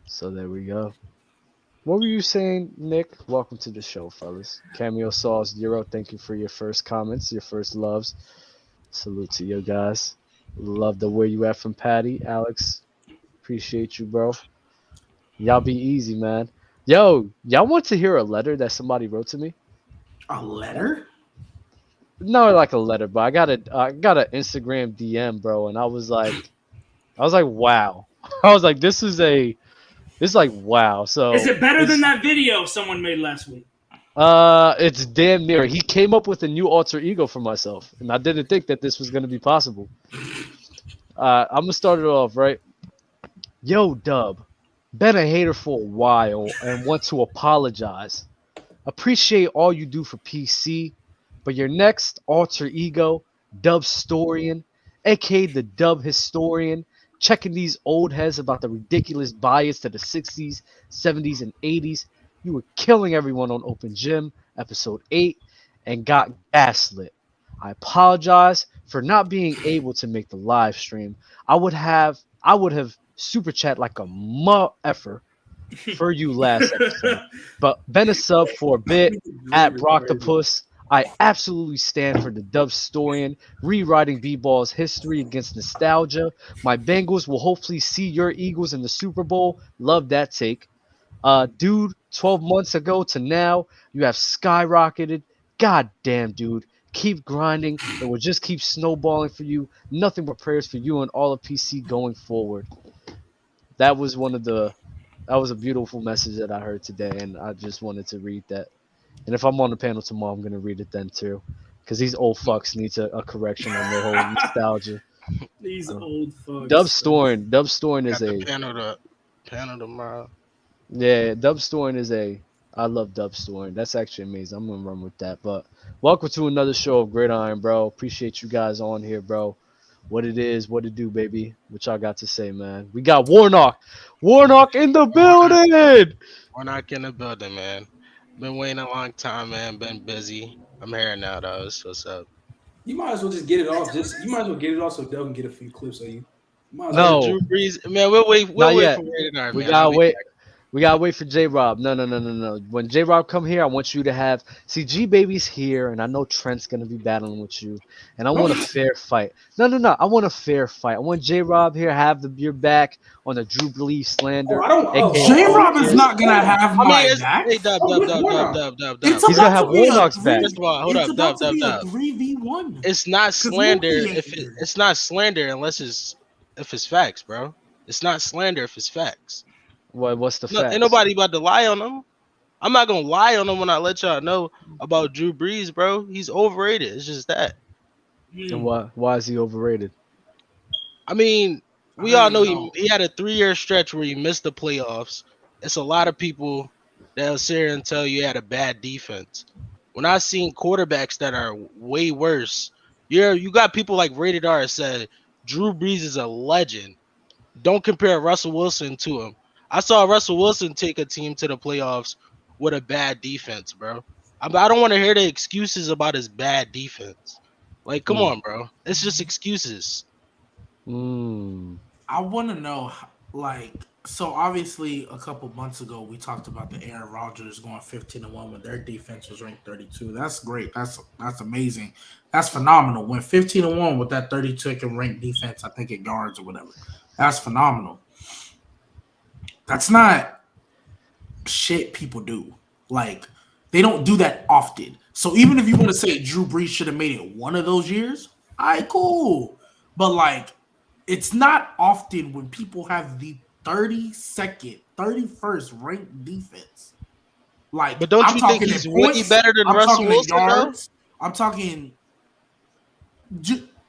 So there we go. What were you saying, Nick? Welcome to the show, fellas. Cameo Sauce, Euro, thank you for your first comments, your first loves. Salute to you guys. Love the where you at from Patty. Alex, appreciate you, bro. Y'all be easy, man. Yo, y'all want to hear a letter that somebody wrote to me? A letter? No, like a letter, but I got an Instagram DM, bro, and I was like, wow. I was like, this is like wow. Is So it better than it's that video someone made last week? it's damn near. He came up with a new alter ego for myself, and I didn't think that this was gonna be possible. I'm gonna start it off right. Yo, Dub, been a hater for a while and want to apologize. Appreciate all you do for PC, but your next alter ego, Dub Storian, aka the Dub Historian, checking these old heads about the ridiculous bias to the 60s, 70s, and 80s. You were killing everyone on Open Gym, episode 8, and got gaslit. I apologize for not being able to make the live stream. I would have super chat like a effer for you last episode. But been a sub for a bit at Broctopus. I absolutely stand for the Dub Storian, rewriting B-Ball's history against nostalgia. My Bengals will hopefully see your Eagles in the Super Bowl. Love that take. Dude, 12 months ago to now, you have skyrocketed. God damn, dude. Keep grinding. It will just keep snowballing for you. Nothing but prayers for you and all of PC going forward. That was that was a beautiful message that I heard today, and I just wanted to read that. And if I'm on the panel tomorrow, I'm gonna read it then too, because these old fucks need a correction on their whole nostalgia. These old fucks. Dub Storing is Got the a panel tomorrow. yeah. Dub Storing is a I love Dub Storing. That's actually amazing. I'm gonna run with that. But welcome to another show of Gridiron, bro. Appreciate you guys on here, bro. What it is, what it do, baby. What y'all got to say, man? We got Warnock. Warnock in the building. Warnock in the building, man. Been waiting a long time, man. Been busy. I'm here now, though. So what's up? You might as well just get it off. You might as well get it off so Doug can get a few clips of you. Might as No. well. Drew Brees, man. We'll wait. We'll Not wait yet. for Radar, We man. gotta I'll be wait. back. We gotta wait for J Rob. No. When J Rob come here, I want you to have G Baby's here, and I know Trent's gonna be battling with you, and I want a fair fight. No. I want a fair fight. I want J Rob here, have your back on the Drew Brees slander. I don't. aka J-Rob is Warriors. not gonna have I mean, my it's back. hey, dub. It's He's gonna about have to be a Warnock's back. First of all, hold It's up, about dub. to be a 3v1. It's not slander Mookie ain't if here. it's not slander unless it's facts, bro. It's not slander if it's facts. What's the No, fact? ain't nobody about to lie on him. I'm not gonna lie on him when I let y'all know about Drew Brees, bro. He's overrated. It's just that. And why is he overrated? I mean, we I all don't know know. he had a 3-year stretch where he missed the playoffs. It's a lot of people that'll sit here and tell you he had a bad defense. When I seen quarterbacks that are way worse, you got people like Rated R said Drew Brees is a legend. Don't compare Russell Wilson to him. I saw Russell Wilson take a team to the playoffs with a bad defense, bro. I don't want to hear the excuses about his bad defense. Like, come on, bro. It's just excuses. I want to know, like, so obviously a couple months ago we talked about the Aaron Rodgers going 15-1 when their defense was ranked 32. That's great. That's amazing. That's phenomenal. When 15-1 with that 32nd ranked defense, I think it guards or whatever. That's phenomenal. That's not shit people do. Like, they don't do that often. So even if you want to say Drew Brees should have made it one of those years, all right, cool. But like, it's not often when people have the 32nd, 31st ranked defense. Like, But don't I'm you think talking he's in way points, better than I'm Russell talking in Wilson, though? yards. I'm talking.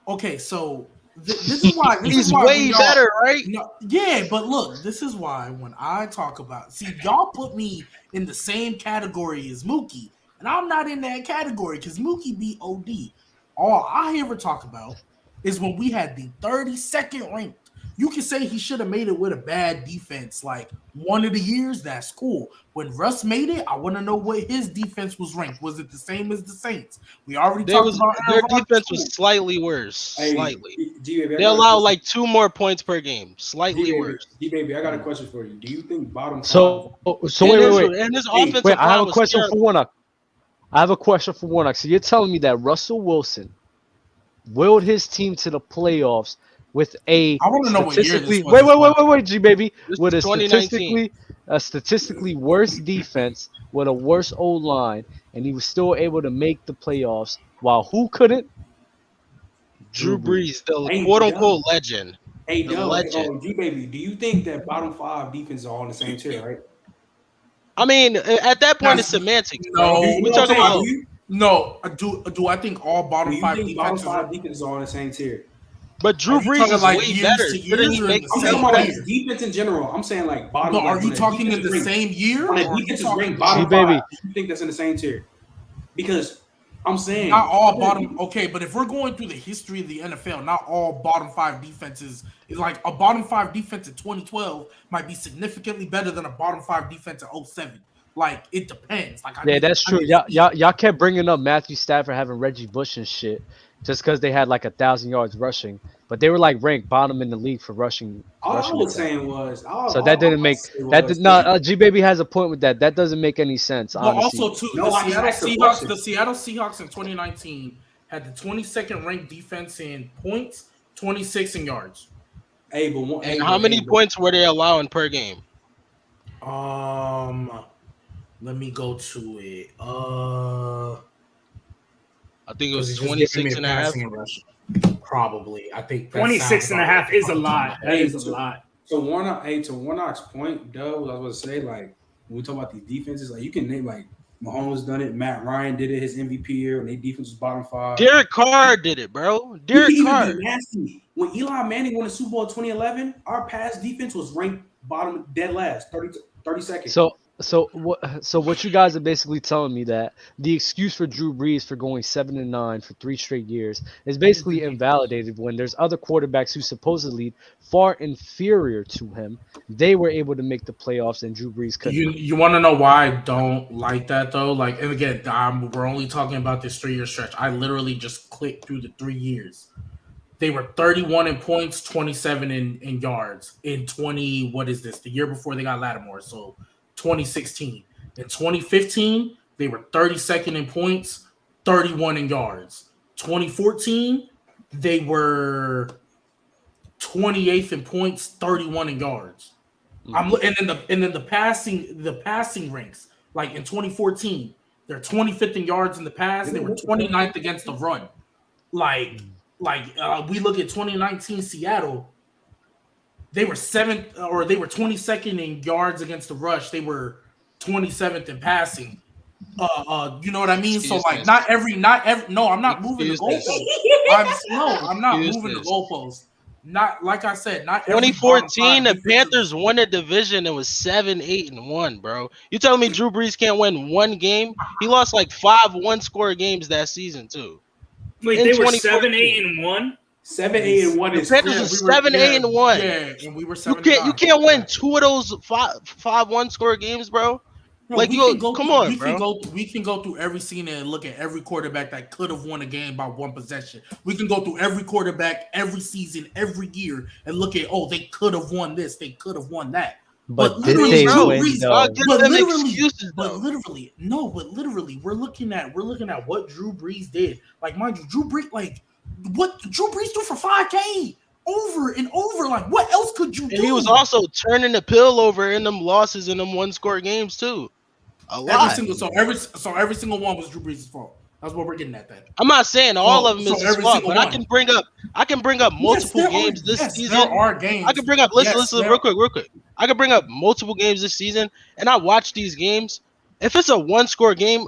Okay, so this is why. He's way better, right? No, yeah, but look, this is why when I talk about, y'all put me in the same category as Mookie, and I'm not in that category because Mookie beat OD. All I ever talk about is when we had the 32nd ranked You can say he should have made it with a bad defense. Like one of the years, that's cool. When Russ made it, I want to know what his defense was ranked. Was it the same as the Saints? We already talked about their defense was slightly worse. Hey, Slightly. G-Baby, They allow like 2 more points per game. Slightly worse. G-Baby, I got a question for you. Do you think bottom five? So And wait. And his offensive Wait, I have line a was question for terrible. Warnock. So you're telling me that Russell Wilson willed his team to the playoffs with a I wanna know what year this statistically was. wait, G baby, This with is a 2019. statistically worse defense with a worse O line, and he was still able to make the playoffs while who couldn't? Drew Brees, the Hey, quote unquote legend. Hey, The Doug, legend. G-Baby, do you think that bottom 5 defenses are all in the same tier, right? I mean, at that point, it's That's- semantics. No, bro. We You talking know, about No, do I think all Do bottom you five think bottom defenses? 5 defenses are on the same tier? But Drew Are you Brees talking is like way years better. to Shouldn't he years or make in I'm the talking same about year? like defense in general. I'm saying like bottom. But are like, you when talking in defense the is ranked- same year? When Or the are you defense is talking ranked bottom G-Baby. 5, do you think that's in the same tier? Because I'm saying not all bottom? Okay, but if we're going through the history of the NFL, not all bottom 5 defenses is like a bottom 5 defense in 2012 might be significantly better than a bottom 5 defense in 07. Like it depends. Like Yeah, that's true. Y'all kept bringing up Matthew Stafford having Reggie Bush and shit just because they had like 1,000 yards rushing, but they were like ranked bottom in the league for rushing. all I rushing was attack. saying was So that didn't make that did not. G baby has a point with that. That doesn't make any sense. Well, Honestly, also too, No, I the asked a Seattle Seahawks. question. The Seattle Seahawks in 2019 had the 22nd ranked defense in points, 26 in yards. Hey, but one, And how many points were they allowing per game? Let me go to it. I think it was Because he's just giving 26 me and a half. passing and rushing. Probably. I think that 26 sounds and a about half right. is a lot. That Hey, is a so- lot. So Warnock, to Warnock's point, though, I was gonna say, like, when we talk about these defenses, like you can name like Mahomes done it, Matt Ryan did it his MVP year, and their defense was bottom 5. Derek Carr did it, bro. You Derek can even Carr. be nasty. When Eli Manning won the Super Bowl in 2011, our pass defense was ranked bottom dead last, 32nd. So what you guys are basically telling me that the excuse for Drew Brees for going 7-9 for 3 straight years is basically invalidated when there's other quarterbacks who supposedly far inferior to him. They were able to make the playoffs and Drew Brees couldn't. You want to know why I don't like that though? Like, and again, we're only talking about this 3-year stretch. I literally just clicked through the 3 years. They were 31 in points, 27 in yards in 20. What is this? The year before they got Lattimore, so 2016. In 2015, they were 32nd in points, 31 in yards. 2014, they were 28th in points, 31 in yards. And then the passing ranks, like in 2014, they're 25th in yards in the pass. They were 29th against the run. Like we look at 2019 Seattle, they were 7th or they were 22nd in yards against the rush. They were 27th in passing. You know what I mean? So like not every no, I'm not moving the goalposts. I'm not moving the goalposts. Not like I said, not every 2014, the defensive- Panthers won a division and was 7-8-1, bro. You telling me Drew Brees can't win one game? He lost like 5 one-score games that season too. Wait, In they were 2014. 7-8-1. 7-8-1 The is Panthers was 7-8-1. Yeah, and we were You 7-9. can't win 2 of those five one-score games, bro. Bro, Like, we yo, can go come through- on, we bro. Can go, we can go through every scene and look at every quarterback that could have won a game by one possession. We can go through every quarterback every season, every year, and look at, they could have won this, they could have won that. But did literally, they Drew win Brees- though? I'll give But them literally- excuses, But though. literally, we're looking at what Drew Brees did. Like, mind you, Drew Brees, like, what Drew Brees do for 5K over and over? Like, what else could you do? And he was also turning the pill over in them losses in them one-score games too. A lot. every single one was Drew Brees' fault. That's what we're getting at. That I'm not saying all of them So is his every fault, single but I one. can bring up multiple Yes, there games are, this yes, season. There are games. I can bring up listen real quick. I can bring up multiple games this season, and I watch these games. If it's a one-score game,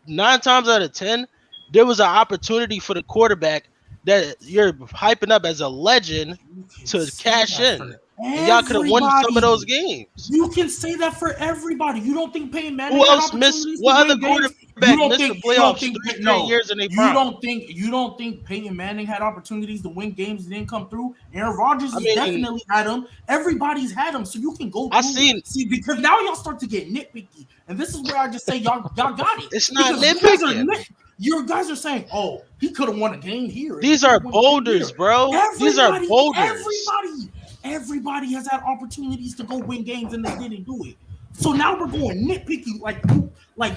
9 times out of 10, there was an opportunity for the quarterback that you're hyping up as a legend to cash in. And y'all could have won some of those games. You can say that for everybody. You don't think Peyton Manning? Who had else missed? opportunities What to other win games? quarterback missed the playoffs 3 straight years in a prime. You don't think Peyton Manning had opportunities to win games and didn't come through? Aaron Rodgers definitely had them. Everybody's had them, so you can go through. See, because now y'all start to get nitpicky, and this is where I just say y'all got it. It's not nitpicking. You guys are saying, "Oh, he could have won a game here." These are boulders, bro. These are boulders. Everybody has had opportunities to go win games and they didn't do it. So now we're going nitpicky. Like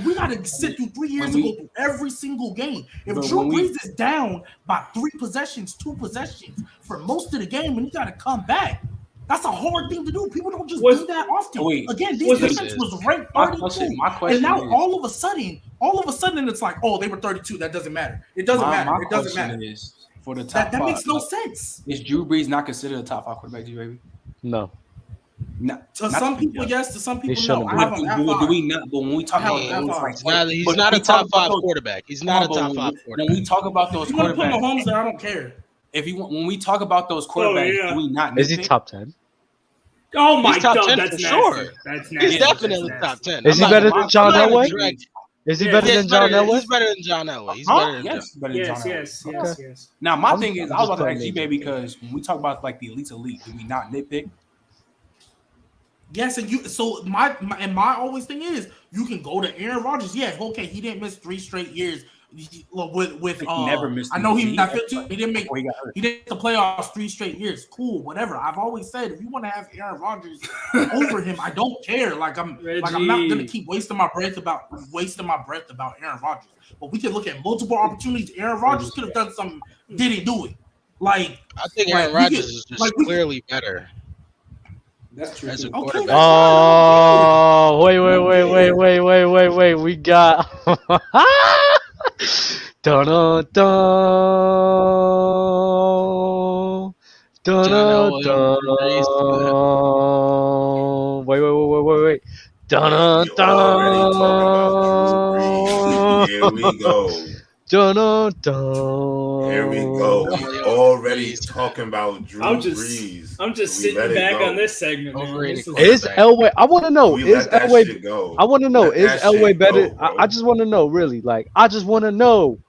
we got to sit through 3 years to go through every single game. If Drew Brees is down by 3 possessions, 2 possessions for most of the game, and he got to come back, that's a hard thing to do. People don't just do that often. Again, this defense was ranked 32, and now all of a sudden, it's like, oh, they were 32. That doesn't matter. It doesn't matter. It doesn't matter. For the top that makes no sense. Is Drew Brees not considered a top 5 quarterback, G-Baby? No. To some people, yes. To some people, no. I have him do we not? But when we talk about he's not a top 5 quarterback. He's not a top 5 quarterback. When we talk about those quarterbacks, put Mahomes there, I don't care. When we talk about those quarterbacks, do we not? Is he top 10? Oh my God, that's nasty. Sure. That's nasty. He's definitely top 10. Is he better than John Elway? Is he better than John Elway? He's better than John Elway. He's better than Yes, better than John Elway. Yes. Now, my thing is, I was about to ask G-Baby because when we talk about like the elite, do we not nitpick? Yes, and you. So my always thing is, you can go to Aaron Rodgers. Yeah, okay, he didn't miss 3 straight years. With he never missed. I know he didn't make. He did the playoffs 3 straight years. Cool, whatever. I've always said if you want to have Aaron Rodgers over him, I don't care. I'm not gonna keep wasting my breath about Aaron Rodgers. But we can look at multiple opportunities. Aaron Rodgers could have done something, didn't do it. I think Aaron Rodgers is just clearly better. That's true. As a quarterback. Oh, wait. We got dun dun dun dun. Wait. Dun dun. Here we go. Dun dun. Here we go. Already talking about Drew Brees. I'm just sitting back on this segment. Is Elway? I want to know. Is Elway? I want to know. Is Elway better? I just want to know. Really, I just want to know.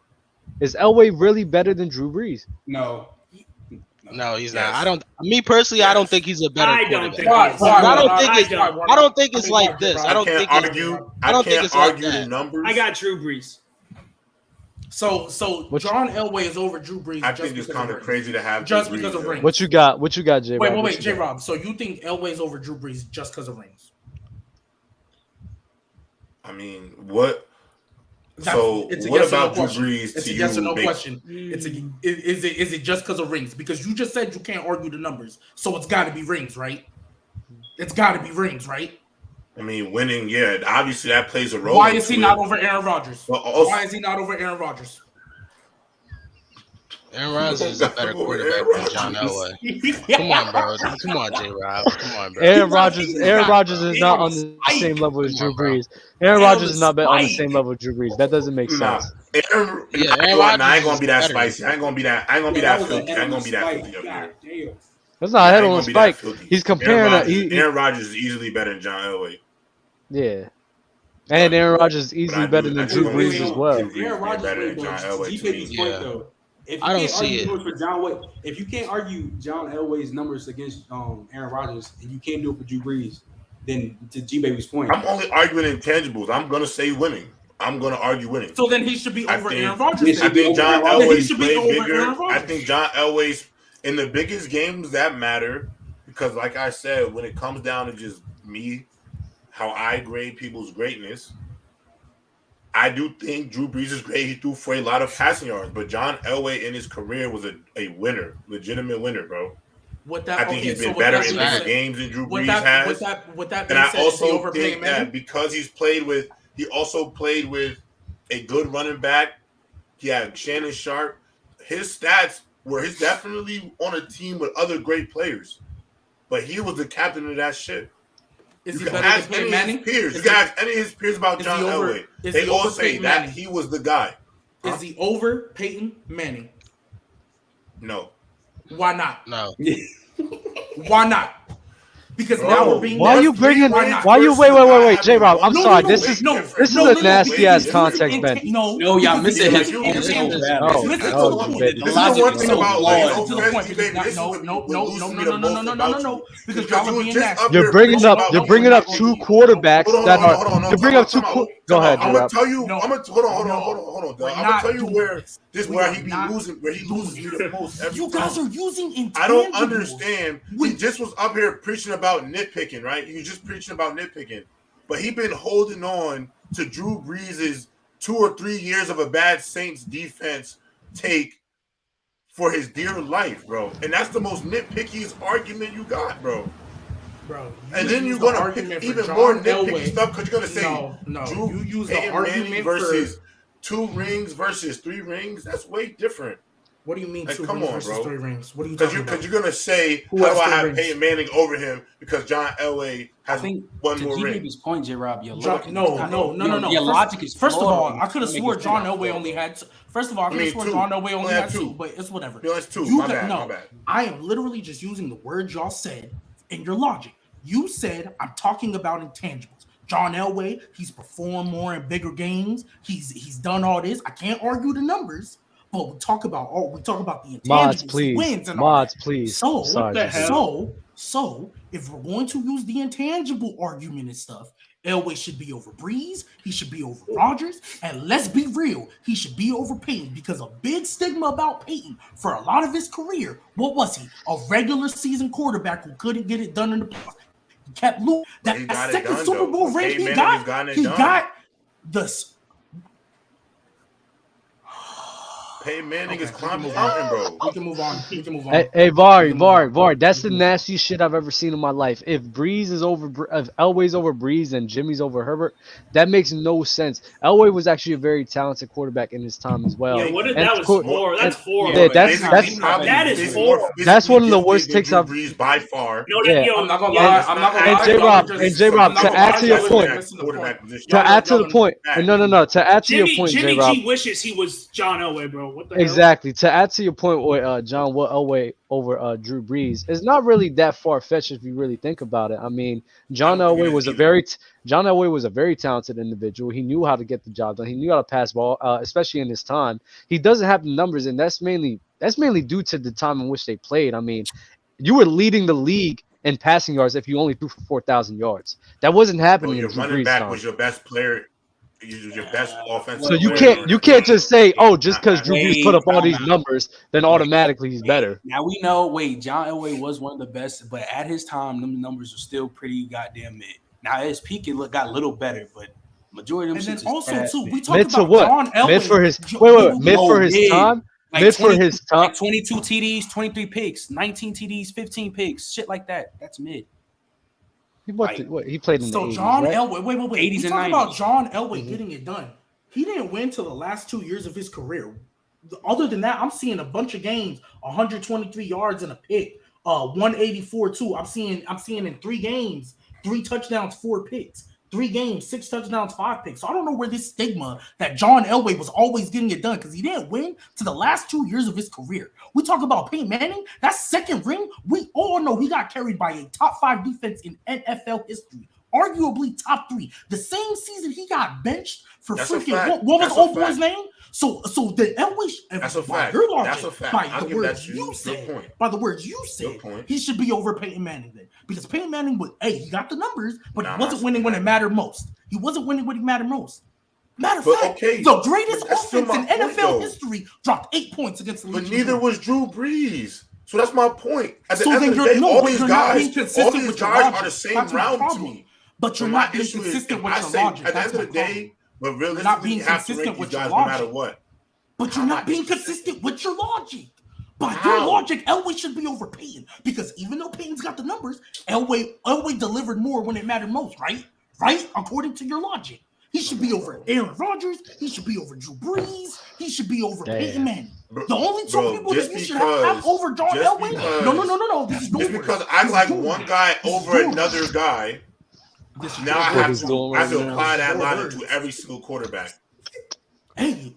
Is Elway really better than Drew Brees? No, he's not. I don't. Me personally, I don't think he's a better quarterback. I don't think it's like this. I don't think it's argue the numbers. I got Drew Brees. So John Elway is over Drew Brees. I think it's kind of crazy to have just because of rings. What you got, J. Wait, J. Rob. So you think Elway's over Drew Brees just because of rings? I mean, what? So what about Drew Brees? It's a yes or no question. Is it just because of rings? Because you just said you can't argue the numbers, so it's got to be rings, right? It's got to be rings, right? I mean, winning, yeah, obviously that plays a role. Why is he not over Aaron Rodgers? Why is he not over Aaron Rodgers? Aaron Rodgers is a better quarterback than John Elway. Come on, bro. Come on, J-Rob. Come on, bro. Aaron Rodgers is not on the same level as Drew Brees. Aaron Rodgers is not on the same level as Drew Brees. That doesn't make sense. Aaron Rodgers. I ain't gonna be that spicy. I ain't gonna be that filthy. I ain't gonna be that filthy up here. That's not a head on spike. He's comparing. Aaron Rodgers is easily better than John Elway. Yeah. And Aaron Rodgers is easily better than Drew Brees as well. Aaron Rodgers better than John Elway. I don't see it. For John, if you can't argue John Elway's numbers against Aaron Rodgers, and you can't do it for Drew Brees, then to G-Baby's point, I'm only arguing intangibles. I'm gonna say winning. I'm gonna argue winning. So then he should be over Aaron Rodgers. I think John Elway's played bigger. I think John Elway's in the biggest games that matter, because like I said, when it comes down to just me, how I grade people's greatness, I do think Drew Brees is great. He threw for a lot of passing yards, but John Elway in his career was a winner, legitimate winner, bro. I think he's been better in bigger games than Drew Brees has. And I also think that because he also played with a good running back. He had Shannon Sharp. His stats were he's definitely on a team with other great players, but he was the captain of that ship. Is he better than Peyton Manning? You can ask any of his peers about John Elway. They all say that he was the guy. Is he over Peyton Manning? No. Why not? No. Why not? Because Bro, now we're being. Why are you bringing? Why you wait, J-Rob? I'm sorry. This is a nasty ass context, Ben. No, y'all missing his point. Listen to the point. This is the one thing about Listen to the point. No. Because y'all are being nasty. You're bringing up two quarterbacks that are. You bring up two. Go ahead, I'm gonna J-Rob. tell you. I'm gonna hold on. I'm gonna tell you where he loses me the most. You guys are using intangibles. I don't understand. He just was up here preaching about nitpicking, right? He was just preaching about nitpicking, but he been holding on to Drew Brees' 2 or 3 years of a bad Saints defense take for his dear life, bro. And that's the most nitpickiest argument you got, bro. And then you're gonna pick even more nitpicky stuff because you're gonna say Drew you use Peyton the argument Manning versus 2 rings versus 3 rings. That's way different. What do you mean 2 come rings on, versus bro. 3 rings? What are you talking about? Because you're gonna say, how do I have Peyton Manning over him because John Elway has one more ring? His point, J-Rob, your logic. No. Your logic is first of all, I could have swore John Elway only had. First of all, I could have swore John Elway only had 2, but it's whatever. No, it's 2. My bad. I am literally just using the words y'all said in your logic. You said I'm talking about intangibles. John Elway, he's performed more in bigger games. He's done all this. I can't argue the numbers, but we talk about the intangibles, Mods, please. wins, and Mods, please. So, sorry, so if we're going to use the intangible argument and stuff, Elway should be over Brees. He should be over Rodgers. And let's be real, he should be over Peyton because a big stigma about Peyton for a lot of his career. What was he? A regular season quarterback who couldn't get it done in the playoffs. He kept losing. That second Super Bowl ring he got this. Peyton Manning is climbing mountain, bro. We can move on. Hey, Vari. That's the nastiest shit I've ever seen in my life. If Elway's over Brees and Jimmy's over Herbert, that makes no sense. Elway was actually a very talented quarterback in his time as well. Yeah, that's horrible. Yeah, that is horrible. That's one of the worst takes I've. Brees by far. I'm not gonna lie. And J-Rob, to add to your point. To add to the point. To add to your point, J-Rob. Jimmy G wishes he was John Elway, bro. What the hell? Exactly. To add to your point with John Elway over Drew Brees, it's not really that far fetched if you really think about it. I mean, John Elway was a very talented individual. He knew how to get the job done. He knew how to pass ball, especially in his time. He doesn't have the numbers, and that's mainly due to the time in which they played. I mean, you were leading the league in passing yards if you only threw for 4,000 yards. That wasn't happening. Your running back was your best player. Your best offensive. So you can't just say, just because Drew Brees put up all these numbers, then automatically he's better. Now we know. John Elway was one of the best, but at his time, them numbers are still pretty goddamn mid. Now at his peak, it got a little better, but majority of them. And then also too, we talk mid about what? John Elway. Mid for his mid for his time. Mid for his time. Like 22 TDs, 23 picks, 19 TDs, 15 picks, shit like that. That's mid. He played in the 80s, John right? Elway, wait. 80s We and talk 90s. about John Elway getting it done. He didn't win till the last 2 years of his career. Other than that, I'm seeing a bunch of games, 123 yards and a pick, 184 too. I'm seeing in 3 games, 3 touchdowns, 4 picks. 3 games, 6 touchdowns, 5 picks. So I don't know where this stigma that John Elway was always getting it done because he didn't win to the last 2 years of his career. We talk about Peyton Manning, that second ring, we all know he got carried by a top 5 defense in NFL history. Arguably top 3. The same season he got benched for freaking what was old boy's name? So the Elway. That's a fact. Your logic, That's a fact. By the words you said, he should be over Peyton Manning then, because Peyton Manning he got the numbers, but he wasn't winning when it mattered most. He wasn't winning when it mattered most. Matter of fact, the greatest offense in NFL history dropped 8 points against the league. But neither was Drew Brees. So that's my point. At the end of the day, all these guys are the same round to me. But you're not being consistent with your logic. At the end of the day, but realistically, you have to rank these guys no matter what. But you're not being consistent with your logic. By your logic, Elway should be over Peyton because even though Peyton's got the numbers, Elway delivered more when it mattered most, right? Right? According to your logic. He should be over Aaron Rodgers. He should be over Drew Brees. He should be over Peyton Manning. The only 2 people that you should have over John Elway. No. This is just because I like one guy over another guy. Now I have to apply that logic to every single quarterback. Hey,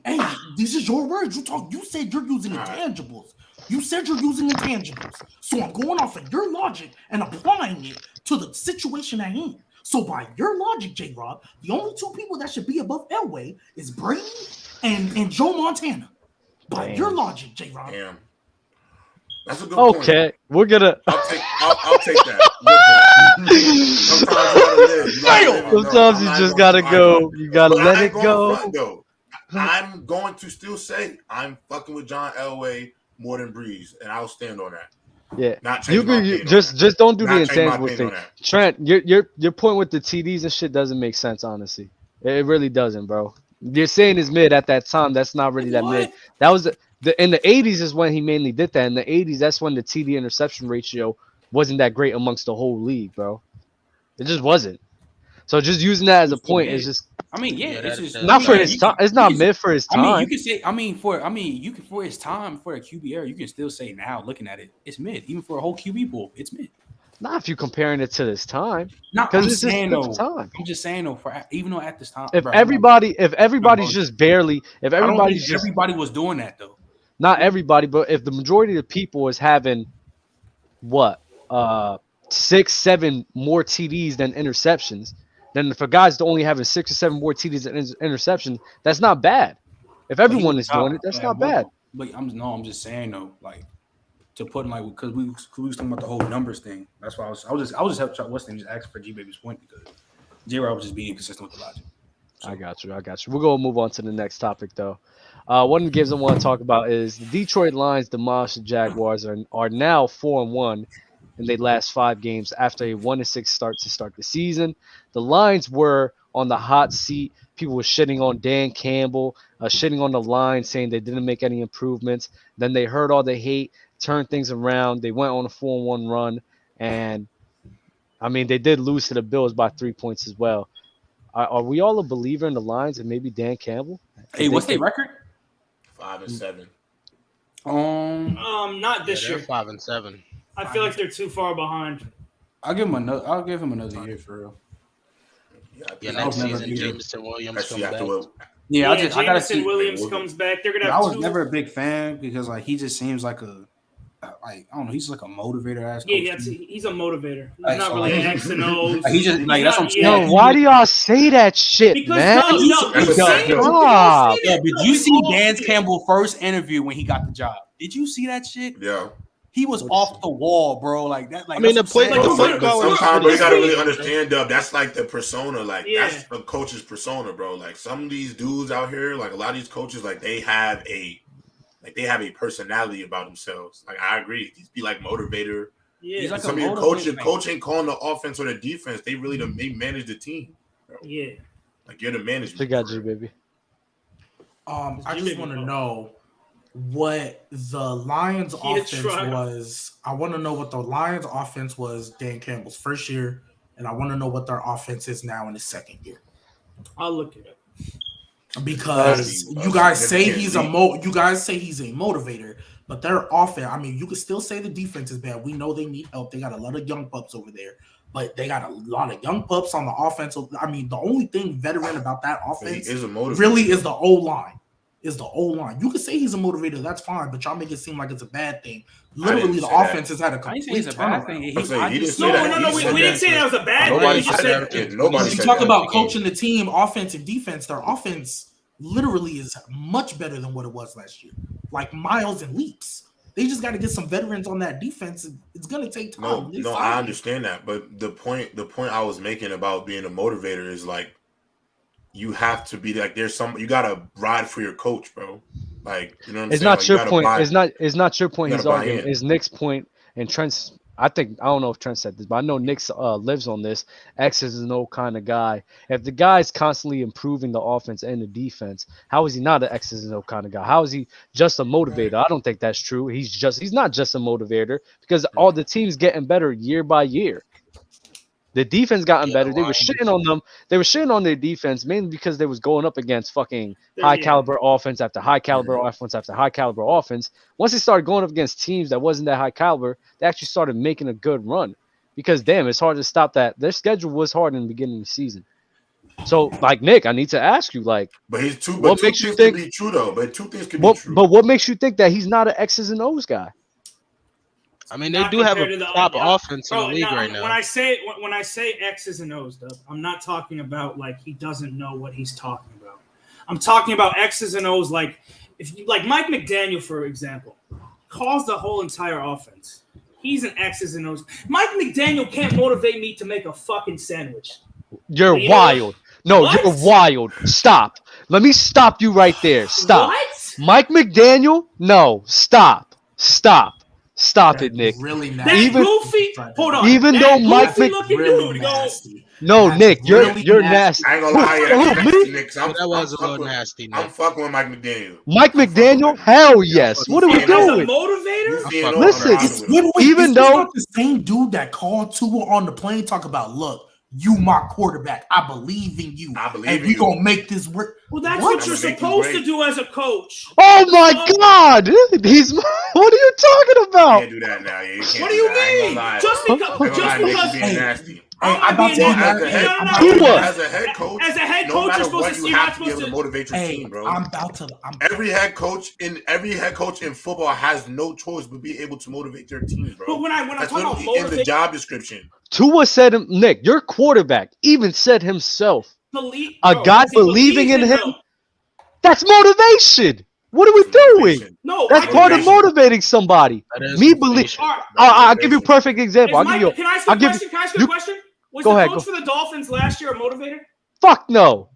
these are your words. You said you're using intangibles. You said you're using intangibles. So I'm going off of your logic and applying it to the situation at hand. So by your logic, J-Rob, the only two people that should be above Elway is Brady and Joe Montana. By your logic, J-Rob. Damn. That's a good point. Okay, we're gonna. I'll take that. Sometimes you just gotta go. You gotta let it go. I'm going to still say I'm fucking with John Elway more than Brees, and I'll stand on that. Yeah, Not just don't do the Not change my intangible opinion thing. on that. Trent, your point with the TDs and shit doesn't make sense. Honestly, it really doesn't, bro. You're saying is mid at that time. That's not really that mid. That was in the 80s is when he mainly did that. In the 80s, that's when the TD interception ratio wasn't that great amongst the whole league, bro. It just wasn't. So just using that as a point is just. I mean, yeah, it's just Not for his time. It's not mid for his time. I mean, you can say. For his time for a QB era, you can still say now, looking at it, it's mid. Even for a whole QB pool, it's mid. Not if you're comparing it to this time. Not because I'm it's saying just though. time. I'm just saying though. For even though at this time, If bro, everybody just barely, if I don't everybody's think just everybody was doing that though. not everybody, but if the majority of the people is having what 6, 7 more TDs than interceptions, then if a guy's only having 6 or 7 more TDs than interceptions, that's not bad. If everyone is doing it, that's not bad. But I'm just saying though, like to put in like because we was talking about the whole numbers thing. That's why I was just helping West End just ask for G Baby's point because J-Rob was just being inconsistent with the logic. So. I got you. We're gonna move on to the next topic though. One of the games I want to talk about is the Detroit Lions demolished the Jaguars are now 4-1 in their last 5 games after a 1-6 start to start the season. The Lions were on the hot seat. People were shitting on Dan Campbell, shitting on the Lions, saying they didn't make any improvements. Then they heard all the hate, turned things around. They went on a 4-1 run, and I mean they did lose to the Bills by 3 points as well. Are we all a believer in the Lions and maybe Dan Campbell? Hey, what's their record? 5-7. Not this year. 5-7. I feel like they're too far behind. I'll give him another year for real. Yeah, next season Jameson Williams comes back. Yeah, I gotta Jameson see. Williams comes back. They're gonna have I was two. never a big fan because like he just seems like I don't know. He's like a motivator ass. Yeah, he's a motivator. He's Like, not so, really like, an X and O's. He just like that's what I'm saying. Yo, why do y'all say that shit, Because man? no, Yeah, did you see Dan Campbell's first interview when he got the job? Did you see that shit? Yeah. He was off the wall, bro. Like that. Like I mean, that's the play. what I'm saying. The play call was Sometimes pretty you gotta really sweet. understand, Dub. That's like the persona. Like Yeah. that's a coach's persona, bro. Like some of these dudes out here, like a lot of these coaches, like they have a personality about themselves. Like I agree, he's be like motivator. Yeah, He's like Some of your coach ain't calling the offense or the defense. They really they manage the team. Bro. yeah. Like you're the management. We got you, baby. I just want to know what the Lions offense was. I want to know what the Lions offense was Dan Campbell's first year, and I want to know what their offense is now in his second year. I'll look it up. Because you guys say he's a motivator, but their offense, I mean, you could still say the defense is bad. We know they need help. They got a lot of young pups over there, but they got a lot of young pups on the offensive. I mean, the only thing veteran about that offense really is the O-line. You could say he's a motivator, that's fine, but y'all make it seem like it's a bad thing. Literally, the offense has had a complete turnaround. We didn't say that was a bad thing. Nobody You talk about coaching the team, offense and defense. Their offense literally is much better than what it was last year, like miles and leaps. They just got to get some veterans on that defense. It's gonna take time. No, I understand that, but the point I was making about being a motivator is like you have to be like you gotta ride for your coach, bro. Like you know what I'm saying? It's not like, your point. It's not your point. You He's gotta buy arguing. in. It's Nick's point and Trent's. I don't know if Trent said this, but I know Nick lives on this. X is no kind of guy. If the guy's constantly improving the offense and the defense, how is he not an X is no kind of guy? How is he just a motivator? I don't think that's true. He's not just a motivator because all the teams getting better year by year. The defense gotten better. They were shitting on them. They were shitting on their defense mainly because they was going up against fucking high caliber offense after high caliber offense after high caliber offense. Once they started going up against teams that wasn't that high caliber, they actually started making a good run. Because damn, it's hard to stop that. Their schedule was hard in the beginning of the season. So, like Nick, I need to ask you, like, but he's two. What makes you think? Be true though, but two things can be true. But what makes you think that he's not an X's and O's guy? I mean, they do have a top offense in the league right now. When I say X's and O's, though, I'm not talking about like he doesn't know what he's talking about. I'm talking about X's and O's like Mike McDaniel, for example, calls the whole entire offense. He's an X's and O's. Mike McDaniel can't motivate me to make a fucking sandwich. You're wild. No, What? you're wild. Stop. Let me stop you right there. Stop. What? Mike McDaniel? No. Stop. Stop it, Nick. Really That nasty. goofy. Hold on. Even that though Mike goofy Mc- looking Really dude goes. nasty. No, That's Nick, really you're nasty. I ain't gonna lie, Oh, that's me? nasty, Nick. That was a little nasty, I'm Nick. fucking with Mike McDaniel. Mike McDaniel? Hell yes. What are we As a doing? motivator? Listen, even Is though- not the same dude that called Tua on the plane talk about, look, you my quarterback. I believe in you. And we gonna make this work. Well, that's What? what you're I'm gonna make you supposed to great. do as a coach. Oh my God! He's. What are you talking about? Can't do that now. You can't What do you that. I ain't mean? gonna lie. Just I ain't gonna lie, because Nick, you being Hey, nasty. I'm about to being As be a head, No, no, Tua. no. as a head coach, As a head no coach, matter you're supposed what, to you see. You're have not to be able supposed to to. motivate your Hey, team, bro. I'm about to. Every head coach in football has no choice but be able to motivate their team, bro. But when I That's talk about literally in the motivate, job description. Tua said him. Nick, your quarterback even said himself. believe A guy believing in him. though. That's motivation. What are we doing? Motivation. No, That's Mike part of McDaniel- motivting somebody. That is Me motivation. believe. All right, I'll give you a perfect example. I'll give you. Can I ask you I'll a give question? Can I ask you you- a question? Was Go the ahead, coach for the Dolphins last year a motivator? Fuck no.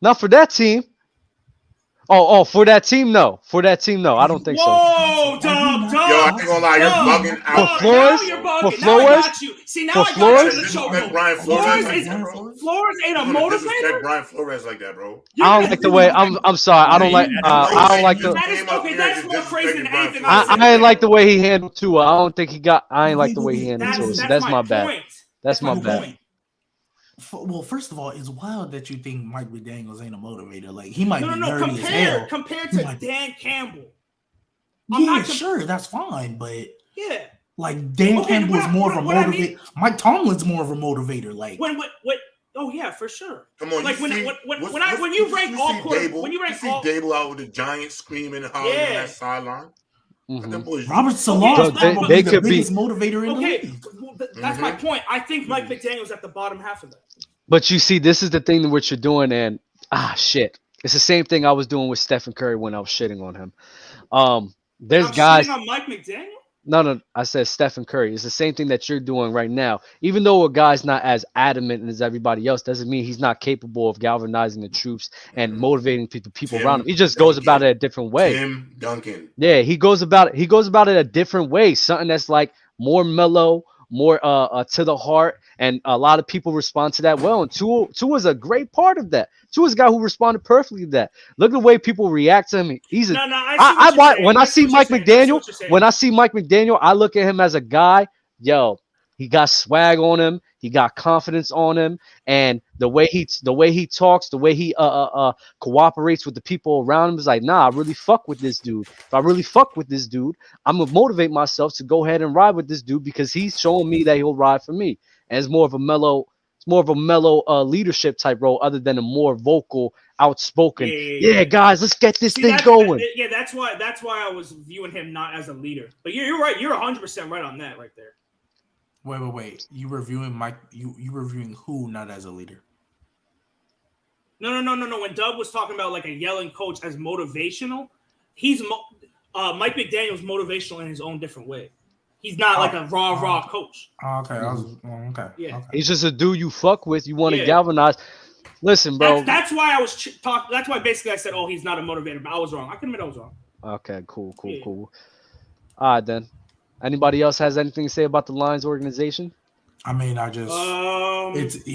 Not for that team. Oh, for that team, no. For that team, no. I don't think so. Whoa, Dub. Yo, I ain't gonna lie, you're bugging For out. Flores? Now you're For bugging. Now I Flores? got you. See, now For I got Flores? you in the Disrespect chokehold. Brian Flores Flores like is that, bro. Flores ain't a You're gonna disrespect motivator. Brian Flores like that, bro. I don't like the way. I'm sorry. I don't like. I don't like the. That is okay. That's more crazy than anything I I've said. ain't like the way he handled Tua. I don't think he got. I ain't like the way he handled Tua. So that's my bad. point. That's my my bad. point. Well, first of all, it's wild that you think Mike McDaniels ain't a motivator. Like he might No, be no, nerdy as hell. compared He to might be- Dan Campbell. I'm Yeah, not sure, that's fine, but Yeah. like Dan Okay, Campbell is more of a what I motivator. mean- Mike Tomlin's more of a motivator. Like What? Oh yeah, for sure. Come on, Like you when see, when you rank all Dable, when you rank see all Dable out with the Giants screaming and hollering on Yeah. that sideline. Mhm. Them boys, Robert Salah Okay, is but probably they the could be- biggest motivator in the okay, league. well, that's my point. I think Mike McDaniel's at the bottom half of that. But you see, this is the thing that what you're doing, and shit. It's the same thing I was doing with Stephen Curry when I was shitting on him. There's I'm guys. shitting on Mike McDaniel. No, I said Stephen Curry. It's the same thing that you're doing right now. Even though a guy's not as adamant as everybody else, doesn't mean he's not capable of galvanizing the troops and motivating people Tim around him. He just goes Duncan. about it a different way. Tim Duncan. Yeah, he goes about it a different way. Something that's like more mellow, more to the heart, and a lot of people respond to that well. And Tua's a great part of that. Tua's a guy who responded perfectly to that. Look at the way people react to him. He's a No, I see what you're saying. when I see what Mike you're saying. I see McDaniel, what you're saying. when I see Mike McDaniel, I look at him as a guy. Yo, he got swag on him. He got confidence on him, and the way he talks, the way he cooperates with the people around him is like, nah, I really fuck with this dude. If I really fuck with this dude, I'm gonna motivate myself to go ahead and ride with this dude because he's showing me that he'll ride for me. And it's more of a mellow leadership type role, other than a more vocal, outspoken. Yeah, guys, let's get this thing going. That's why I was viewing him not as a leader. But you're right. You're 100% right on that right there. Wait. You reviewing Mike? You reviewing who not as a leader? No. When Doug was talking about like a yelling coach as motivational, Mike McDaniel's motivational in his own different way. He's not like a raw coach. Okay, okay. Yeah. Okay. He's just a dude you fuck with. You want to Yeah. galvanize. Listen, bro. That's why I was talking. That's why basically I said, "Oh, he's not a motivator," but I was wrong. I can admit I was wrong. Okay, cool. Yeah. All right, then. Anybody else has anything to say about the Lions organization? I mean,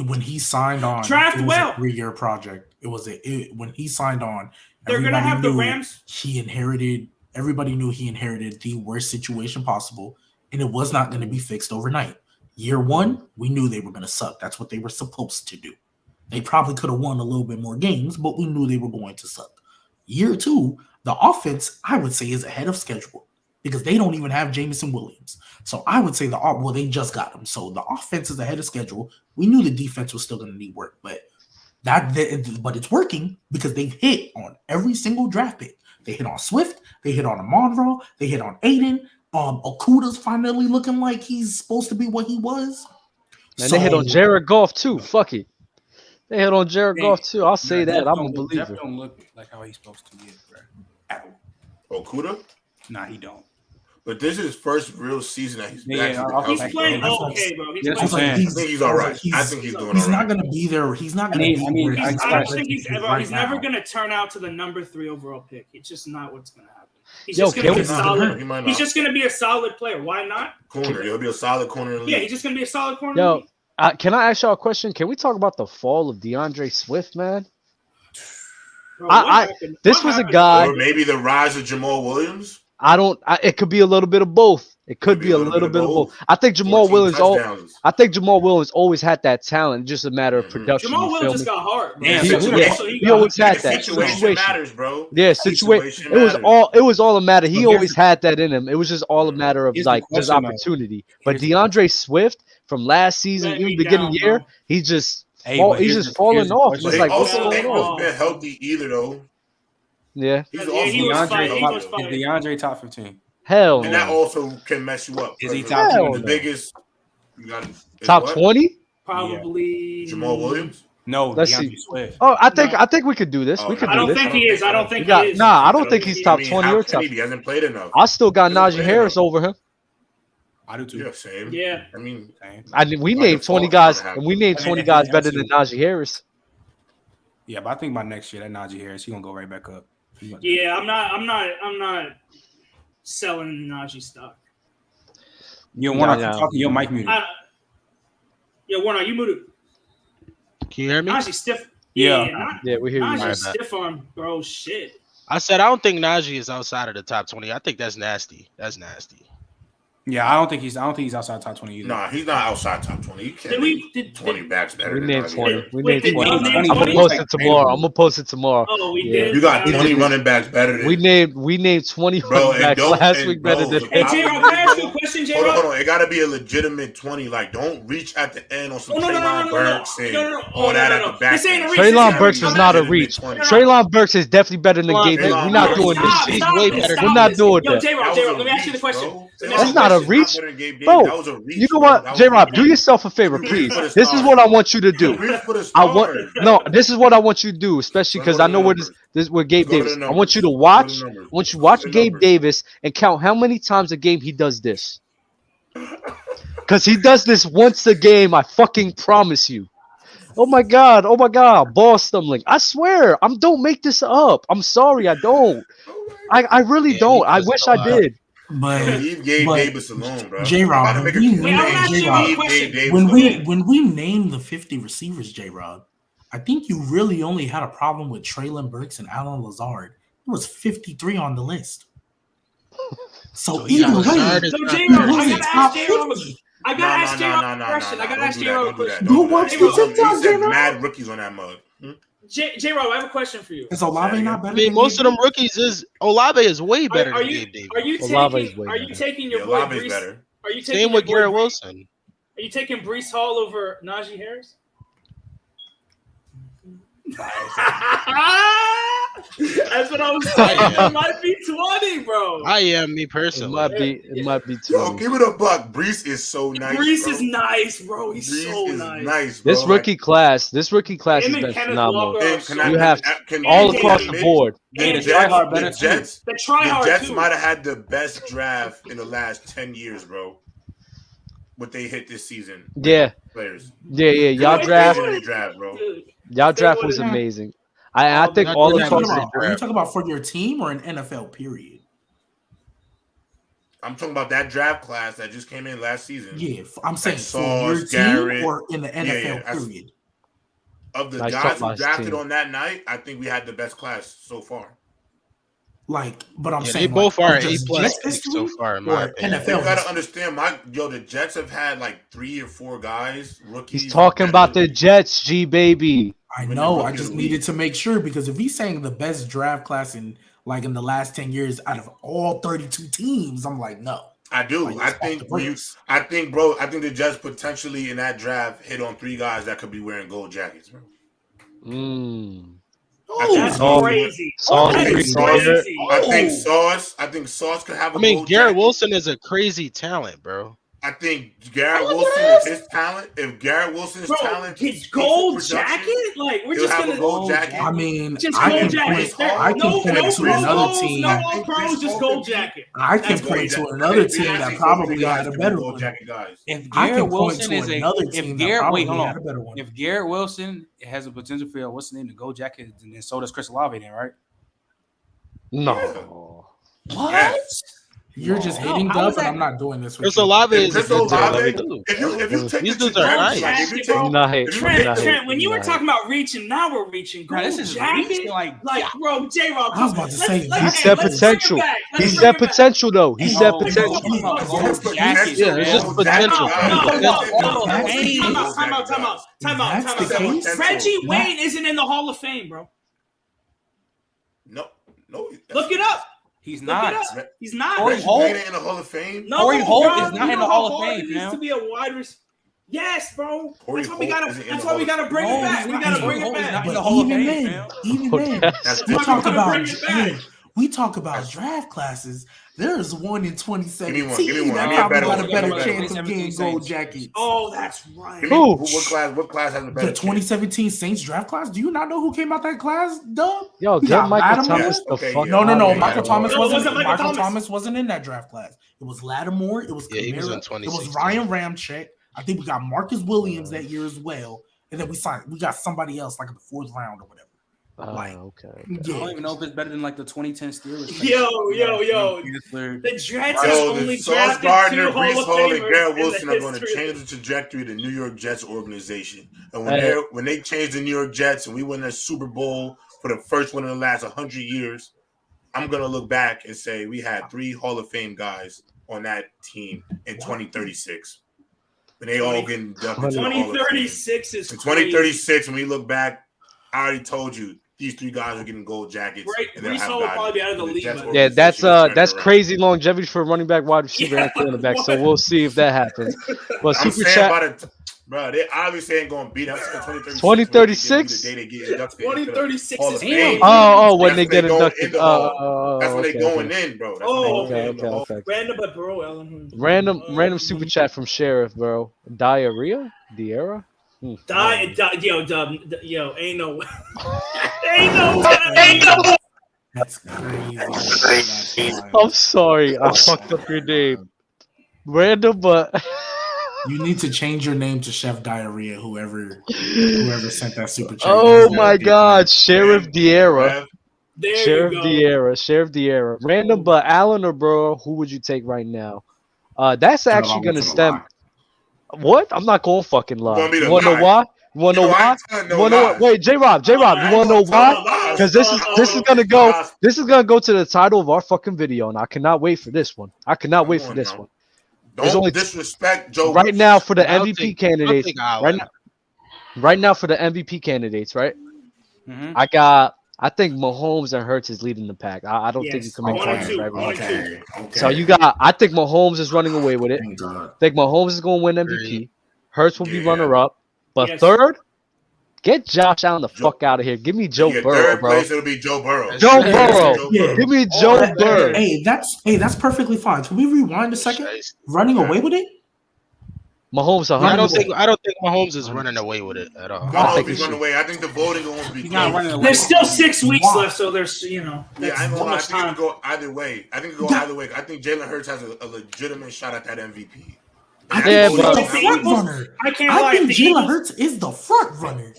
when he signed on, Draft it was well. a 3-year project. When he signed on, They're gonna have the knew Rams. Everybody knew he inherited the worst situation possible, and it was not going to be fixed overnight. Year 1, we knew they were going to suck. That's what they were supposed to do. They probably could have won a little bit more games, but we knew they were going to suck. Year 2, the offense, I would say, is ahead of schedule because they don't even have Jameson Williams. So I would say they just got him. So the offense is ahead of schedule. We knew the defense was still going to need work, but it's working because they've hit on every single draft pick. They hit on Swift, they hit on Monroe, they hit on Aiden. Okuda's finally looking like he's supposed to be what he was. And they hit on Jared Goff too. Fuck it. They hit on Jared Goff too. I'll say that. I'm a believer. Jeff don't look like how he's supposed to be, bro. At all. Okuda? Nah, he don't. But this is his first real season that he's He's playing okay, bro. I think he's all right. I think he's doing all right. He's not going to be there. He's not going to be there. I don't think he's never going to turn out to the number 3 overall pick. It's just not what's going to happen. He's just going to be a solid. He's just going to be a solid player. Why not? Corner. He'll be a solid corner in the league. Yeah, he's just going to be a solid corner. Yo, can I ask y'all a question? Can we talk about the fall of DeAndre Swift, man? Bro, this was a guy. Or maybe the rise of Jamal Williams. It could be a little bit of both. It could be a little bit of both. I think Jamal Williams. Always had that talent. Just a matter of production. Jamal Williams just got hard. Yeah, he always had that. Situation matters, bro. Yeah, situation. It was all a matter. He always had that in him. It was just all a matter of like just opportunity. But DeAndre Swift from last season, even beginning of the year, he's just falling off. It's like what's going on? Been healthy either though. Yeah. He was DeAndre top 15. Hell and no. that also can mess you up. Is he top 20? The biggest? Top 20? Probably Jamal Williams. No, let's DeAndre see. Swift. Oh, I think we could do this. We could I don't think he is. I don't think he is. Nah, I don't think he's top 20 or top. He hasn't played enough. I still got Najee Harris over him. I do too. Yeah, same. Yeah. I mean, we named 20 guys, and we named 20 guys better than Najee Harris. Yeah, but I think by next year that Najee Harris, he's gonna go right back up. Yeah, I'm not selling the Najee stock. Yo, Warnock, talking. Your mic muted. Yo, Warnock, you muted. Can you hear me? Najee stiff. Yeah, we hear you. Najee stiff arm, bro. Shit. I said I don't think Najee is outside of the top 20. I think that's nasty. That's nasty. Yeah, I don't think he's outside top 20 either. Nah, he's not outside top 20. You can't make 20 backs better we than named 20. We named 20. I'm gonna post it tomorrow. I'm gonna post it tomorrow. Oh, we did. You got 20 running backs better than we named 20 running backs last week better than Hey, J-Rob, can I ask you a question, J-Rob? Hold on. It gotta be a legitimate 20. Like, don't reach at the end on some Treylon Burks and all that at the back. Treylon Burks was not a reach. Treylon Burks is definitely better than Gabe Davis. We're not doing this. He's way better. We're not doing that. J-Rob, let me ask you the question. That's not a reach. Bro, you know what, J-Rob, do yourself a favor, please. This is what I want you to do. This is what I want you to do, especially because I know where this where Gabe Davis. I want you to watch. I want you to watch Gabe Davis and count how many times a game he does this. Because he does this once a game. I fucking promise you. Oh my god, ball stumbling. I swear, don't make this up. I'm sorry, I don't. I really don't. I wish I did. But leave Gabe Davis alone, bro. J-Rob, when we named the 50 receivers, J-Rob, I think you really only had a problem with Treylon Burks and Alan Lazard. It was 53 on the list. So either way, I gotta ask J-Rob a question. Go watch the TikTok, J-Rob. Mad rookies on that mug. J-Rob, I have a question for you. Is Olave not better? I mean, most of them rookies Olave is way better than Gabe Davis. Are you taking your boy Brees? Better. Are you taking same with Garrett Wilson? Are you taking Brees Hall over Najee Harris? That's what I was saying. It might be 20, bro. I am, me personally. It might be 20. Yo, give it a buck. Brees is so nice. Brees is nice, bro. He's so nice. Bro. This rookie class has been phenomenal. You have all across the board. The Jets might have had the best draft in the last 10 years, bro. What they hit this season. Yeah. Players. Yeah. Y'all draft, bro. Y'all draft was amazing. I think all across the board. Are you talking about for your team or an NFL period? I'm talking about that draft class that just came in last season. Yeah, I'm saying for your team or in the NFL period. Of the guys who drafted on that night, I think we had the best class so far. But I'm saying they both are A+ picks so far in my opinion. You gotta understand, the Jets have had like 3 or 4 guys, rookies. He's talking about the Jets, G baby. I know. I just needed to make sure because if he's saying the best draft class in the last 10 years out of all 32 teams, I'm like, no. I do. I think the Jets potentially in that draft hit on 3 guys that could be wearing gold jackets, bro. That's Oh, crazy. Sauce, That's crazy. crazy. I think Sauce could have a I mean, gold Garrett jacket. Wilson is a crazy talent, bro. I think Garrett Wilson, if his talent, if Garrett Wilson's Bro, talent, his speaks for gold production, jacket? Like, we're he'll just have gonna a gold jacket. I mean, just I gold can jacket. point. I can No point to pro another goals, team. no all think pros, Chris just Paul gold can- jacket. I can That's point great. to another team that probably had a better gold one. jacket guys. If I can Garrett point Wilson to is another if team that Garrett probably wait, hold had a on. better one. If Garrett Wilson has a potential for what's the name, the gold jacket, then so does Chris Olave, then, right? No. What? Yes. You're just No, hating how Dub, is and that? I'm not doing this with Chris you. Olave If is a Chris good Olave, talent. if you take These the dudes are trajectory, nice. like, if you Bro, take- Not hate. if you Not take Trent, the- hate. Trent, when you were Not talking about reaching, now we're reaching. Bro, Gold this is jacket? reaching, like, bro, J-Rob. I was about to say, He said potential. He said potential though. He said Oh, potential. bro, No, gold Yes, jacket, Yeah, it's man. just potential. Time That's the out. case? Reggie Wayne isn't in the Hall of Fame, bro. No. Look it up. He's Look not. it up. He's not. Corey Reggie Holt? Wayne ain't in the Hall of Fame. No, Corey Holt bro, is not you in know the how Hall of hard Fame, it is fam. to be a wide receiver. Yes, bro. Corey That's why we Holt gotta. isn't in That's the why Hall we of gotta Fame. bring it No, back. he's We not. gotta bring Corey it Holt is back. not in But the Hall of even Fame, then, fam. even Okay. then, That's we different. talk about Bring it back. we talk about draft classes. There's one in 2017 Give me one. that Give me a probably better got one. a better Give me a better chance one. of getting 2017 gold Saints. jackets. Oh, that's right. Give me Who? what class has a better The 2017 Saints draft class. Do you not know who came out that class, Dub? Yo, We get got Michael Lattimore. Thomas the Okay, fuck yeah. No. out of Michael here. Thomas No, it wasn't. wasn't Michael Michael Thomas. Thomas wasn't in that draft class. It was Lattimore. It was Yeah, he was in Kamara. It was 2016. Ryan Ramczyk. I think we got Marcus Williams that year as well. And then we got somebody else like in the 4th round or whatever. Okay. I don't even know if it's better than like the 2010 Steelers. Yo. Chancellor. The Jets has Yo, only the Sauce drafted Gardner, 2 Hall Brees of Hall, and Famers Garrett in the Wilson are going to history of change the trajectory of the New York Jets organization. And Hey. when they change the New York Jets and we win a Super Bowl for the first one in the last 100 years, I'm going to look back and say we had 3 Hall of Fame guys on that team in 2036. When they all get inducted to the Hall of Fame. 2036 is In 2036, when we look back, I already told you these 3 guys are getting gold jackets. Right, and they'll Brees have Hall will guys probably be out of the in league Jets by then. Yeah, that's organization to turn it around. crazy longevity for a running back, wide receiver, and cornerback. So we'll see if that happens. But I'm super saying chat. about it, bro. They obviously ain't gonna beat us. 2036. 2036? The day they get inducted into the 2036 Hall is of Fame. When That's they get go inducted. in the Hall. That's when they okay, going okay. in, bro. That's Oh, when they going in the Hall. Okay. Random but bro, Ellen. Random super chat from Sheriff, bro. Diarrhea? Diarrhea? Yo, ain't no ain't no. That's crazy. I'm sorry, I fucked up your name. Random, but You need to change your name to Chef Diarrhea. Whoever sent that super chat. oh my God, Sheriff Diarrhea. There Sheriff you go. Diarrhea. Random, but Allen or Burrow, who would you take right now? That's actually going to stem. What? I'm not going to fucking lie. Gonna be the You want to know lie. why? You want to know why? You want to know? Wait, J-Rob, you want to know why? Because this is gonna go to the title of our fucking video, and I cannot wait for this one. I cannot wait for this one. There's Don't only disrespect Joe. right now for the I don't MVP think- candidates. I think Allen. Right now for the MVP candidates, right? Mhm. I think Mahomes and Hurts is leading the pack. I don't think you can make One and fun two, of one and everyone. two. So I think Mahomes is running away with it. Thank God. I think Mahomes is going to win MVP. Hurts will be Yeah. runner up. But Yes. third, get Josh Allen the fuck out of here. Give me Joe Burrow, Third bro. place, it'll be Joe Burrow. Joe Yeah. Burrow. Yeah. Give me Joe Burrow. Hey, that's perfectly fine. Can we rewind a second? Running away with it? Mahomes, I don't 100%. think Mahomes is running away with it at all. I don't I know if think he's he running away. I think the voting going to be He's not close. running away. There's still 6 weeks Why? left, so there's Yeah, that's I ain't so gonna lie. I much think it time. could go either way. I think it could go either way. I think Jalen Hurts has a legitimate shot at that MVP. And Yeah, that's but- the the voting front Eagles- runner. I can't I lie. think The Jalen Eagles- Hurts is the front runner.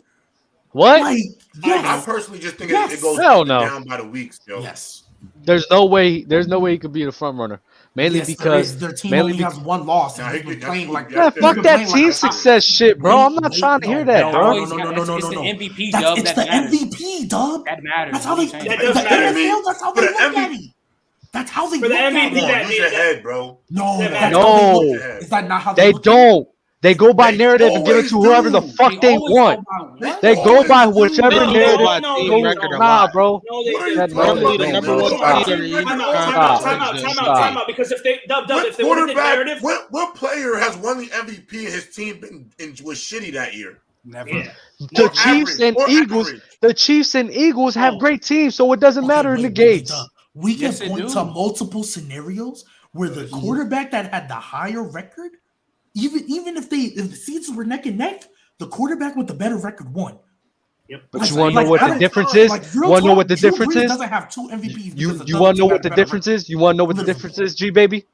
What? Like, I yes, personally just think Yes. it goes Hell no. down by the weeks, yo. yes. There's no way he could be the front runner. Mainly Yes, because their team mainly only has one loss, Nah, and he he's been could- playing like yeah, fuck been that playing team like- success shit, bro. I'm not Wait, trying to no, hear that, no, bro. no, It's the no. MVP, That's, dub. it's That the matters. MVP, dub. That matters. That's how they. That The does matter. NFL, that's how For they the look at MVP. it. That's how they For the look at MVP, Come it. on, use your head, bro. No, That that's matters. how they No. look. Use your head. Is that not how They look at it? don't. They go by They narrative and give it to always whoever the do. fuck they want. They go by whichever No, narrative. no, no, team no, record no. a Nah, lot. bro. No, they What are do. you That talking normally about? the They number do. one Stop. seed. Time Stop. out. Because if they dub, if they wanted the narrative, What player has won the MVP and his team was shitty that year? Never. Yeah. The Or Chiefs average, and or Eagles. average. The Chiefs and Eagles have Oh. great teams, so it doesn't matter in the gates. We can Yes, they point do. to multiple scenarios where the quarterback that had the higher record, even if the seasons were neck and neck, the quarterback with the better record won. Yep. But you want to know what the difference is? You want to know what the difference is? Doesn't have 2 MVPs. You want to know what the difference is? You want to know what the difference is, G baby?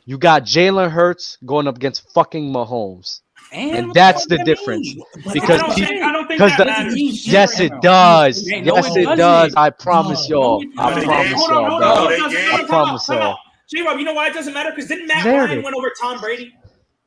You got Jalen Hurts going up against fucking Mahomes, and that's the difference. Because I don't think because that matters. yes, it does. Yes, it does. I promise y'all. I promise y'all, bro. I promise y'all. J-Rob, you know why it doesn't matter? Because didn't Matt Narrative. Ryan win over Tom Brady?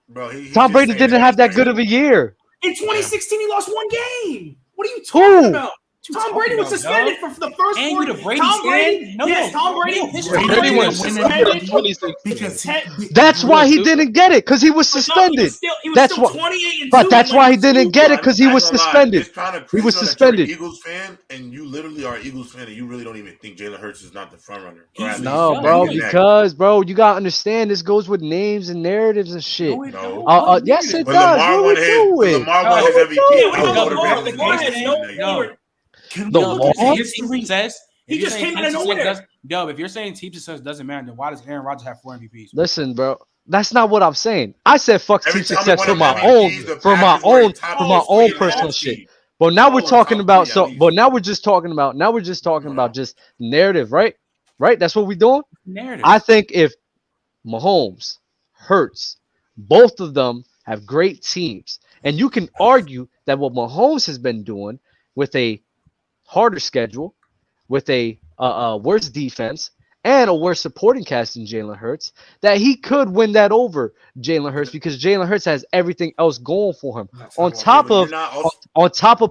Bro, he Tom just Brady saying didn't have that good of a year. In 2016, he lost 1 game. What are you talking Who? about? Tom Brady was suspended for the first And 4 you the Brady Tom Brady? fan? No, Yes, no, Tom Brady. no, Tom Brady Brady was was suspended in suspended. 2016. That's why he didn't get it, because he was suspended. He was That's still why. 28 and 2. But that's in, why like, he didn't 2 get it, because he was I ain't gonna lie, suspended. it's kinda He crazy was though that suspended. You're an Eagles fan, and you literally are an Eagles fan, and you really don't even think Jalen Hurts is not the front runner. Or at No, least bro, neck and neck. because bro, you gotta understand this goes with names and narratives and shit. No, it No. don't. Yes, it When does. Lamar What won we his, do when it? Lamar No, won his we MVP, do I it? would No, have Lamar been has no No. Can The we look at Law? the history? He just came out of nowhere. Dub, if you're saying team success doesn't matter, then why does Aaron Rodgers have 4 MVPs? Listen, bro, that's not what I'm saying. I said fuck Every team time we success won for them my MVPs, own, the Packers were in top for my three own in the personal NFC. shit. But now we're Oh, talking top about three at least. but now we're just talking about just narrative, right? Right? That's what we're doing. Narrative. I think if Mahomes, Hurts, both of them have great teams, and you can argue that what Mahomes has been doing with a harder schedule, with a worse defense, and a worse supporting cast than Jalen Hurts, that he could win that over Jalen Hurts because Jalen Hurts has everything else going for him. On top of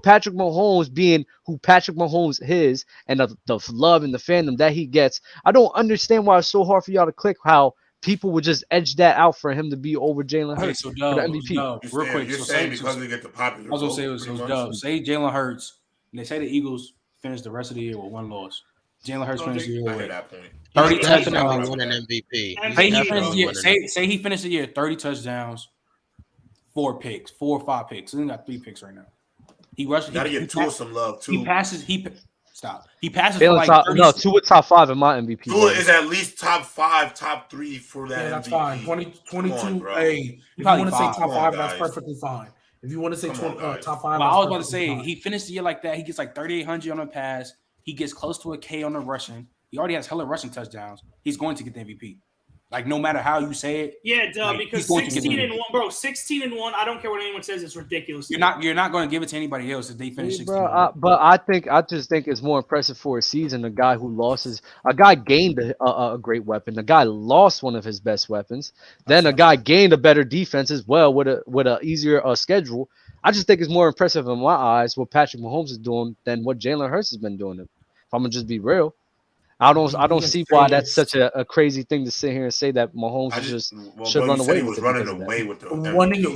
Patrick Mahomes being who Patrick Mahomes is, and the love and the fandom that he gets, I don't understand why it's so hard for y'all to click how people would just edge that out for him to be over Jalen Okay, Hurts so for Dub, the MVP. real quick. You're So saying say, because they get the popular I was gonna say it vote, was pretty much? Dub. Say Jalen Hurts, and they say the Eagles finish the rest of the year with 1 loss. Jalen Hurts finished the year I hear with that point. 30 He's definitely touchdowns. win an MVP. And Say he, Definitely finished the year, win an say he finished the year 30 touchdowns, 4 picks, 4 or 5 picks. He only got 3 picks right now. He rushes. Gotta give Tua some love too. He passes. Stop. He passes for Jalen like top, 30. no, Tua top 5 in my MVP. Tua is at least top 5, top 3 for that Yeah, that's MVP. fine. Come 22. on, bro. Hey, if you Probably want to say 5. top Come on, 5, that's guys. perfectly fine. If you want to say Come on, guys. top 5, Well, I was about to that's say perfectly fine. he finished the year like that. He gets like 3,800 on the pass. He gets close to a K on the rushing. He already has hella rushing touchdowns. He's going to get the MVP. Like no matter how you say it, Yeah, duh, Like, because he's going to get 16 the and 1, bro. 16 and 1. I don't care what anyone says. It's ridiculous. you're not going to give it to anybody else if they finish 16. But I just think it's more impressive for a season. A guy who a guy gained a great weapon. A guy lost one of his best weapons. Then a guy gained a better defense as well with a easier schedule. I just think it's more impressive in my eyes what Patrick Mahomes is doing than what Jalen Hurts has been doing. If I'm gonna just be real, I don't see why that's such a crazy thing to sit here and say that Mahomes should run away with it. Running away with the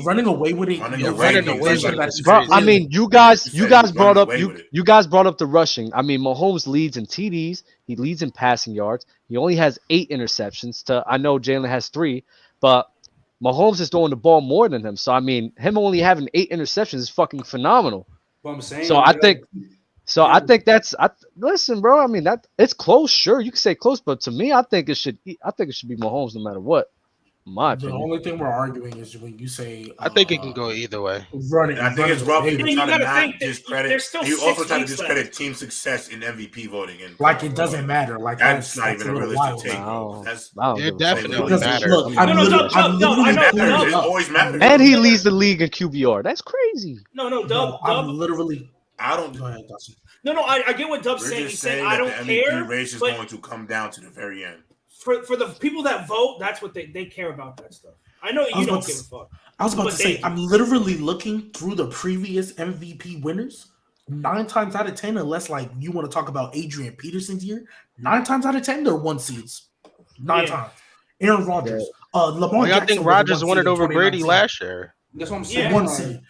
running away with it. Running you're away right. with it. That's Bro, crazy. I mean, you guys brought up the rushing. I mean, Mahomes leads in TDs. He leads in passing yards. He only has 8 interceptions. I know Jalen has 3, but Mahomes is throwing the ball more than him. So I mean, him only having 8 interceptions is fucking phenomenal. What I'm saying, So I think listen, bro. I mean that it's close. Sure, you can say close, but to me, I think it should be Mahomes no matter what. In my The opinion. only thing we're arguing is when you say I think it can go either way. running. And I think it's rough. People You trying to gotta not think that discredit. there's still You 6 also try to weeks discredit left. team success in MVP voting. And Like it doesn't matter. Like That's not even a little realistic wild. take. Wow. That's I don't It give a fuck. definitely Because, matters. look, I'm No, literally I know, clearing it it up. always matters. And he leads the league in QBR. That's crazy. No, No, Dub. I'm literally. I don't. Go ahead, Dustin. No, I get what Dub's We're saying. just He's saying saying I that don't the MVP care. race is but going to come down to the very end. for the people that vote, that's what they care about that stuff. I know you don't give a fuck. I was about But to say, they- I'm literally looking through the previous MVP winners. 9 times out of 10, unless like you want to talk about Adrian Peterson's year, 9 times out of 10 they're 1 seeds. 9 Yeah. times. Aaron Rodgers, Lamar Well, I Jackson think was Rodgers one won seed it in over Brady 2019. last year. that's what I'm Yeah. saying. 1 seed.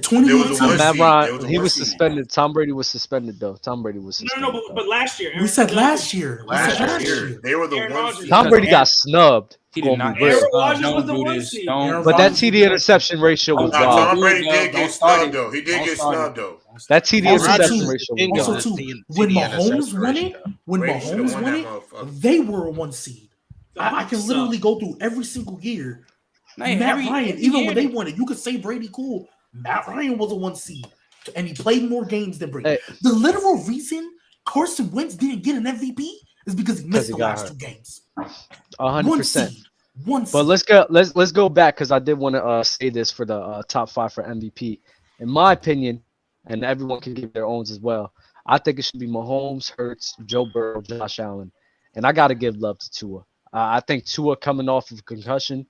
There was a 2018. one Matt seed. There Ryan, was a he one was seed. suspended. Tom Brady was suspended though. Tom Brady was No, suspended. but last year. We said last year. We said Last year, they were the Aaron one Rodgers. seed. Tom Brady Because got snubbed. He Gonna did not. be real. Aaron Rodgers Don't was the do one this. seed. Don't. But that Rodgers TD was the interception ratio was Nah, wild. Tom Brady Don't did get start snubbed it. though. He did Don't get start it. snubbed though. That TD Also, interception too, ratio King was also wild. too, TD when Mahomes interception won ratio. it, when Brady should've Mahomes won won that it, motherfucker. they were a 1 seed. The I Bucs can literally suck. go through every single year. Hey, Matt every Ryan, year even when they won it, you could say Brady cool. Matt Ryan was a 1 seed, and he played more games than Brady. Hey. The literal reason Carson Wentz didn't get an MVP is because he missed he the got last hurt. 2 games. 100%. 1 seed. 1 seed. But let's go back because I did want to say this for the top 5 for MVP. In my opinion, and everyone can give their owns as well. I think it should be Mahomes, Hurts, Joe Burrow, Josh Allen, and I got to give love to Tua. I think Tua coming off of concussion,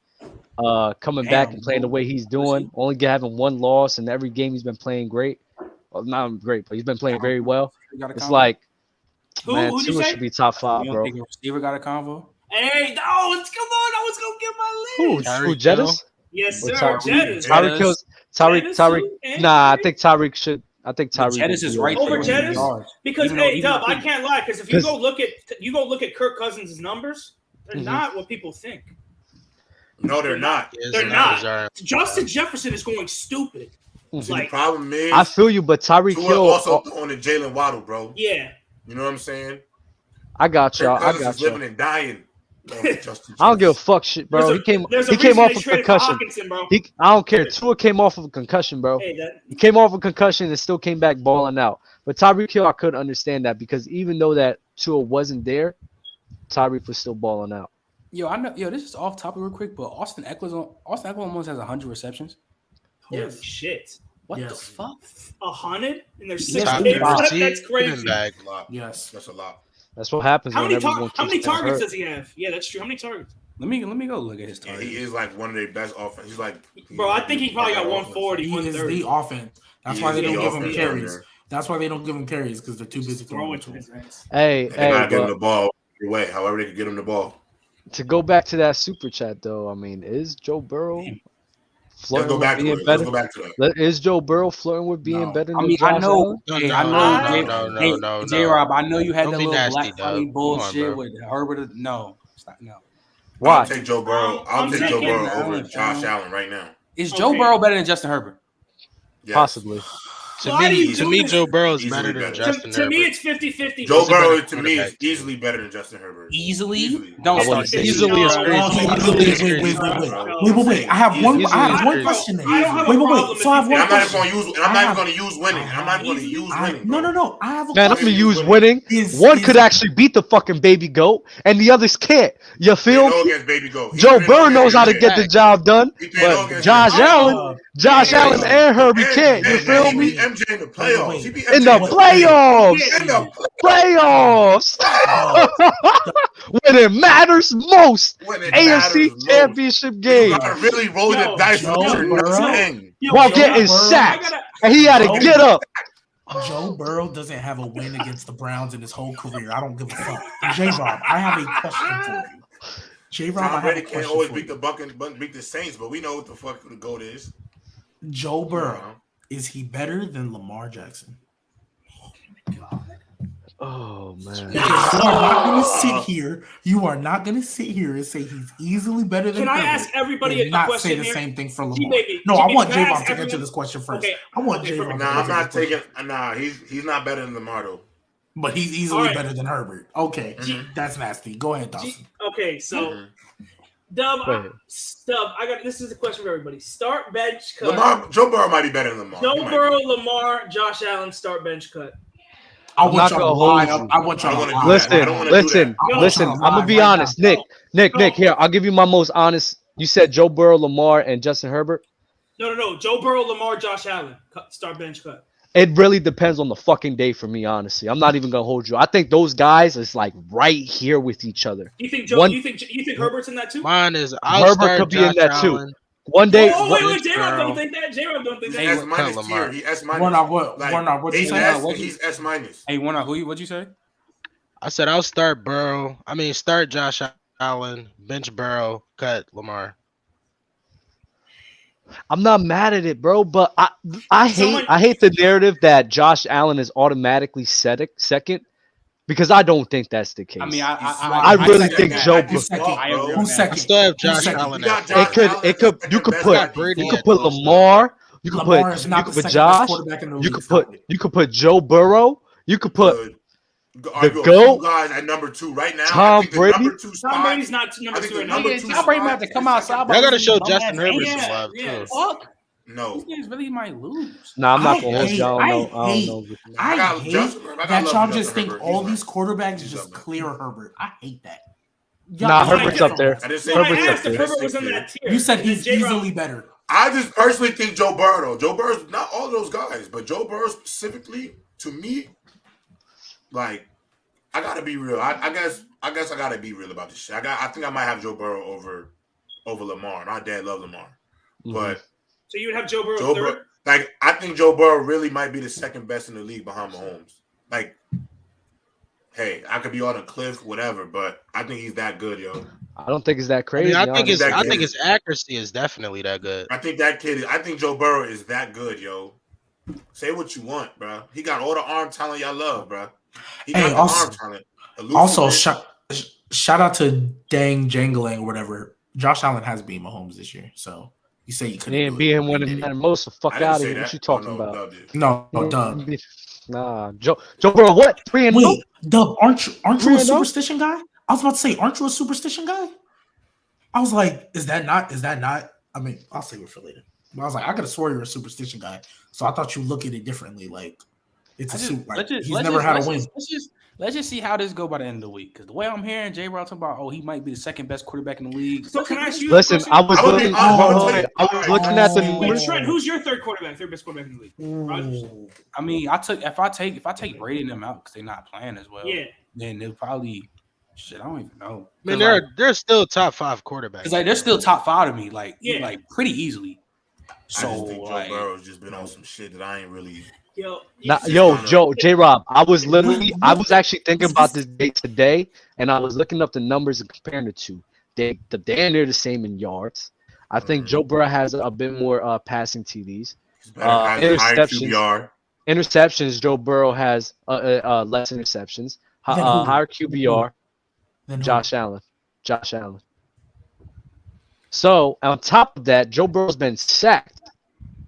coming back and playing the way he's doing, only having 1 loss in every game he's been playing great. Well, not great, but he's been playing very well. It's like, man, Who'd you Tua say? should be top 5, You don't bro. think a receiver got a convo? Hey, no, let's come on. I was gonna get my Who? list. Tyreek Jettis? Yes, Or sir. Tyreek? Jettis. Tyreek kills. Jettis Tyreek. too, and Nah, I Tyreek. think Tyreek should. I think But Tyreek Jettis is right Over there with him in Jettis? yards. Because Even though- hey, even Dub, though- I can't lie. Because if you go look at Kirk Cousins' numbers, they're Mhm. not what people think. No, they're not. Yes, They're the not. numbers are- Justin Jefferson is going stupid. See, the Like, problem is, I feel you, but Tyreek Tua Hill. also throwing to Jalen Waddle, bro. yeah. You know what I'm saying? I got Kirk y'all. I Cousins got is y'all. living and dying. I don't give a fuck shit, bro. He came There's a off reason of they traded for concussion. Hawkinson, bro. I don't care. Tua came off of a concussion, bro. Hey, that He came off of concussion and still came back balling out. But Tyreek Hill, I couldn't understand that because even though that Tua wasn't there, Tyreek was still balling out. Yo, I know. Yo, this is off topic real quick, but Austin Eckler almost has 100 receptions. holy Yes. shit. What Yes. the fuck? 100 and there's Yes, 6 Top games dude. left. receiver That's crazy. bag. That's a lot. Yes. That's a lot. That's what happens How when many everyone how many keeps getting targets hurt. does he have? Yeah, that's true. How many targets? Let me go look at his And target. he is like one of their best offense. He's like, Bro, I think he probably got 140, He is 130. the offense. That's He why is they the don't give him offense carries. down there. That's why they don't give him carries because they're too busy Throw throwing it to to him. his ass. Hey, They gotta get him but the ball either way, however they can get him the ball. to go back to that super chat though, I mean, is Joe Burrow Let's flirting go with back to being it. Let's better? go back to that. Is Joe Burrow flirting with being No. better than I mean, Josh I know. Allen? Hey, No, I know. no, J Rob, I know you had Don't that be little nasty, black funny dog. Come on, bullshit bro. with Herbert. No, stop. No. Why? I'll take Joe Burrow. I'll I'm take Joe taking Burrow Allen, over Josh fam. Allen right now. Is Joe Okay. Burrow better than Justin Herbert? Yes. Possibly. Why do you To do me, this? Joe Burrow is Easily better than better. Justin To me, Herbert. it's 50-50. Joe He's a better Burrow to me is quarterback, too. easily better than Justin Herbert. Easily? Don't I start wouldn't say this. Easily is crazy. Wait. I have one Easily. question there. I don't have a Wait. problem So I have if And one I'm not even question. gonna use. And I'm not even gonna use winning. I'm not gonna use winning. bro. No. I have a Man, I'm question. gonna use winning. One could actually beat the fucking baby goat, and the others can't. You He feel no me? against Baby Goat. He Joe played Burrow no knows how to against get the job done, He played no but against Josh him. Allen, and Herbie can't. You feel He me? beat MJ in the playoffs. He beat In the MJ playoffs, In the playoffs, when it matters most, when it AFC matters most. Championship You game, gotta really roll the Yo, dice Joe with your Burrow. nothing. Yo, while Joe getting Burrow, sacked, I gotta- and he had to Joe- get up. Joe Burrow doesn't have a win against the Browns in his whole career. I don't give a fuck. J-Rob, I have a question for you. J-Rob, I Tom have Brady a can't question always for beat you. the Buccaneers, beat the Saints, but we know what the fuck the goat is. Joe Burrow, is he better than Lamar Jackson? Oh man, Because you are not going to sit here. You are not going to sit here and say he's easily better than Can I Herbert ask everybody and a not question say the here? same thing for Lamar. G-Baby, No, I want can I J-Rob ask to answer everyone- this question first. Okay, I want okay, J-Rob to Nah, I'm answer not this taking. question. Nah, he's not better than Lamar though. But he's easily All right. better than Herbert. Okay, Mhm. that's nasty. Go ahead, Dawson. Okay, so Mhm. Dub, Go ahead. I got this is a question for everybody. Start bench cut. Joe Burrow might be better than Lamar. He Joe might Burrow, be. Lamar, Josh Allen, start bench cut. I I'm want not y'all to gonna lie hold up. you. I want y'all I to wanna lie. do that. I don't wanna do Listen. that. I want Listen, y'all I'm to lie gonna be right honest. now. Nick, here, I'll give you my most honest. You said Joe Burrow, Lamar, and Justin Herbert. No. Joe Burrow, Lamar, Josh Allen. Start bench cut. It really depends on the fucking day for me, honestly. I'm not even gonna hold you. I think those guys is like right here with each other. You think Joe? One- You think Herbert's in that too? Mine is I'll Herbert start could be in Josh that too. Allen. One day, Oh, wait, J-Rob Burrow. don't think that. J-Rob don't think He's Hey, that. S minus cut Lamar. tier. He S minus. Warnock, what'd you He's say? S. He's S minus. Hey, Warnock, what'd you say? I said I'll start Burrow. Start Josh Allen, bench Burrow, cut Lamar. I'm not mad at it, bro. But I Someone- hate the narrative that Josh Allen is automatically second because I don't think that's the case. I mean, I really think Joe. Who's second? I agree on Who's that. I second? still have Who's Josh second? Allen You got at Josh third. Allen you as the could second best put guy. Brady you could at put close. Lamar. You could Lamar put is not the put second Josh. best quarterback in the league. You could put Joe Burrow. You could put Good. the Are you a GOAT, few guys at number 2 right now? I Tom think the Brady. number 2 Tom spot. Brady's not I number think 2 the right number now. two Tom Brady might have to spot come is outside. second by Y'all gotta losing show bum Justin ass Herbert games. some love Yeah. too. Fuck. No. These niggas really might lose. Nah, I'm not I gonna hold hate- you. I I don't know. hate- I I got hate Justin Herbert. I got that love y'all for just Justin think Herbert. all He's these quarterbacks He's just up there. clear Herbert. I hate that. Nah, Y'all- Herbert's up there. I didn't say So I Herbert's asked up if there. Herbert was in that tier. You said And then he's J-Rob- easily better. I just personally think Joe Burrow. Joe Burrow's not all those guys, but Joe Burrow specifically, to me, like, I gotta be real. I guess I gotta be real about this shit. I think I might have Joe Burrow over Lamar. My dad loved Lamar, but So you would have Joe Burrow Joe third? Burrow, like, I think Joe Burrow really might be the second best in the league behind Mahomes. Like, hey, I could be on a cliff, whatever, but I think he's that good, yo. I don't think it's that I crazy. mean, I think honestly. that I think kid. his accuracy is definitely that good. I think that kid. I think Joe Burrow is that good, yo. Say what you want, bro. He got all the arm talent y'all love, bro. He got Hey, the also- arm talent. Also, Elusiveness. shout out to Dang Jangling or whatever. Josh Allen has beat Mahomes this year, so you say you couldn't. He ain't do it, being but one he of did the it. most. So fuck I didn't out of say here. that. What you talking no, about? Dub did. No, Dub. Nah, Joe Burrow. What 3-0? Wait, Dub, aren't you a 3-0? superstition guy? I was about to say, aren't you a superstition guy? I was like, is that not? I mean, I'll save it for later. But I was like, I could have swore you're a superstition guy, so I thought you look at it differently. Like, it's a super. Like, he's never had a win. Let's just see how this go by the end of the week. Because the way I'm hearing J. Rob talking about, he might be the second best quarterback in the league. So can I ask you? Listen, I was I'm gonna be looking. honest, I'm gonna tell you. I was looking at the Oh. Wait, numbers. Trent, who's your third best quarterback in the league? Rogers. I mean, if I take Brady and them out because they're not playing as well, Yeah. then they'll probably shit. I don't even know. I mean, they're still top 5 quarterbacks. Because like they're still top 5 to me, like Yeah. pretty easily. So, So I just think Joe like, Burrow's just been on some shit that I ain't really. Yo, J-Rob, I was actually thinking about this date today, and I was looking up the numbers and comparing the two. They're damn near the same in yards. I think Joe Burrow has a bit more passing TDs. He's better, has higher QBR. Interceptions, Joe Burrow has less interceptions. Then who? Higher QBR, Then who? Josh Allen. So, on top of that, Joe Burrow's been sacked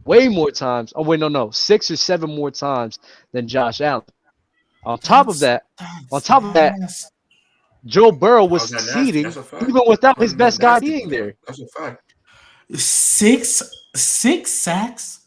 way more times. Oh, wait, no. 6 or 7 more times than Josh Allen. On top of that, That's- Joe Burrow was How's that nasty? succeeding That's a fact. even without his How's best that guy nasty? being there. That's a fact. 6 sacks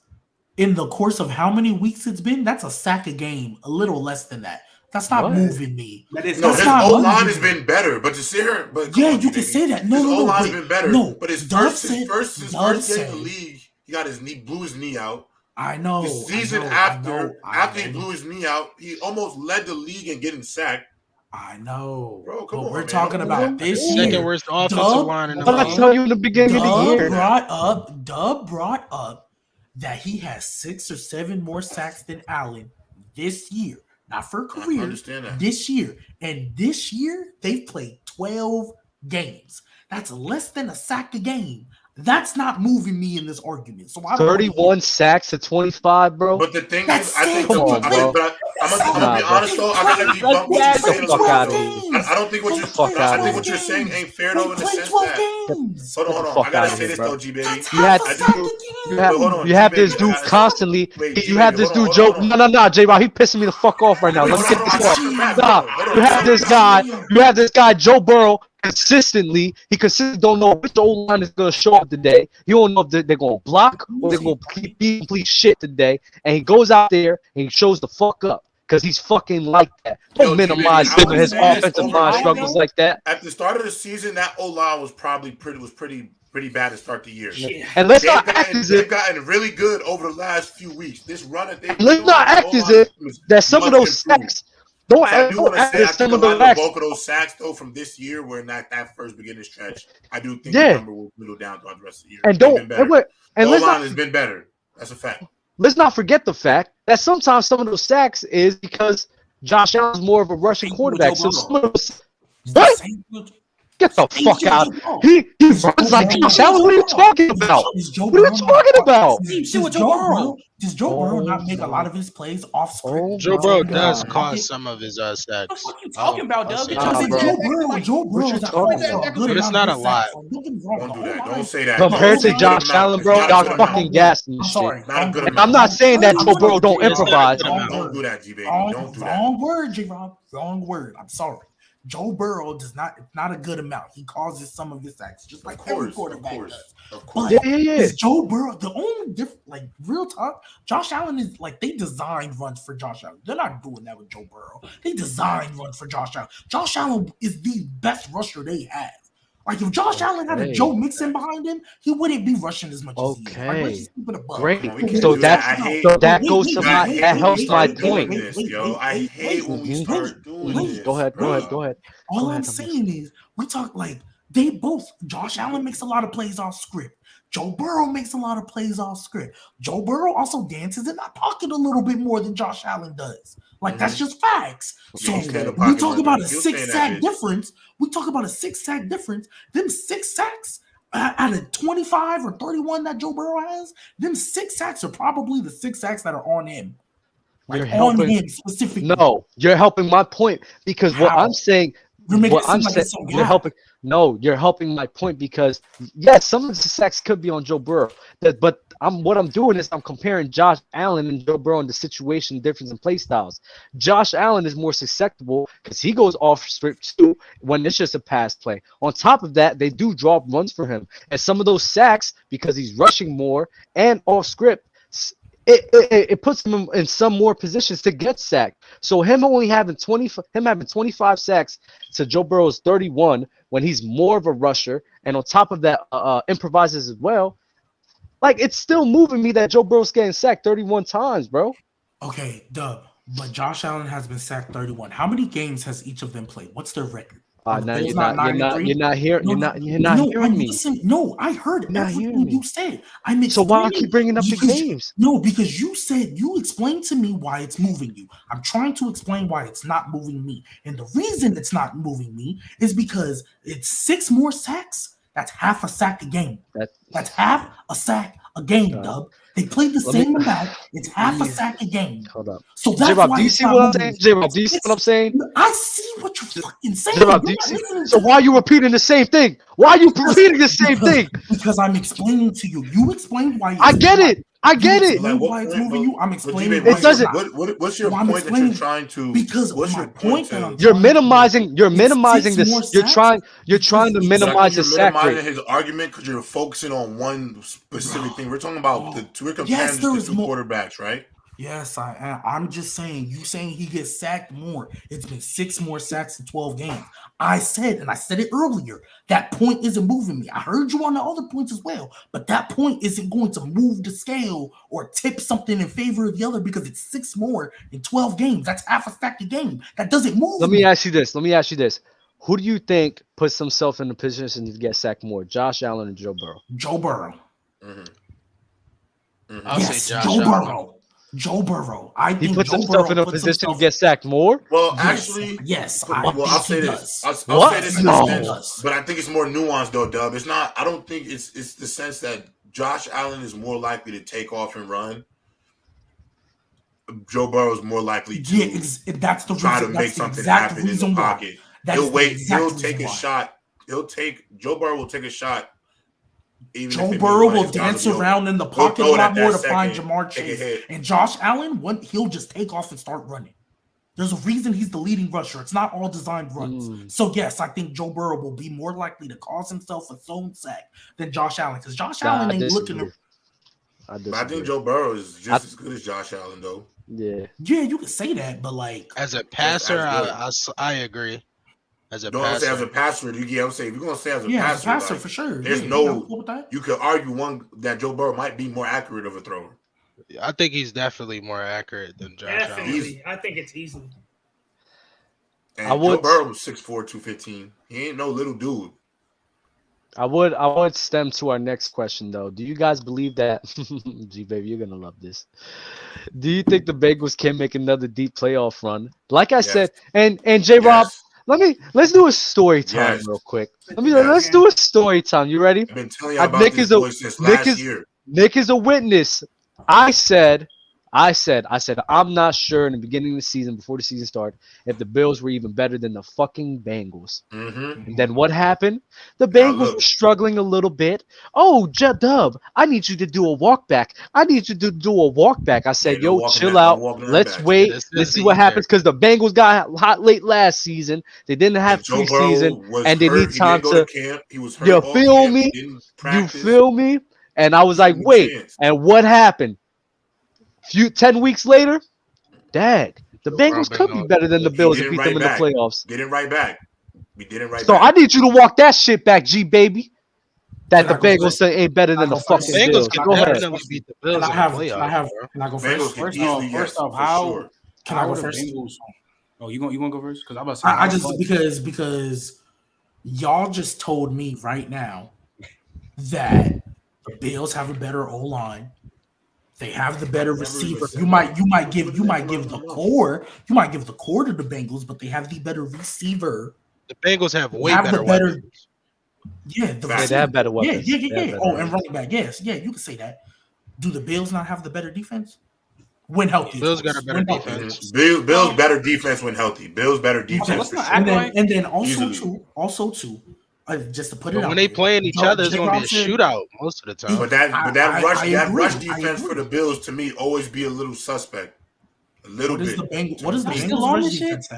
in the course of how many weeks it's been? That's a sack a game, a little less than that. That's not What? moving me. that is No, That's his not O line moving has me. been better, but to sit here, but Yeah, come on, you can baby. say that. No, his no, O line's wait. been better. No, but his Dub first said- game in said- the league, he got his knee, blew his knee out. I know. The season after he blew his knee out, he almost led the league in getting sacked. I know. Bro, come But on, we're man. talking about this Second year. worst offensive Dub- line in the What did I league. tell you in the beginning of the Dub year? brought up that he has 6 or 7 more sacks than Allen this year. Not for I career. understand that. This year. And this year, they've played 12 games. That's less than a sack a game. That's not moving me in this argument. So I don't 31 sacks to 25, bro. But the thing That's is, I think sick. Come on, bro. I'm gonna be Nah, honest though. I gotta debunk what you're Get the saying. fuck out of here. I don't think what you're. Fuck I outta think what here. you're saying ain't fair though in the Play sense 12 that. games. Hold on. Fuck I gotta outta say here, this bro. though, G baby. That's You had- half a I sack do- a You game. have, hold on, you have G-Baby, this I dude gotta- constantly. Wait, You G-Baby, have this hold dude, on, Joe. hold on. No, J-Rob, he pissing me the fuck off right now. Wait, Let me hold get on, this I got off. your back, Nah, hold on. you have this guy. You have this guy, Joe Burrow, consistently. He consistently don't know which old line is gonna show up today. You don't know if they're gonna block or they're gonna be complete shit today. And he goes out there and he shows the fuck up because he's fucking like that. Don't Yo, minimize G-Baby, him and his I was saying offensive this line over- struggles like that. At the start of the season, that O line was probably pretty bad to start the year. Yeah. And let's not act as They've if gotten really good over the last few weeks. This run that they've let's not act as if that some of those sacks. Don't So I do want to act say, I as some think of a lot those of the sacks. bulk of those sacks, though, from this year, were in that first beginning stretch. I do think Yeah. the number will dwindle down throughout the rest of the year. And They've don't been better. and The let's O-line not has been better. That's a fact. let's not forget the fact that sometimes some of those sacks is because Josh Allen's more of a rushing Same thing with quarterback. Joe So Burrow. some of those It's the What? same thing. Get the fuck out. He runs like Josh Allen. What are you talking about? What are you talking about? Does Joe Burrow not make a lot of his plays off script? Joe Burrow God. does cause some of his What the sacks. fuck you talking about, Doug? Nah, bro. Joe Burrow, But it's not a lot. Don't do that. Don't say that. Compared to Don't say Josh good amount. Allen, bro, It's not a y'all good fucking amount. gassing this I'm shit. sorry. Not a good And amount. I'm not saying that Joe Burrow don't It's not a improvise. good amount. Don't do that, G baby. Don't do that. Wrong word, J-Rob. Wrong word. I'm sorry. Joe Burrow does not a good amount. He causes some of his sacks, just like every quarterback does. Of course. But Yeah. is Joe Burrow the only different? Like real talk, Josh Allen is like they designed runs for Josh Allen. They're not doing that with Joe Burrow. They designed runs for Josh Allen. Josh Allen is the best rusher they have. Like if Josh Allen had a Okay. Joe Mixon behind him, he wouldn't be rushing as much as he is. Like, Okay. let's just keep it above. Great. Come on, we can't So do that. that I hate- so that goes wait, to wait, my wait, that wait, helps wait, my Start doing point. this, yo. I hate when we start doing this. Go ahead. All I'm ahead, saying is, we talk like they both. Josh Allen makes a lot of plays off script. Joe Burrow makes a lot of plays off script. Joe Burrow also dances in that pocket a little bit more than Josh Allen does. Like that's just facts. So He's in the we pocket talk more about than a he'll 6 say that sack bitch. difference. We talk about a 6 sack difference. Them 6 sacks out of 25 or 31 that Joe Burrow has, them 6 sacks are probably the 6 sacks that are on him. Like You're on helping. him specifically. No, you're helping my point because what How? I'm saying, You're making what it seem I'm like saying, it's so you're bad. helping. No, you're helping my point because yes, some of the sacks could be on Joe Burrow. But what I'm doing is I'm comparing Josh Allen and Joe Burrow in the situation difference in play styles. Josh Allen is more susceptible because he goes off script too when it's just a pass play. On top of that, they do drop runs for him, and some of those sacks because he's rushing more and off script. It puts him in some more positions to get sacked. So him having 25 sacks to Joe Burrow's 31 when he's more of a rusher, and on top of that, improvises as well. Like it's still moving me that Joe Burrow's getting sacked 31 times, bro. Okay, Dub. But Josh Allen has been sacked 31. How many games has each of them played? What's their record? Now Bills you're not not 9-3? hearing me. No, I heard You're not hearing everything me. you said. I'm So why I explaining keep bringing up the because games? No, because you said you explained to me why it's moving you. I'm trying to explain why it's not moving me. And the reason it's not moving me is because it's 6 more sacks. That's half a sack a game. That's half a sack a game, Dub. They played the same amount. It's half a sack a game. Hold up. So that's J-Rob, why do you it's see not what I'm moving saying? me. J-Rob, do you see what I'm saying? I see what you're fucking saying. J-Rob, do You're you not see? listening So to why are you repeating the same thing? Why are you repeating the same thing? Because I'm explaining to you. You explained why. I get it. I get it. Explain Like, what why it's point, moving bro? you. I'm But explaining. G-Baby, why It it's doesn't- not. What's your Well, I'm point that you're explaining trying to? because What's my your point point that I'm to? You're trying to minimizing. You're It's minimizing 6 more this. You're sacks trying to because But I minimize think the you're sack minimizing rate. his argument because you're focusing on one specific thing. We're talking about we're comparing Yes, just there the is 2 more. quarterbacks, right? Yes, I am. I'm just saying. You saying he gets sacked more? It's been 6 more sacks in 12 games. I said, and I said it earlier. That point isn't moving me. I heard you on the other points as well, but that point isn't going to move the scale or tip something in favor of the other because it's 6 more in 12 games. That's half a sack a game. That doesn't move. Let me ask you this. Who do you think puts himself in the position to get sacked more, Josh Allen or Joe Burrow? Joe Burrow. I'll Yes, say Josh Joe Allen. Burrow. Joe Burrow. I He think puts Joe himself Burrow in a puts position to himself- get sacked more. Well, Yes, actually, yes. well, I I'll think say he this. does. I'll What? say this in No. the sense, but I think it's more nuanced though, Dub. It's not. I don't think it's the sense that Josh Allen is more likely to take off and run. Joe Burrow is more likely to that's the try to reason. make That's the something exact happen in the reason why. pocket. That He'll is the wait. exact He'll reason take a why. shot. Joe Burrow will take a shot. Even Joe if it Burrow means will running down dance the field. around in the He'll pocket a throw it lot at that more to find second, Jamar take a Chase. hit. And Josh Allen, he'll just take off and start running. There's a reason he's the leading rusher. It's not all designed runs. So yes, I think Joe Burrow will be more likely to cause himself a zone sack than Josh Allen because Josh Allen ain't looking to. But I think Joe Burrow is just as good as Josh Allen, though. Yeah, you can say that, but like As a passer, as I agree. As a Don't passer, say as a passer. I'm saying if you're gonna say as a yeah, passer, as a passer like, for sure. There's Yeah, no. I'm cool with that. You could argue one that Joe Burrow might be more accurate of a thrower. I think he's definitely more accurate than Josh Allen. Definitely. I think it's easily. And I would- Joe Burrow was 6'4", 215. He ain't no little dude. I would stem to our next question though. Do you guys believe that? G baby, you're gonna love this. Do you think the Bengals can make another deep playoff run? Like I said, and J Rob, Yes. let's do a story time real quick. Let's do a story time. You ready? I've been telling you about this boy since last year. Nick is a witness. I said, I'm not sure in the beginning of the season, before the season started, if the Bills were even better than the fucking Bengals. Mm-hmm. And then what happened? The Bengals were struggling a little bit. Oh, Dub, I need you to do a walk back. I said, chill out. Let's wait. Let's see what happens because the Bengals got hot late last season. They didn't have preseason, and they need time to. You feel me? You feel me? And I was like, wait. And what happened? 10 weeks later, the Bengals could be better than the Bills and beat them in the playoffs. Get it right back. We did it right so back. I need you to walk that shit back, G baby. That the Bengals ain't better than the fucking Bills. Go ahead. Beat the Bills Can I go first? First off, how can I go first? Oh, you gonna go first? Because I'm about to say I just because y'all just told me right now that the Bills have a better O-line. They have the better receiver. You might give the core to the Bengals, but they have the better receiver. The Bengals have better weapons. Yeah, they have better weapons. Yeah. Oh, and running back. Yes, yeah, you can say that. Do the Bills not have the better defense? When healthy, Bills got a better defense. Bills better defense when healthy. Bills better defense. And then also too. Just to put it out when they playing each other, it's gonna be a shootout most of the time. But that rush defense for the Bills to me always be a little suspect. A little bit. What is the Bengals rush defense?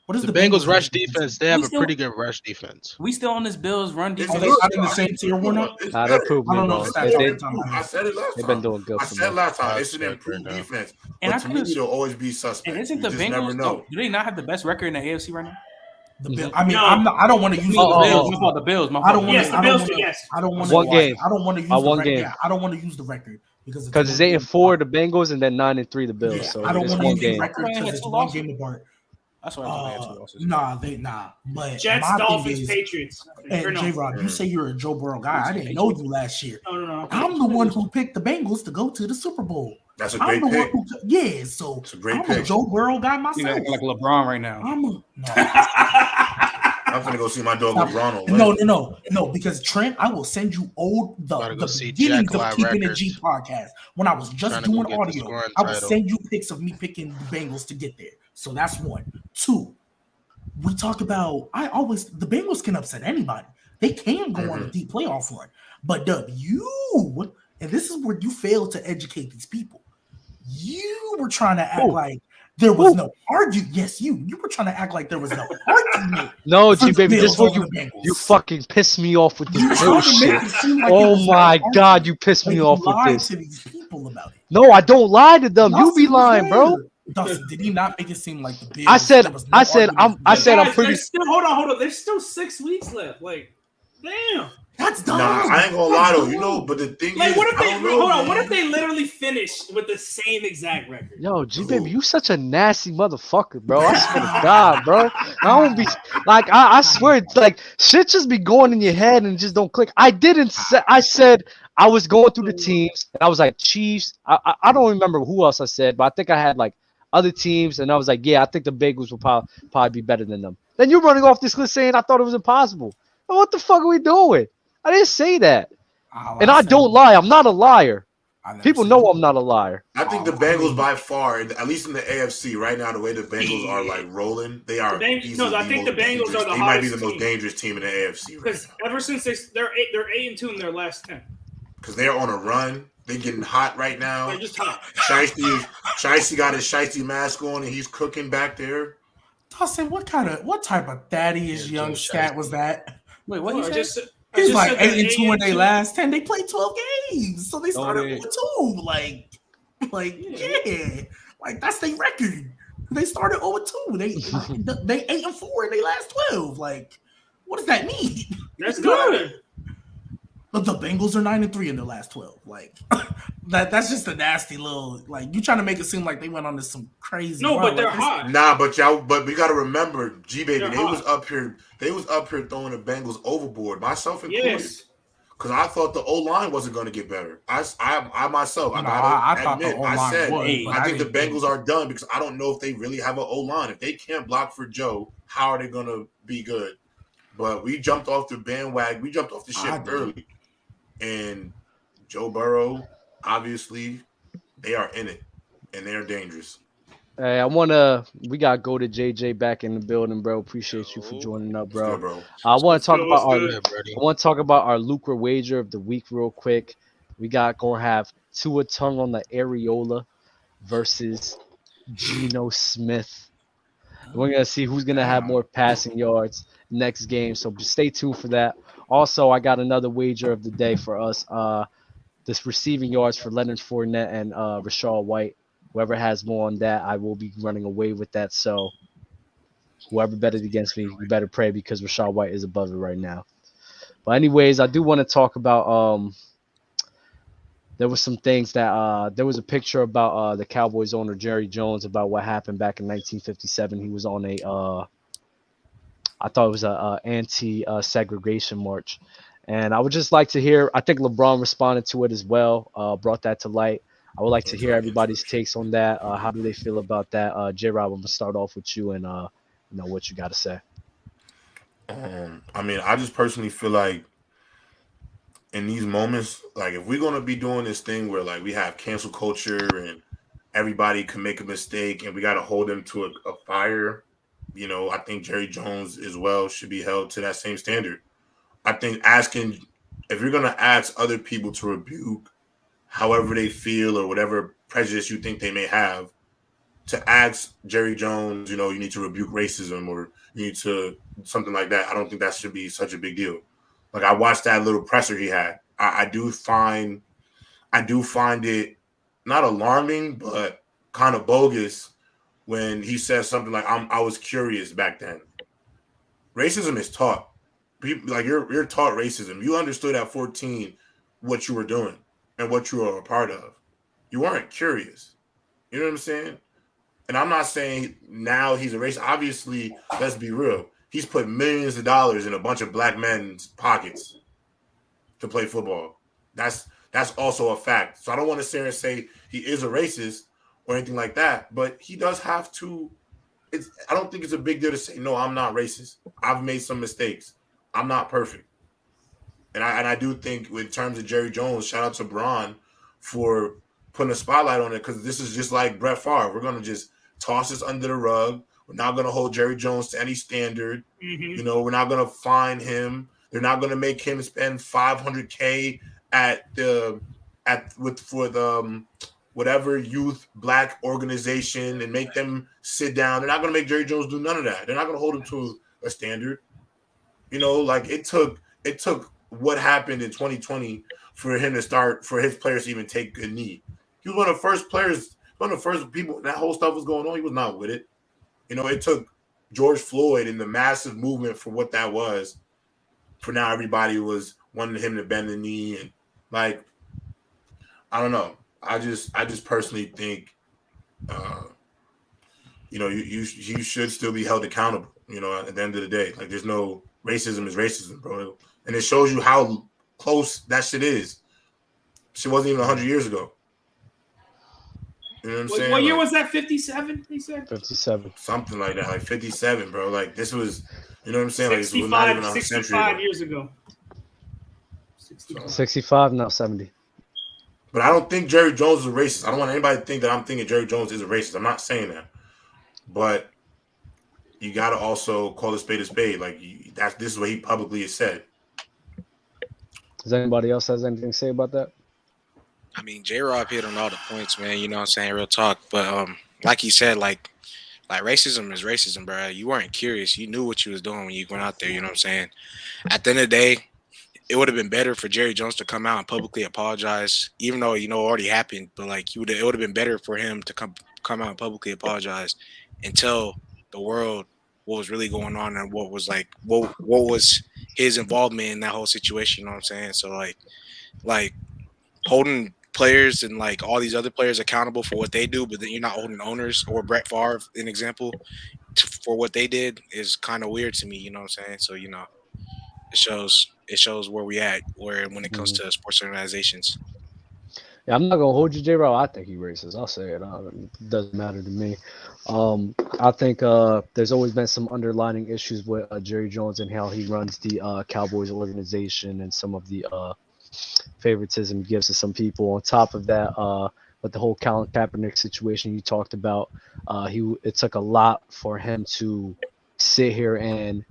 What is the Bengals rush defense? They have a pretty good rush defense. We still on this Bills run defense. Are they not in the same tier, Warnock? I don't know. I said it last time. They've been doing good. I said last time. It's an improved defense. But to me, they'll always be suspect. And isn't the Bengals? Do they not have the best record in the AFC right now? I don't want to use the Bills. I don't want to use the record because it's 8-4 the Bengals and then 9-3 the Bills. Yeah, so I don't want to use the record because it's one game apart. That's why I have 2 losses. Nah. But Jets, Dolphins, Patriots. And J-Rod, you say you're a Joe Burrow guy. I didn't know you last year. No. I'm the one who picked the Bengals to go to the Super Bowl. That's a great pick. So it's a great I'm a Joe Burrow guy myself. You're acting like LeBron right now. I'm gonna go see my dog LeBron. No, because Trent, I will send you the beginnings of Keeping It G podcast when I was just doing audio. I will send you pics of me picking the Bengals to get there. So that's 1. 2, we talk about the Bengals can upset anybody. They can go on a deep playoff run. But and this is where you failed to educate these people. You were trying to act like there was no argument. Yes, you were trying to act like there was no argument. No, G baby, this is what you fucking pissed me off with this bullshit. Oh my god, you pissed me off with this. To these people about it. No, I don't lie to them. You be lying, bro. Dustin, did he not make it seem like the Bills? I said I'm pretty. Hold on. There's still 6 weeks left. Like, damn. That's dumb. Nah, I ain't gonna lie though, but the thing is, what if they literally finish with the same exact record? Yo, G baby, you such a nasty motherfucker, bro. I swear to God, bro. I don't be like I swear, like shit just be going in your head and just don't click. I said I was going through the teams and I was like Chiefs. I don't remember who else I said, but I think I had like other teams and I was like, yeah, I think the Bengals will probably be better than them. Then you're running off this list saying I thought it was impossible. What the fuck are we doing? I didn't say that. And I don't lie. I'm not a liar. People know I'm not a liar. I think the Bengals by far, at least in the AFC right now, the way the Bengals are like rolling, they are. I think the Bengals are the hottest. They might be the most dangerous team in the AFC. Because ever since they're 8-2 in their last 10. Because they're on a run. They're getting hot right now. They're just hot. Shiesty got his Shiesty mask on and he's cooking back there. Dustin, what type of Thaddeus Young stat was that? Wait, what you said? He's like 8-2 in their last 10. They played 12 games, so they started with 2. Like that's their record. They started 0-2. They 8-4 in their last 12. Like, what does that mean? That's good. But the Bengals are 9-3 in their last 12. Like that's just a nasty little like you trying to make it seem like they went on this some crazy. No, but they're hot. Nah, but we got to remember, G baby, they was up here throwing the Bengals overboard, myself included. Yes. because I thought the O-line wasn't going to get better. I myself, I No, gotta I thought the admit, I O-line said was, but I think the didn't think- Bengals are done because I don't know if they really have an O-line. If they can't block for Joe, how are they going to be good? But we jumped off the bandwagon. We jumped off the ship early. And Joe Burrow, obviously, they are in it, and they're dangerous. Hey, we got Go to JJ back in the building, bro. Appreciate you for joining up, Let's go, bro. bro. I want to talk good, about what's good? our lucre wager of the week real quick. We got gonna have Tua tongue on the areola versus Geno Smith. We're gonna see who's gonna have more passing yards next game. So just stay tuned for that. Also, I got another wager of the day for us. This receiving yards for Leonard Fournette and Rashad White. Whoever has more on that, I will be running away with that. So whoever betted against me, you better pray because Rashad White is above it right now. But anyways, I do want to talk about there was some things that there was a picture about the Cowboys owner Jerry Jones about what happened back in 1957. He was on I thought it was a anti-segregation march. And I would just like to hear, I think LeBron responded to it as well, brought that to light. I would like to hear everybody's takes on that. How do they feel about that? J-Rob, I'm going to start off with you and what you got to say. I mean, I just personally feel like in these moments, like if we're going to be doing this thing where like we have cancel culture and everybody can make a mistake and we got to hold them to a fire, I think Jerry Jones as well should be held to that same standard. I think if you're going to ask other people to rebuke however they feel or whatever prejudice you think they may have, to ask Jerry Jones, you need to rebuke racism or you need to something like that. I don't think that should be such a big deal. Like I watched that little presser he had. I do find it not alarming, but kind of bogus when he says something like, I was curious back then. Racism is taught. People, like you're taught racism. You understood at 14 what you were doing and what you were a part of. You weren't curious. You know what I'm saying? And I'm not saying now he's a racist. Obviously, let's be real. He's put millions of dollars in a bunch of black men's pockets to play football. That's also a fact. So I don't want to sit here and say he is a racist or anything like that, but he does have to. I don't think it's a big deal to say, no, I'm not racist. I've made some mistakes. I'm not perfect. And I do think in terms of Jerry Jones, shout out to Braun for putting a spotlight on it because this is just like Brett Favre. We're going to just toss this under the rug. We're not going to hold Jerry Jones to any standard. Mm-hmm. We're not going to fine him. They're not going to make him spend $500K for the whatever youth black organization and make them sit down. They're not going to make Jerry Jones do none of that. They're not going to hold him to a standard. Like it took what happened in 2020 for his players to even take a knee. He was one of the first players, one of the first people. That whole stuff was going on. He was not with it. It took George Floyd and the massive movement for what that was. For now, everybody was wanting him to bend the knee and like, I don't know. I just personally think, you should still be held accountable. At the end of the day, like there's no racism is racism, bro, and it shows you how close that shit is. Shit wasn't even 100 years ago. You know what I'm saying? What year was that? 57? He said 57. Something like that, like 57, bro. Like this was, you know what I'm saying? Like this was 65, not even a century 65 ago. years ago. 65, now 70. But I don't think Jerry Jones is a racist. I don't want anybody to think that I'm thinking Jerry Jones is a racist. I'm not saying that. But you got to also call a spade a spade. Like this is what he publicly has said. Does anybody else has anything to say about that? I mean, J-Rob hit on all the points, man. You know what I'm saying? Real talk. But like he said, like racism is racism, bro. You weren't curious. You knew what you was doing when you went out there. You know what I'm saying? At the end of the day, it would have been better for Jerry Jones to come out and publicly apologize, even though it already happened. But like, it would have been better for him to come out and publicly apologize and tell the world what was really going on and what was his involvement in that whole situation. You know what I'm saying? So like holding players and like all these other players accountable for what they do, but then you're not holding owners or Brett Favre, an example, for what they did is kind of weird to me. You know what I'm saying? So it shows where we at when it comes to sports organizations. Yeah, I'm not gonna hold you, J-Rob. I think he racist. I'll say it. It doesn't matter to me. I think there's always been some underlining issues with Jerry Jones and how he runs the Cowboys organization and some of the favoritism he gives to some people. On top of that, with the whole Colin Kaepernick situation you talked about, it took a lot for him to sit here and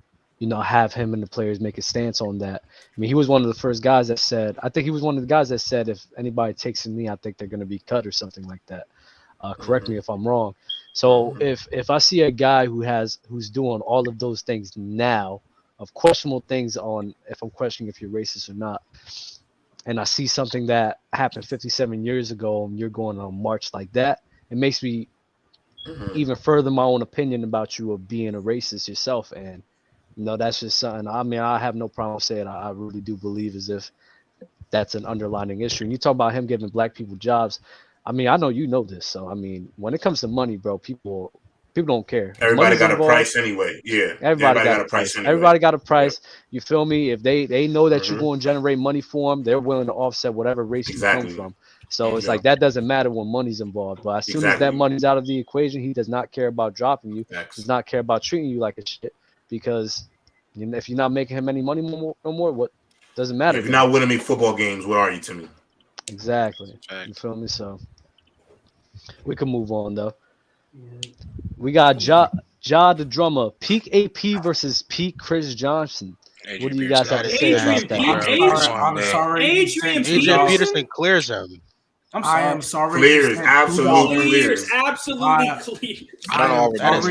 have him and the players make a stance on that. I mean, he was one of the first guys that said, I think he was one of the guys that said, if anybody takes a knee, I think they're going to be cut or something like that. Correct me if I'm wrong. So if I see a guy who's doing all of those things now, of questionable things on if I'm questioning if you're racist or not, and I see something that happened 57 years ago and you're going on a march like that, it makes me even further my own opinion about you of being a racist yourself. And that's just something. I mean, I have no problem saying I really do believe as if that's an underlying issue. And you talk about him giving black people jobs. I mean, I know you know this. So, I mean, when it comes to money, bro, people don't care. Everybody got a price anyway. Yeah. Everybody got a price. Anyway. Everybody got a price. Yeah. You feel me? If they know that you're going to generate money for them, they're willing to offset whatever race you come from. So it's like that doesn't matter when money's involved. But as soon as that money's out of the equation, he does not care about dropping you. Does not care about treating you like a shit. Because if you're not making him any money no more, what doesn't matter. If you're not winning me football games, what are you to me? Exactly. You feel me? So we can move on though. We got Ja the drummer, peak AP versus peak Chris Johnson. What do you guys have to say about that? I'm sorry. Adrian Peterson clears him. I am sorry. Clears, absolutely clears. Absolutely clears. I don't know. That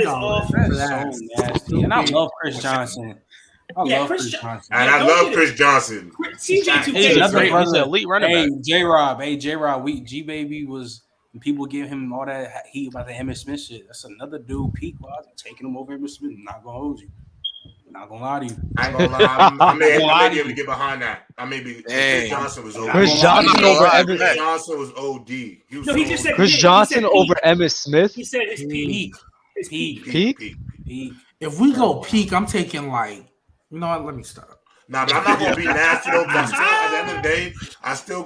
is awful. That's so nasty. And I love Chris Johnson. And I love Chris Johnson. CJ2K. Elite running back. J-Rob, G Baby was. And people give him all that heat about the Emmitt Smith shit. That's another dude peak wise. Taking him over Emmitt Smith. I'm not gonna hold you. I'm not gonna lie to you. I ain't gonna lie. I may be able to get behind that. I may be. Chris Johnson was OD. Chris Johnson over Emmitt. Chris Johnson was OD. He just said Chris Johnson over Emmitt Smith. He said his peak. Peak. If we go peak, I'm taking like, you know what? Let me stop. Nah, but I'm not gonna be nasty though. But still, at the end of the day, I still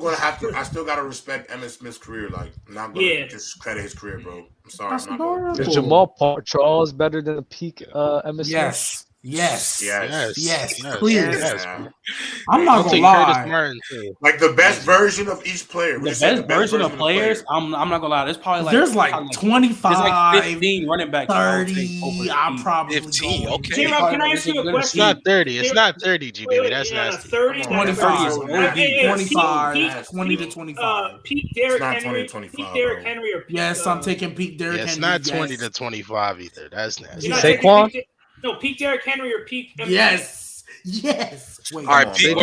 gotta respect Emmitt Smith's career. Like, I'm not gonna discredit his career, bro. I'm sorry. Is Jamal Charles better than a peak Emmitt Smith? Yes. Clear. I'm not gonna lie. Like the best version of each player. The best version of players. I'm not gonna lie. There's probably there's like 25, there's like 15 running backs. 30. I'm probably 15. Okay. J-Rob, can I ask you a question? It's not 30. It's not 30, G baby. That's nasty. 30. 25. 20 to 25. Peak Derrick Henry. Peak Derrick Henry or peak, yes, I'm taking peak Derrick Henry. It's not 20 to 25 either. That's nasty. Saquon? No, peak Derrick Henry or peak. Yes. All Wait, right, peak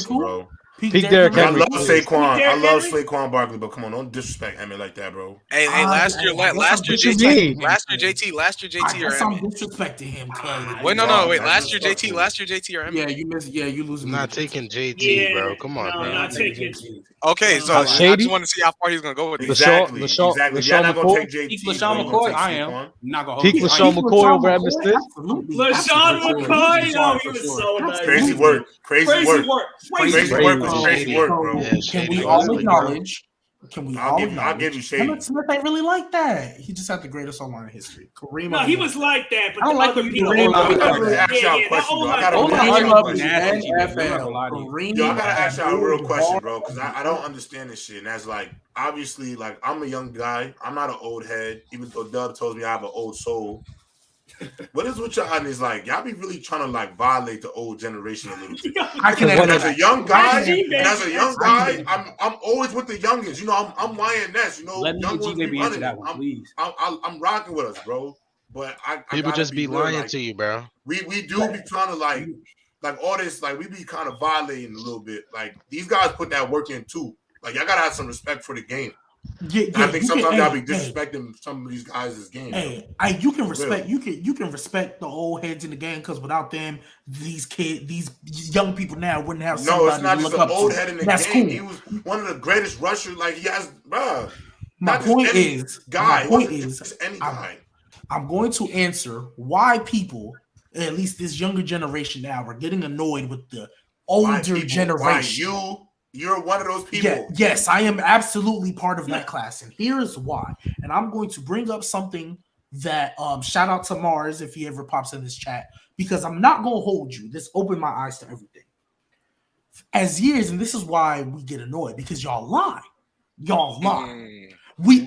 bro. Peak Derrick Henry. I love Saquon. I love Saquon Barkley, but come on, don't disrespect Emmett like that, bro. Hey, last year, JT, or I'm Emmett. disrespecting him. Wait, no. Last year, JT, or Emmett. Yeah, you missed. Yeah, you losing. I'm not taking JT, bro. Come on, no, bro. I'm not taking. Okay, so I just want to see how far he's gonna go with this. Exactly. You're not gonna take JT. Peak LaShawn McCoy. I am. Not gonna Peak LaShawn McCoy over Emmitt Smith. LaShawn McCoy. No, he was so nice. Crazy work. Crazy work bro. Can we all acknowledge? I'll give you shade. Emmitt Smith ain't really like that. He just had the greatest online in history. Kareem. No, he was like that, but I don't like the Kareem. I gotta ask y'all a question, bro. I gotta ask y'all a real question, bro, because I don't understand this shit. And that's like, obviously, like, I'm a young guy. I'm not an old head, even though Dub tells me I have an old soul. What is with y'all? And it's like y'all be really trying to like violate the old generation a little bit. As a young guy, I'm always with the youngins. You know, I'm YNS. You know, let me get G-Baby into that one, please. I'm rocking with us, bro. But people just be lying to you, bro. We do be trying to like all this, like we be kind of violating a little bit. Like these guys put that work in too. Like y'all gotta have some respect for the game. I think sometimes y'all be disrespecting some of these guys' game. Hey, you can respect you can respect the old heads in the game because without them, these young people now wouldn't have. No, it's not just an old head in the game. Cool. He was one of the greatest rushers. Like he has, bro. My point is, any guy. I'm going to answer why people at least this younger generation now, we're getting annoyed with the older generation. Why you're one of those people. Yeah, yes, I am absolutely part of that class, and here's why. And I'm going to bring up something that shout out to Mars if he ever pops in this chat, because I'm not gonna hold you. This opened my eyes to everything. As years, and this is why we get annoyed, because y'all lie. Y'all lie.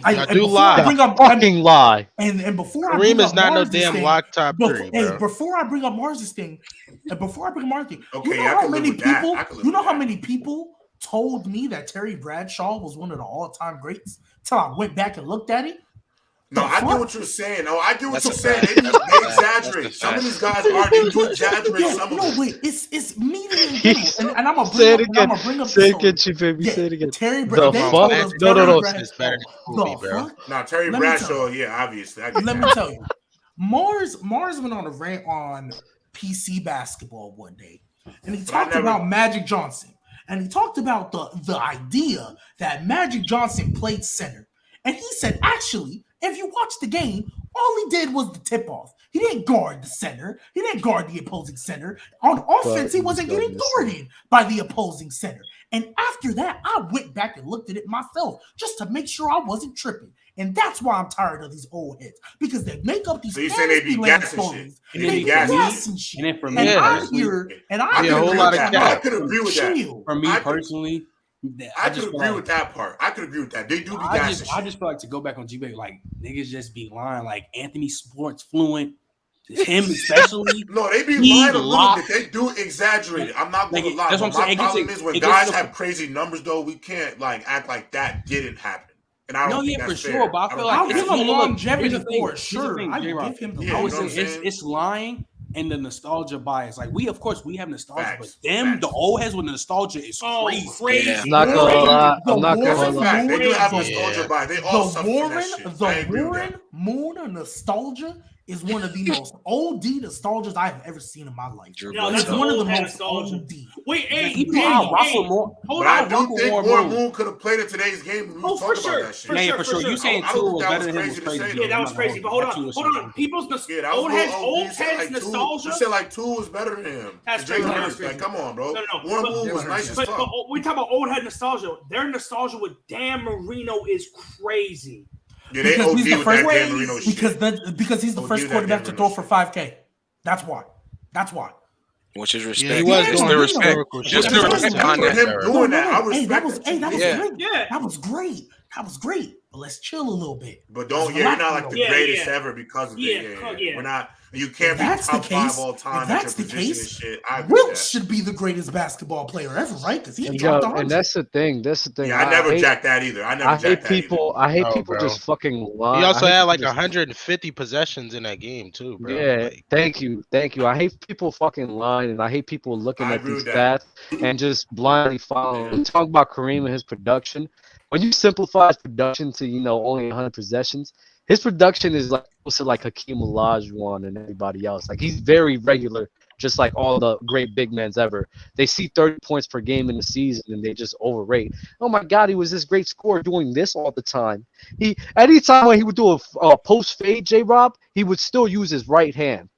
I do lie. Fucking lie. And before Kareem is not no damn lock top three, bro. Before I bring up Mars's thing, Okay, you know how many people? You know how many people told me that Terry Bradshaw was one of the all-time greats till I went back and looked at it? No, I get what you're saying. No, I get what you're saying. They exaggerate. Some of these guys they do exaggerate. Some of them. Wait, it's medium, and I'm gonna bring up. Say it again, Chief baby. Say it again. Terry Bradshaw. No. It's better than Kobe, bro. No, Terry Bradshaw. Yeah, obviously. Let me tell you, Mars went on a rant on PC basketball one day, and he talked about Magic Johnson, and he talked about the idea that Magic Johnson played center, and he said actually, if you watch the game, all he did was the tip-off. He didn't guard the center. He didn't guard the opposing center. On offense, he wasn't getting guarded by the opposing center. And after that, I went back and looked at it myself just to make sure I wasn't tripping. And that's why I'm tired of these old heads, because they make up these fantasy land stories. And they be gassing shit. And then for me, I could agree with that. For me personally, I could agree with that part. I could agree with that. They do be gassing. I just feel like, to go back on G-Baby, like niggas just be lying. Like Anthony Sports Fluent, him especially. No, they be lying a little bit. They do exaggerate it. I'm not gonna lie. That's what I'm saying. My problem is when guys have crazy numbers, though, we can't act like that didn't happen. And I don't think that's fair. Sure, but I feel like I'll give him longevity for it. Sure, I give him the longevity. It's lying. And the nostalgia bias, like we have nostalgia, but the old heads with the nostalgia is crazy. I'm not gonna lie. They do have nostalgia bias. They all suffer from that shit. The Warren Moon nostalgia is one of the most OD nostalgias I've ever seen in my life. That's one of the most OD. Wait, hold on. I do think Warren Moon could have played in today's game. For sure. You saying Tua was better than him was crazy. Yeah, that was crazy. But hold on. People's old heads nostalgia. You said like Tua was better than him. That's crazy. Like, come on, bro. Warren Moon was nice as fuck. But we talk about old head nostalgia. Their nostalgia with Dan Marino is crazy. Yeah, they OD with that Dan Marino shit. Because he's the first quarterback to throw for 5K. That's why. Which is respect. Yeah, he was doing the respect. Just the respect behind him doing that. I respect that was great. That was great. But let's chill a little bit. But you're not like the greatest ever because of it. We're not. You can't be top 5 all time. If that's the case, Wilt should be the greatest basketball player ever, right? Because he dropped 100. And that's the thing. Yeah, I never jacked that either. I hate people just fucking lie. He also had like 150 possessions in that game too, bro. Yeah, thank you. I hate people fucking lying, and I hate people looking at these stats and just blindly following. Talk about Kareem and his production. When you simplify his production to only 100 possessions, his production is like Hakeem Olajuwon and everybody else. Like, he's very regular, just like all the great big men ever. They see 30 points per game in the season and they just overrate. Oh my God, he was this great scorer doing this all the time. Anytime when he would do a post fade, J-Rob, he would still use his right hand.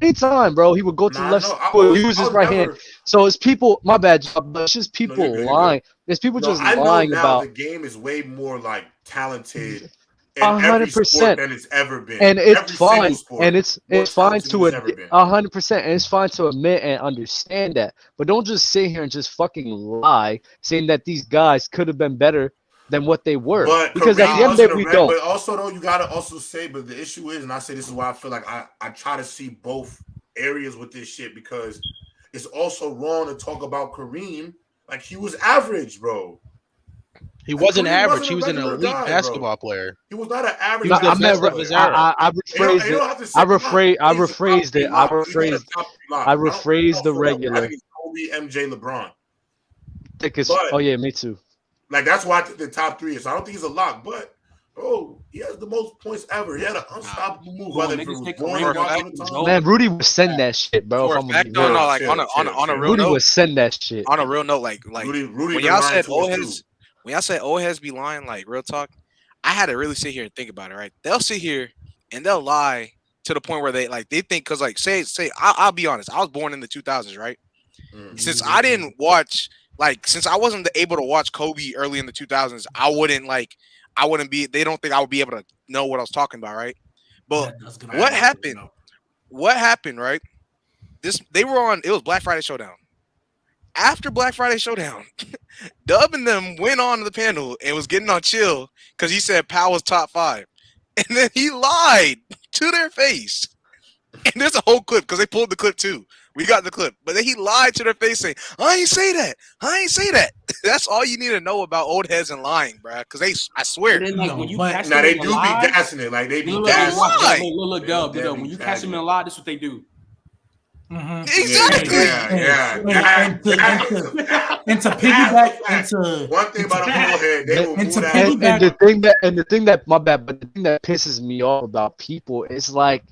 Anytime, bro, he would go to the left, use his right hand. So it's people. My bad, but it's just people lying. It's people just lying about. The game is way more like talented. 100% than it's ever been, and it's fine, and it's fine to 100%, and it's fine to admit and understand that. But don't just sit here and just fucking lie, saying that these guys could have been better than what they were. Because at the end of the day, we don't. But also, though, you gotta also say. But the issue is, and I say this is why I feel like I try to see both areas with this shit, because it's also wrong to talk about Kareem like he was average, bro. He wasn't average. He was an elite basketball player. He was not an average. I rephrased the regular. Kobe, MJ, LeBron. Me too. Like, that's why I think the top 3 is. I don't think he's a lock, but he has the most points ever. He had an unstoppable move. Man, Rudy would send that shit, bro. Like on a real Rudy note, would send that shit. On a real note, like Rudy when y'all said old heads. When y'all say old heads be lying, like real talk, I had to really sit here and think about it, right? They'll sit here and they'll lie to the point where they think because like say I'll be honest, I was born in the 2000s, right? Since I didn't watch since I wasn't able to watch Kobe early in the 2000s, I wouldn't be. They don't think I would be able to know what I was talking about, right? But what happened? What happened, right? They were on. It was Black Friday Showdown. After Black Friday Showdown, Dub and them went on the panel and was getting on chill because he said Powell was top 5. And then he lied to their face. And there's a whole clip because they pulled the clip too. We got the clip. But then he lied to their face saying, I ain't say that. I ain't say that. That's all you need to know about old heads and lying, bro. Because I swear. Then, like, when you now they do be gassing it. Like they be gassing it. Look, Dub. When you catch them in a lie, this is what they do. Mm-hmm. Exactly. And to piggyback into one thing about a whole head, they will move that. And the thing that my bad, but the thing that pisses me off about people is like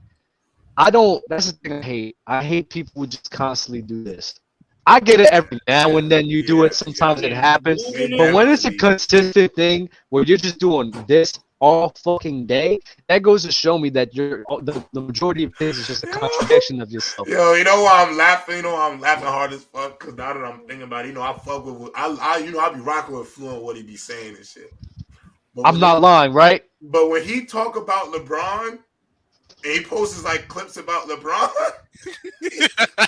that's the thing I hate. I hate people who just constantly do this. I get it every now and then you do it. Sometimes it happens. But when it's a consistent thing where you're just doing this all fucking day, that goes to show me that the majority of things is just a contradiction of yourself. Yo, you know why I'm laughing? You know I'm laughing hard as fuck because now that I'm thinking about it, I fuck with I be rocking with Fluent what he be saying and shit. I'm not lying, right? But when he talk about LeBron and he posts like clips about LeBron,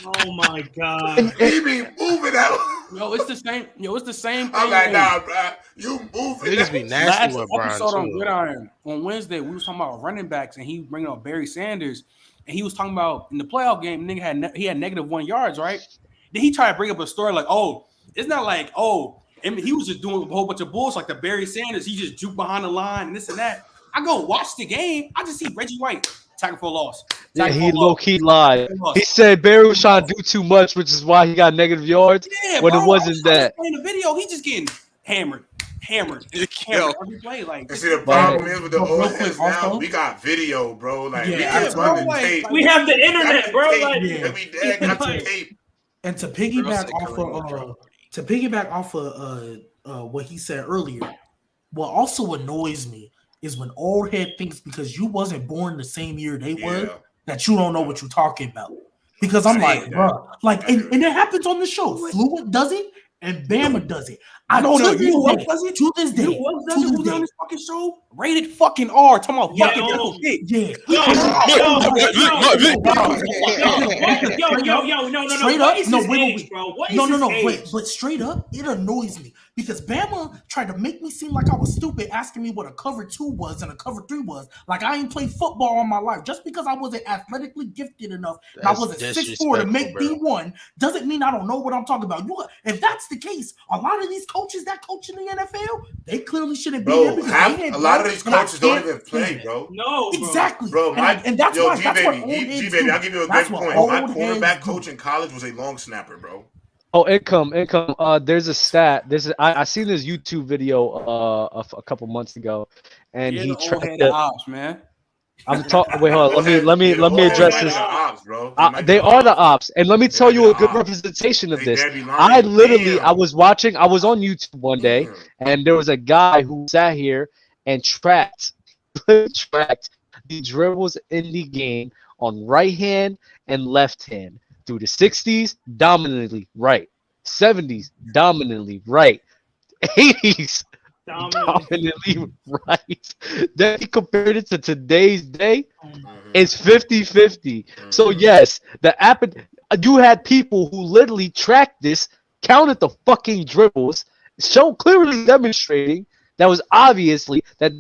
oh my god, he be moving out. Yo, it's the same. It's the same thing. I'm like, nah, bro, you moving. Niggas be nasty with LeBron episode too. On Gridiron on Wednesday, we was talking about running backs, and he bringing up Barry Sanders, and he was talking about in the playoff game, nigga had -1 yards, right? Then he tried to bring up a story like, oh, it's not like, oh, I mean, he was just doing a whole bunch of bullshit like the Barry Sanders. He just juked behind the line and this and that. I go watch the game. I just see Reggie White tackle for a loss. Yeah, he low-key lied. He said Barry was trying to do too much, which is why he got negative yards. Yeah, when bro, it wasn't that. In the video, he just getting hammered every play. Like, see, the problem is with the old heads now, we got video, bro. Like, we can't run the tape. We have the internet, bro. Like, every day got the tape. And to piggyback off of what he said earlier, what also annoys me is when old head thinks because you wasn't born the same year they were that you don't know what you're talking about. Because I'm like, bro, like, and it happens on the show. Fluent does it, and Bama does it. I don't know. To this day, who's on this fucking show? Rated fucking R. Talking about fucking yeah. But straight up, it annoys me because Bama tried to make me seem like I was stupid, asking me what a cover 2 was and a cover 3 was. Like I ain't played football all my life. Just because I wasn't athletically gifted enough, and I wasn't 6'4" to make D1, doesn't mean I don't know what I'm talking about. If that's the case, a lot of these coaches that coach in the NFL, they clearly shouldn't be there because a lot of these coaches don't even play, bro. No, exactly, bro. And that's why. G-Baby, I'll give you a good point. My quarterback coach in college was a long snapper, bro. Oh, income. There's a stat. I seen this YouTube video a couple months ago, and he tracked the ops, man. I'm talking. Wait, hold on. Let me address this. Ops, bro. They are the ops, and let me tell you a good representation of this. I was on YouTube one day, and there was a guy who sat here and tracked the dribbles in the game on right hand and left hand through the 60s, dominantly right, 70s, dominantly right, 80s. Dominantly right. Then he compared it to today's day. It's 50-50. So yes, you had people who literally tracked this, counted the fucking dribbles, clearly demonstrating that was obviously that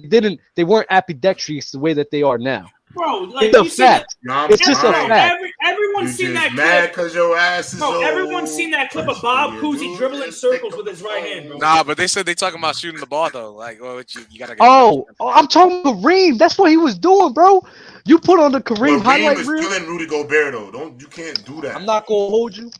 they weren't ambidextrous the way that they are now. Bro, like, it's a fact. It's just a fact. Everyone's seen that clip. Because your ass is everyone's seen that clip of Bob Cousy dribbling circles with his right hand, bro. Nah, but they said they talking about shooting the ball though. Like, well, you gotta. I'm talking Kareem. That's what he was doing, bro. You put on the Kareem highlight reel. Kareem was killing Rudy Gobert though. You can't do that. I'm not gonna hold you.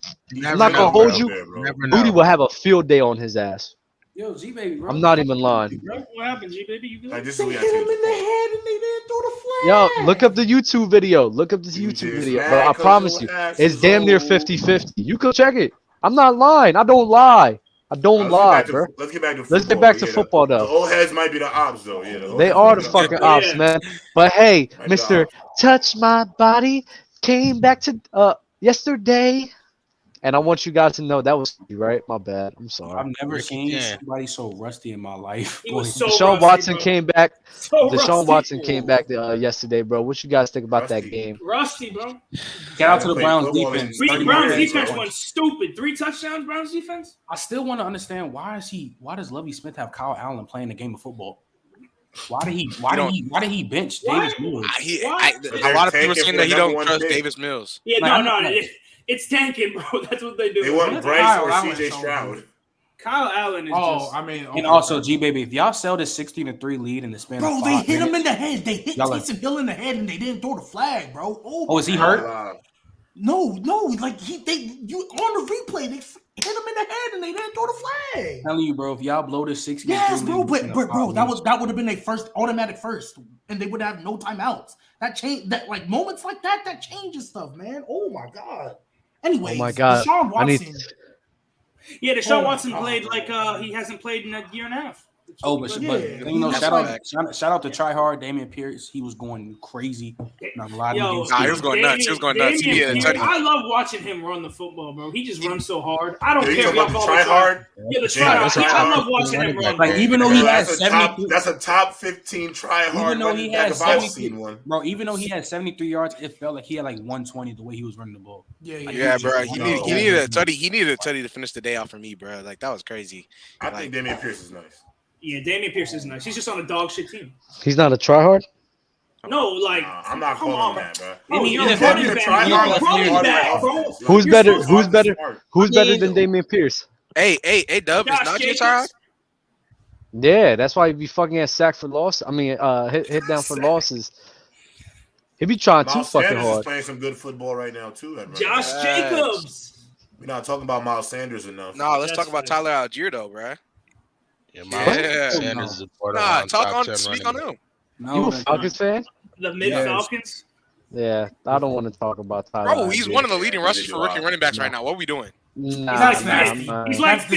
Rudy will have a field day on his ass. Yo, G-Baby, bro. I'm not even lying. What happened, G-Baby? You like, they hit him in the head and they didn't throw the flag. Yo, look up the YouTube video. Bro. I promise you. It's damn near 50-50. You can check it. I'm not lying. I don't lie. I don't lie, bro. Let's get back to football. Let's get back to football, though. The old heads might be the ops, though. Yeah, They are the fucking ops, man. But hey, Right, Mr. Touch My Body came back to yesterday. And I want you guys to know that was right. My bad. I'm sorry. I've never seen somebody so rusty in my life. He was so Deshaun rusty, Watson bro. came back. So Deshaun rusty. Watson came back yesterday, bro. What you guys think about that game? Rusty, bro. Shout out to the Browns defense. Browns defense went stupid. 3 touchdowns, Browns defense. I still want to understand why does Lovie Smith have Kyle Allen playing the game of football? Why did he bench Davis Mills? A lot of people saying that he don't trust Davis Mills. Yeah, it's tanking, bro. That's what they do. They want Bryce or CJ Stroud. Kyle Allen is just. And also, G baby, if y'all sell this 16-3 lead in the span, Bro, of they 5 hit him minutes, in the head. They hit Taysom Hill in the head, and they didn't throw the flag, bro. Oh, is he hurt? No, like you on the replay, they hit him in the head, and they didn't throw the flag. I'm telling you, bro, if y'all blow this 16-3 Yes, bro, lead, but bro, that would have been their first automatic first, and they would have no timeouts. That change that like moments like that changes stuff, man. Oh my god. Anyway, Oh my God. Deshaun Watson. Deshaun Watson played like he hasn't played in a year and a half. Oh, but you know, shout out to Try Hard, Damian Pierce. He was going crazy. Not a lot Yo, of he was going nuts. He was going nuts. I love watching him run the football, bro. He just runs so hard. I don't care if y'all y'all Try Hard. Yeah, the Try Hard. I love watching him run. Like even though he had that's a top 15 Try Hard. Even though he had if I've seen one. Bro, even though he had 73 yards, it felt like he had like 120 the way he was running the ball. Yeah, bro. He needed a Tutty to finish the day off for me, bro. Like that was crazy. I think Damian Pierce is nice. Yeah, Damian Pierce is nice. He's just on a dog shit team. He's not a tryhard? No, like I'm not calling him that, bro. Bro, He's you're a running back, bro. Who's better than Damian Pierce? Hey, Dub, is not your time. Yeah, that's why he be fucking at sack for loss. I mean, hit down for losses. He be trying too fucking Sanders hard. is playing some good football right now too. Josh Jacobs. We're not talking about Miles Sanders enough. No, let's talk about Tyler Algier though, bro. Yeah, Sanders is a speak on him. You a Falcons fan? The mid Falcons. Yeah, I don't want to talk about Tyler. Bro, he's one of the leading rushers for rookie running backs right now. What are we doing? He's like this. He's like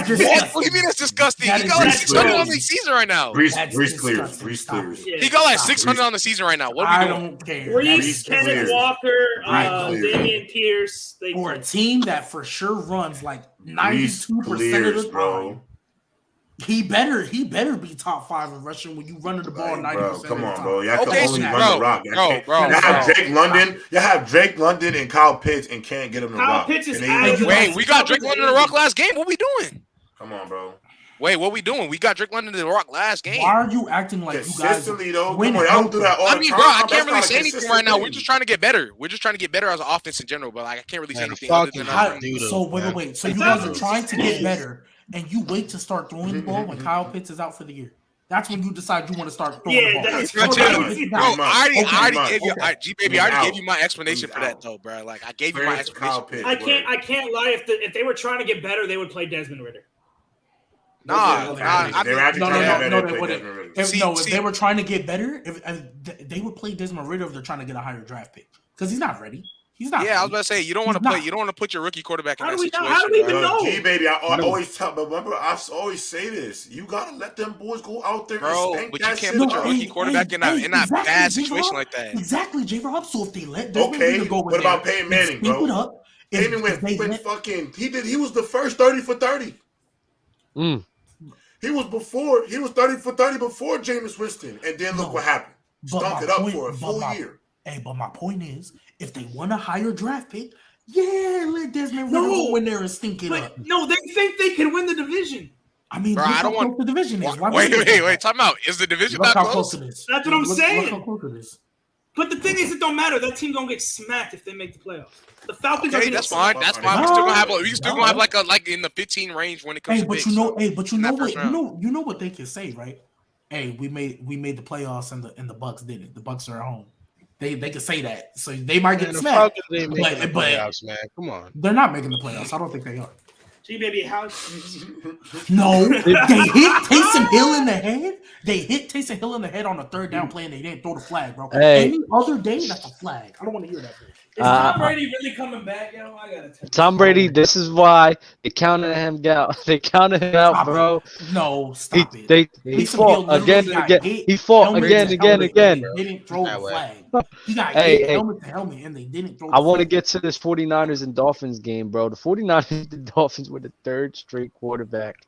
this. What do you mean that's disgusting? He got like 600 on the season right now. Brees clears. He got like 600 on the season right now. What are we doing? I don't care. Brees, Kenneth Walker, Damian Pierce. For a team that for sure runs like 92% of the time. He better be top 5 in rushing when you running the ball 90%. Come on, of the time. bro. Y'all can only run the rock. You have Drake London and Kyle Pitts and can't get him to rock. Pitts is Wait, we got Drake London to rock last game. What we doing? Come on, bro. Wait, what we doing? We got Drake London to rock last game. Why are you acting like you guys though? Come on, y'all do that all the time. Bro, I can't really say anything right now. We're just trying to get better. We're just trying to get better as an offense in general. But like, I can't really say anything other than So wait. So you guys are trying to get better, and you wait to start throwing the ball when Kyle Pitts is out for the year. That's when you decide you want to start throwing the ball. That's bro, I already gave you, G-Baby, I already gave you my explanation for that, though, bro. Like, I gave you my explanation. I can't lie. If they were trying to get better, they would play Desmond Ritter. If they were trying to get better, if they would play Desmond Ritter if they're trying to get a higher draft pick because he's not ready. He's not. Yeah, I was about to say you don't want to put your rookie quarterback in that situation. How do we even know? G-Baby, I always tell, but remember, I always say this: you gotta let them boys go out there, bro. and But you can't put your rookie quarterback in that bad situation like that. Exactly, J-Rob. So if they let Desmond Ritter go, what about Peyton Manning, bro? Peyton went fucking. He was the first 30 for 30. He was 30 for 30 before Jameis Winston, and then look what happened. Stunk it up for a full year. Hey, but my point is, if they want a higher draft pick, let Desmond Ritter go in there and stink it up. No, they think they can win the division. I mean, bro, I don't want the division is. Wait, time out. Is the division not close? That's what I'm saying. Look how close it is. But the thing is, it don't matter. That team gonna get smacked if they make the playoffs. The Falcons are. That's fine. That's fine. We still gonna have like in the 15 range when it comes to picks. You know what they can say, right? Hey, we made the playoffs and the Bucks did it. The Bucks are at home. They can say that, so they might get smacked. But playoffs, man. Come on, they're not making the playoffs. I don't think they are. G-Baby, how? No, they hit Taysom Hill in the head. They hit Taysom Hill in the head on a third down play, and they didn't throw the flag, bro. Hey. Any other day, that's a flag. I don't want to hear that. Tom Brady really coming back, yo? I gotta tell you. Tom Brady, this is why they counted him out. They counted him out, bro. No, stop it. He fought again and again. He fought again and again. They didn't throw the flag. He got Hey, helmet to helmet, and they didn't throw the I want to flag. get to this 49ers and Dolphins game, bro. The 49ers and the Dolphins were the third straight quarterback.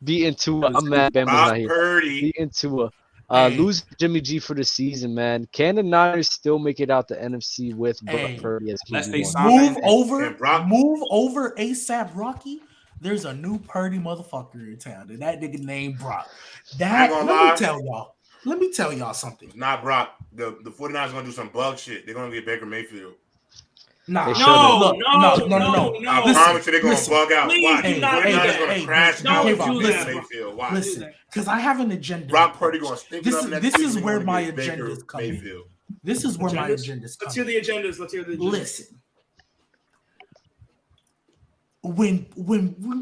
Beating Tua. I'm mad Bama's not here. Purdy. Beating Tua. Lose Jimmy G for the season, man. Can the Niners still make it out the NFC with Brock Purdy as QB1? Move over ASAP Rocky. There's a new Purdy motherfucker in town, and that nigga named Brock. Let me tell y'all something. It's not Brock. The 49ers gonna do some bug shit. They're gonna get Baker Mayfield. No. I promise you they're gonna bug out. Watch. The 49ers gonna crash out Mayfield. Watch. Listen, because I have an agenda. Brock Purdy gonna stink it up next This season. is where my agenda is coming. This is where my agenda is coming. Let's hear the agendas. Listen. When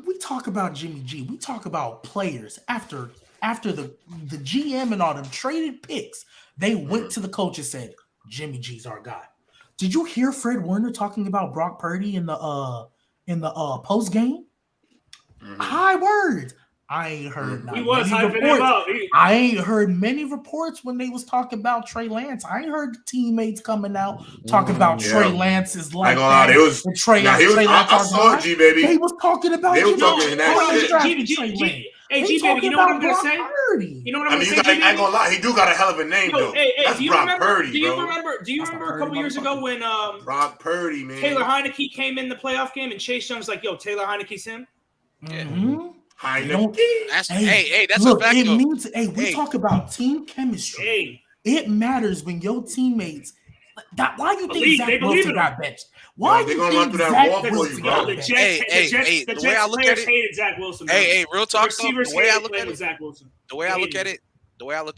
we talk about Jimmy G, we talk about players after the GM and all them traded picks. They went to the coach and said, Jimmy G's our guy. Did you hear Fred Warner talking about Brock Purdy in the post game? High words. I ain't heard. He was hyping him up. I ain't heard many reports when they was talking about Trey Lance. I ain't heard the teammates coming out talking about Trey Lance is like that. It was Trey Lance. I saw G baby. They was talking about. They were talking that shit. Hey, G baby, you know what I'm gonna say? You know what I'm gonna say? I ain't gonna lie, he do got a hell of a name though. That's Brock Purdy, do you remember a couple years ago when Brock Purdy, man, Taylor Heineke came in the playoff game and Chase Young's like, "Yo, Taylor Heineke's him." Mm-hmm. That's a fact. It means we talk about team chemistry. It matters when your teammates. Why you think Zach Wilson got benched? Why they gonna run through that wall for you, bro? The Jets players hated Zach Wilson. Hey, real talk. The way I look at it, Zach Wilson. The way I look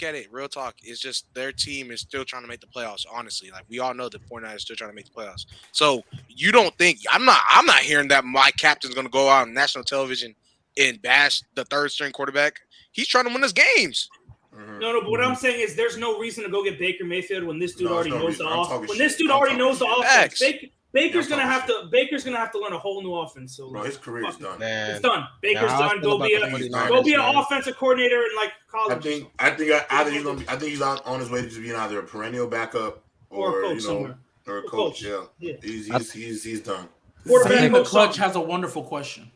at it, real talk, is just their team is still trying to make the playoffs. Honestly, like we all know the 49ers is still trying to make the playoffs. So you don't think I'm not hearing that my captain's gonna go out on national television and bash the third string quarterback. He's trying to win his games. No, but what I'm saying is there's no reason to go get Baker Mayfield when this dude already knows the offense. When this dude already knows the offense, Baker's gonna have to learn a whole new offense. So bro, his career is done. It's done. Baker's done. Go be an offensive coordinator in like college. I think he's on his way to just being either a perennial backup or a coach. Yeah. He's done. I think the clutch has a wonderful question.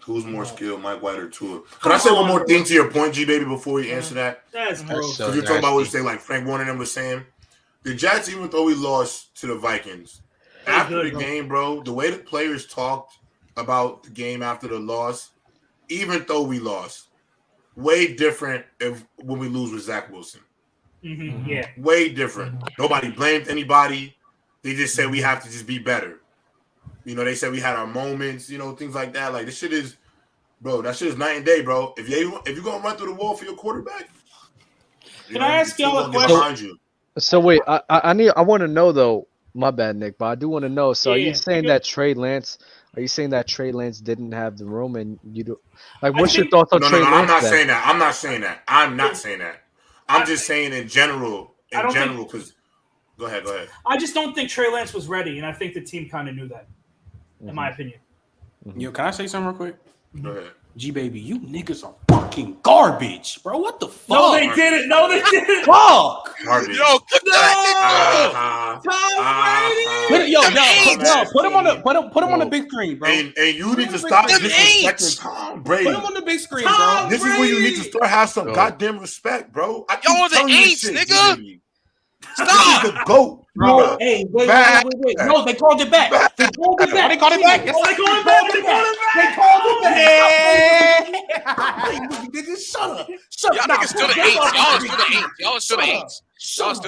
Who's more skilled, Mike White or Tua? Can I say one more thing to your point, G baby, before we answer that? That's gross. Because you're talking about what you say, like Frank Warner and them was saying. The Jets, even though we lost to the Vikings, after the game, bro, the way the players talked about the game after the loss, even though we lost, way different when we lose with Zach Wilson. Mm-hmm. Yeah. Way different. Nobody blamed anybody. They just said we have to just be better. You know, they said we had our moments, you know, things like that. Like, this shit is, bro, that shit is night and day, bro. If you're going to run through the wall for your quarterback, can I ask y'all a question? So wait, I want to know, though, my bad, Nick, but I do want to know. So are you saying that Trey Lance didn't have the room and you do, like, what's your thoughts on Trey Lance? I'm not saying that. I'm not saying that. I'm just saying in general, because go ahead. I just don't think Trey Lance was ready, and I think the team kind of knew that. In my opinion. Yo, can I say something real quick? Go ahead. G baby, you niggas are fucking garbage, bro. What the fuck? No, they didn't. Fuck. Garbage. Yo, put that Put him on the big screen, bro. And you need to stop disrespecting Tom Brady. Put him on the big screen, bro. This is where you need to start have some goddamn respect, bro. Y'all the Aints, nigga. Stop. This is the GOAT. Bro, hey, wait. No, they called it back. They called it back. They called it back. Niggas, shut up. Y'all niggas still the Aints. Y'all still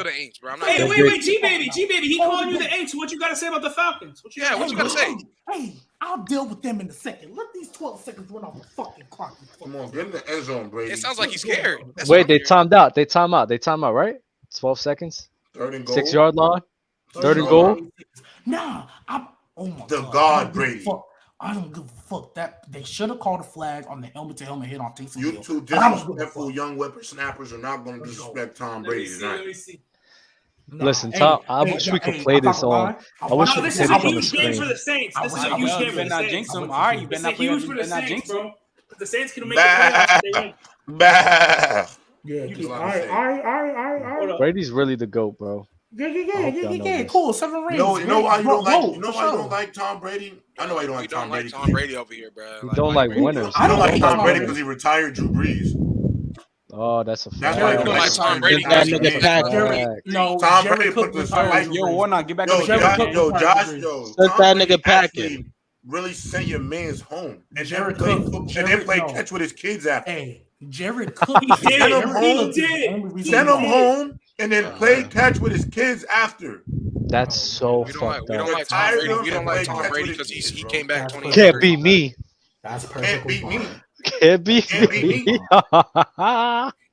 the Aints, bro. I'm not. Hey, wait, G baby, he calling you the Aints. What you gotta say about the Falcons? What you gotta say? Hey, I'll deal with them in a second. Let these 12 seconds run off the fucking clock. Come on, get in the end zone, Brady. It sounds like he's scared. Wait, they timed out. They time out, right? 12 seconds. 3rd and goal. 6-yard line. 3rd and goal. Nah, God, Brady. I don't give a fuck. That they should have called a flag on the helmet-to-helmet hit on Taysom Hill. You two disrespectful young whippersnappers are not going to disrespect Tom Brady tonight. Listen, Tom, I wish we could play this on. I wish No, we this could is play a this on the huge game for screen. the Saints. This is a You huge game for better the not Saints. jinx them. All right, you It's better a huge for the not Saints, jinx them. bro. The Saints can make the playoffs if they win. Bah. Yeah, You just all like to say. right. Brady's really the GOAT, bro. Yeah. Cool. 7 rings. You know why you don't like? Vote, You know for why you sure. don't like Tom Brady? I know why you don't We like don't Tom like Brady. Tom Brady over here, bro. You don't like Brady. winners. I I don't don't like like Tom Tom Brady Brady. because he retired Drew Brees. Oh, that's a That's fact. why You you don't don't like like Tom Tom Brady. Brady. That nigga pack. No, Tom Jared Brady Cook put the was spike. Yo, Warnock, get back Yo, on the camera. Josh, man. yo, Josh, Agree. yo, Set Tom that Brady nigga packing. actually really sent your man's home and Jared then play Cook- football, and Jared- then play no. catch with his kids after. Hey, Jared Cook. Send him home. Send him did. home and then play catch with his kids after. That's so We don't like. fucked We don't up. like Tom Retired Brady. him We don't and like played Tom catch Brady with because his he kids, came back That's 20 Can't beat me. That's Can't perfectly beat me. fine. Can't beat Can't beat me. me.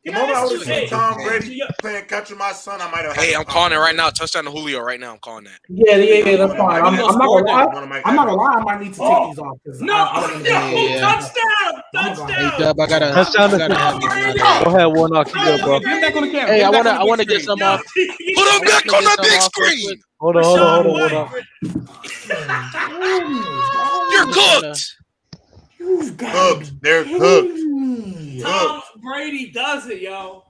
The Can I moment I ask would you- have hey, seen Tom Brady playing catch with my son, I might have. Hey, I'm calling it right now. Touchdown to Julio right now. I'm calling that. Yeah, that's fine. I'm not gonna lie. One of my I'm not gonna lie. I might need to take these off. No, Yeah. touchdown! Hey, Dub, I gotta Touchdown to have Tom this. Brady. Go ahead, Warnock. You good, bro. Get back on the camera. Hey, Get I back wanna on the big get screen. some off. Put him back on the big screen. Hold on, Warnock. You're cooked. You've got Cooked. They're cooked. Tom Brady does it, yo.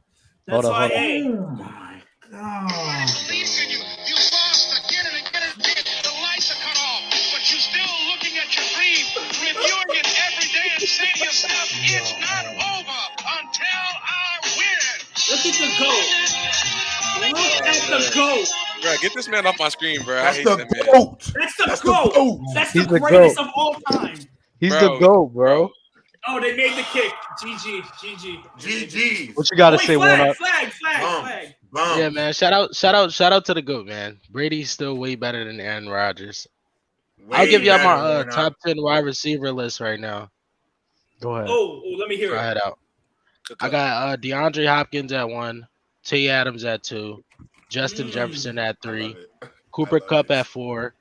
That's Hold on, why, hold on. hey. Oh my god. Beliefs in you. You lost again and again and again. The lights are cut off, but you're still looking at your dream, reviewing it every day and saying to yourself, it's not over until I win. Look at the GOAT. Look at the GOAT. Bro, get this man off my screen, bro. I That's hate the that man. goat. That's the That's the GOAT. goat. That's He's the the greatest GOAT. of all time. He's Bro, the GOAT, bro. Oh, they made the kick. GG. GG's. What you gotta Wait, say, flag. Bum. Bum. Yeah, man. Shout out to the GOAT, man. Brady's still way better than Aaron Rodgers. I'll Way give y'all better my than top 10 wide receiver list right now. Go ahead. Oh, let me hear Try it. it out. I got DeAndre Hopkins at 1, Tay Adams at 2, Justin Jefferson at I 3, love it. Cooper I love Kupp it. at 4,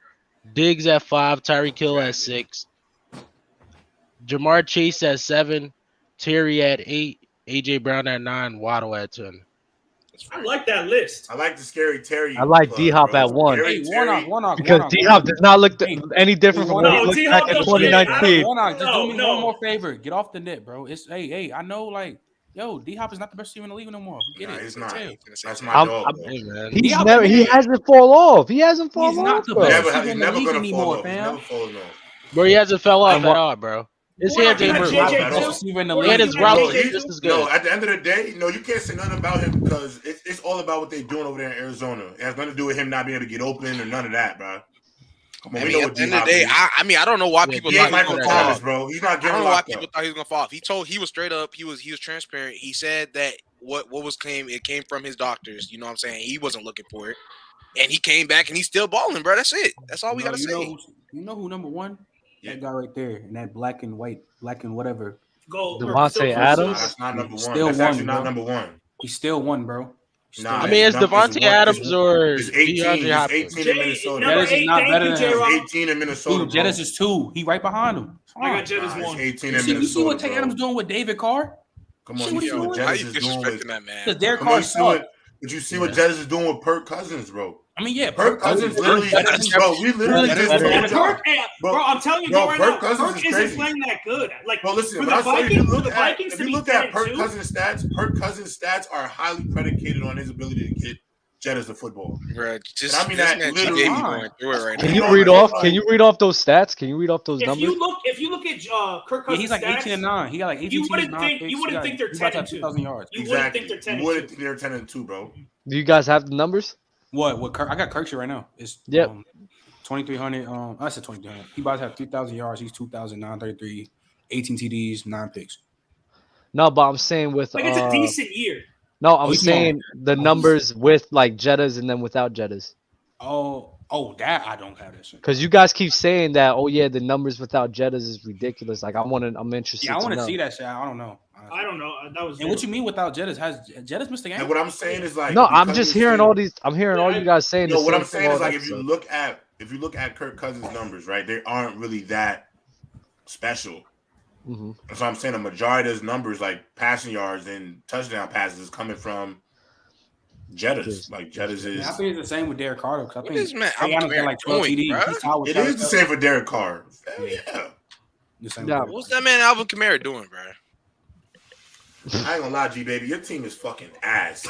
Diggs at 5, Tyreek Hill at 6, Jamar Chase at 7, Terry at 8, AJ Brown at 9, Waddle at 10. I like that list. I like the scary Terry. I like plug, D-Hop bro. at 1. Scary Hey, Terry. Warnock. Because D-Hop does not look any different from Hey, what he no, looked D-Hop back in don't- 2019. Warnock, just do me No. one more favor. Get off the net, bro. It's hey, I know, like, yo, D-Hop is not the best receiver in the league no more. We get Nah, it. he's not. Chill. That's my I'm- dog. I'm- bro. Hey, man. He's D-Hop never. He is- hasn't fall off. He hasn't He's fallen not off. the Bro. best. Never, He's he's in the never league gonna anymore, fall off. He's fam. never falling off. Bro, he hasn't fell off And at what- all, bro. His What hands happened ain't to broke. JJ Best too? receiver in the Or league. And his you route got No, JJ just as no, good. at the end of the day, no, you can't say nothing about him because it's all about what they're doing over there in Arizona. It has nothing to do with him not being able to get open or none of that, bro. Come on, I we mean, know at what the end of the D-Hop day, is. I don't know why Yeah, people He thought ain't he was Michael gonna fall Thomas, off. bro. He's not I don't getting know why locked people up. thought he was gonna fall off. He was straight up. He was transparent. He said that what was claimed, it came from his doctors. You know what I'm saying? He wasn't looking for it, and he came back and he's still balling, bro. That's it. That's all we gotta say. You know who number one? Yeah. That guy right there, and that black and whatever. Gold. Devontae Nah, Adams? that's not number one. Still That's actually one, not bro. number one. He's still one, bro. Nah, I mean, it's number- Devontae one- Adams or It's 18. DeAndre He's Hopkins. 18 in Minnesota. Number Jettis is 8, not thank better you, than him. J-Rock. 18 in Minnesota. Dude, Jettis is 2. He right behind him. I got Jettis Nah, 1. it's 18 You in see Minnesota. what Tay bro. Adams doing with David Carr? Come See on, what you he see what doing? How Jettis you is doing with. disrespecting that man? Because Derek Come on, Carr you see what? sucked. But you see what Jettis is doing with Kirk Cousins, bro. I mean, yeah, Kirk Cousins literally, bro. We literally Better just than told Kirk, y'all. hey, bro, I'm telling you Bro, right Kirk now, Cousins Kirk is isn't crazy. playing that good. Like, Bro, listen. for When the I saw you, Vikings, look for the at Vikings if to you be look at 10-2. Kirk Cousins' stats, Kirk Cousins' stats are highly predicated on his ability to get Jettis the football. Bro, just And I mean this that man literally. G-Baby going through it right Can now. you know, read like- off? Can you read off those stats? Can you read off those If numbers? you look at Kirk Yeah, Cousins' he's like stats, 18 and 9. He got like 18 You wouldn't TDs, think- 9 you wouldn't picks. think they're He about to have 10-2. 2,000 yards. you Exactly. wouldn't think they're 10 You wouldn't think they're 10-2, bro. Do you guys have the numbers? What Kirk? I got Kirk shit right now. It's Yep. 2,300. I said 2,300. He about to have 3,000 yards. He's 2,933, 18 TDs, 9 picks. No, but I'm saying with Like, it's a decent year. no, I'm he's saying the numbers with like Jettas and then without Jettas. That I don't have that shit. Because you guys keep saying that, oh yeah, the numbers without Jettas is ridiculous. Like I'm interested. Yeah, I want to to know. see that shit. I don't know. I don't know. That was. And what you mean without Jettis? Has Jettis missed the game? And what I'm saying is like. No, I'm because just you're hearing saying- all these. I'm hearing all you guys saying. No, the what same I'm saying thing is all like if you episode. look at Kirk Cousins' numbers, right, they aren't really that special. Mhm. So I'm saying a majority of his numbers, like passing yards and touchdown passes, is coming from Jettas. Like Jettas is. I think it's the same with Derek Carter. I What think is man? Hey, I'm got like 12 doing, TDs. bro. He's tied with It Travis is the Kelce. same for Derek Carr. Hell yeah. The same Yeah. with What's that man Alvin Kamara doing, bro? I ain't gonna lie, G baby. Your team is fucking ass.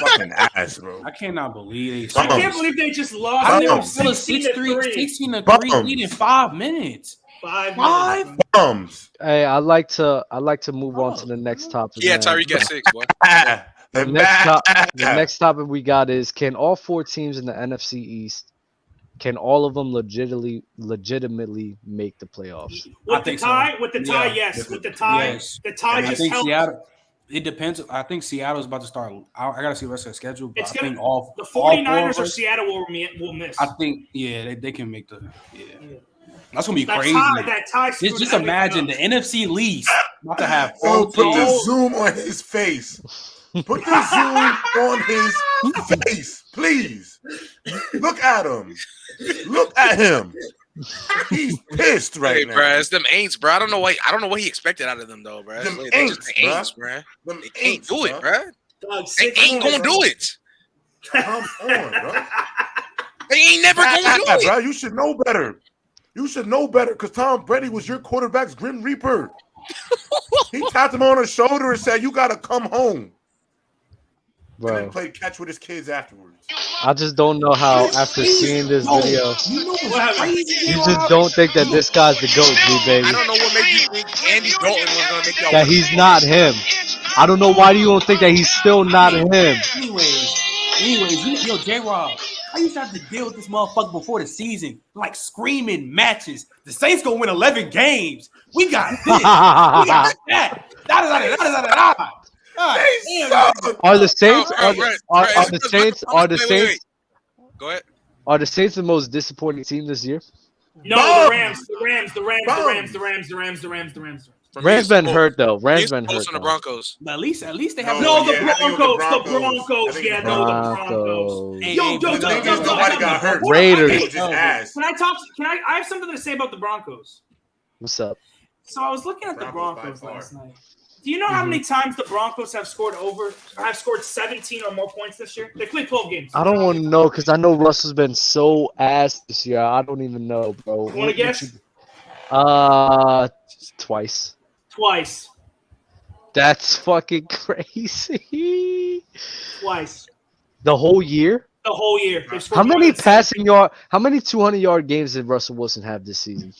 Fucking ass, bro. I cannot believe they. I can't believe they just lost. I They think were it's still a 16-3. 16-3 Bums. lead in 5 minutes. 5 Five? minutes. Bums. Hey, I like to move on to the next topic. Yeah, man. Tyreek got 6, boy. The the next topic we got is: can all 4 teams in the NFC East, can all of them legitimately make the playoffs? With the think so. tie, with the tie, Yeah. yes. With the tie, Yes. the tie I just think helped. Seattle. It depends. I think Seattle's about to start. I gotta see the rest of the schedule. But It's I gonna- think all The all 49ers four or of us- Seattle will miss. I think they can make the That's gonna be That crazy. tie Just screwed imagine the everything NFC least about to have Oh, 4 put teams. the zoom on his face. Put the zoom on his face, please. Look at him. Look at him. He's pissed right Hey, now. bro, it's them Aints, bro. I don't know what he expected out of them, though, bro. Them They just Aints, Aints, bro. Them They can't Aints, do it, bro. bro. Dog, They 6 ain't gonna do it. Come on, bro. They ain't never gonna do it. Bro, you should know better. You should know better because Tom Brady was your quarterback's Grim Reaper. He tapped him on the shoulder and said, "You gotta come home." And then Bro, played catch with his kids afterwards. I just don't know how after seeing this video, you just don't think that this guy's the GOAT, G baby. I don't know what made you think Andy Dalton was gonna make y'all That win. he's not him. I don't know why you don't think that he's still not him. Anyways, yo, J-Rob, I used to have to deal with this motherfucker before the season, like screaming matches. The Saints gonna win 11 games. We got this. We got that. Da-da-da-da-da-da-da. God damn. Are the Saints? Bro, Are bro, the Saints? Are the wait. Saints? Go ahead. Are the Saints the most disappointing team this year? No, Bums. the Rams. Rams been hurt though. Rams He's been hurt. close on the though. Broncos. But at least they have No, yeah, I think it was the Broncos. Yeah, no, the Broncos. Broncos. Hey, Yo, The thing is, nobody got hurt. Raiders. They was just ass. Can I have something to say about the Broncos? What's up? So I was looking at the Broncos Broncos by far. last night. Do you know how many times the Broncos have scored 17 or more points this year? They played 12 games. I don't want to know because I know Russell's been so ass this year. I don't even know, bro. You want to guess? Twice. Twice. That's fucking crazy. Twice. The whole year? The whole year. They've scored How more many than passing yard? How many 200-yard games did Russell Wilson have this season?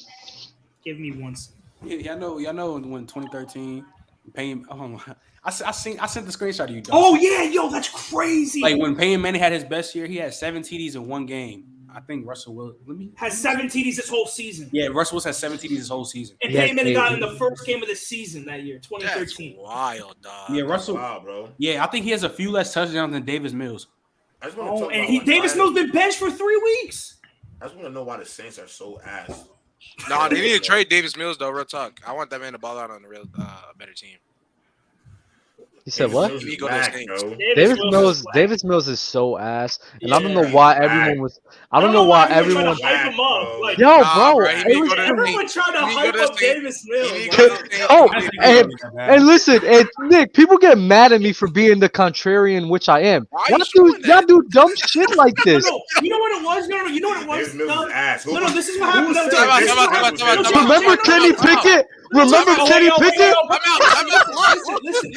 Give me one second. y'all know when 2013 Payne. I sent the screenshot to you. Dog. Oh yeah, yo, that's crazy. Like when Peyton Manning had his best year, he had 7 TDs in one game. I think Russell Wilson. Has 7 TDs this whole season. Yeah, Russell Wilson has 7 TDs this whole season. And Yes, Peyton Manning got in baby. the first game of the season that year, That's 2013. wild, dog. Yeah, Russell. Wow, bro. Yeah, I think he has a few less touchdowns than Davis Mills. I just want to Oh, talk and about why Davis Giants- Mills been benched for 3 weeks. I just want to know why the Saints are so ass. No, they need to trade Davis Mills though. Real talk. I want that man to ball out on a real better team. He said what? Davis Mills He is go to the whack, Saints. bro. Davis Mills is so ass, and I don't know Yeah. why He's everyone whack. was. I don't know why everyone. tried to hype him up. Like, Yo, Nah, bro. bro, he it need to was- go to- everyone tried to he need to hype go to up the Saints. Davis He need Mills. to go to the Saints. Oh, I think he's and, gonna be that bad. and listen, and Nick, people get mad at me for being the contrarian, which I am. Why are Y'all you do, showing y'all that? do dumb shit like this. No, you know what it was? No, you know what it was? Davis Mills is ass. No, this is what happened. No, said time out, Davis time out, time out, Mills time out, was time out. Remember Kenny Pickett? Remember Oh, Kenny wait, Pickett? I'm out. Listen.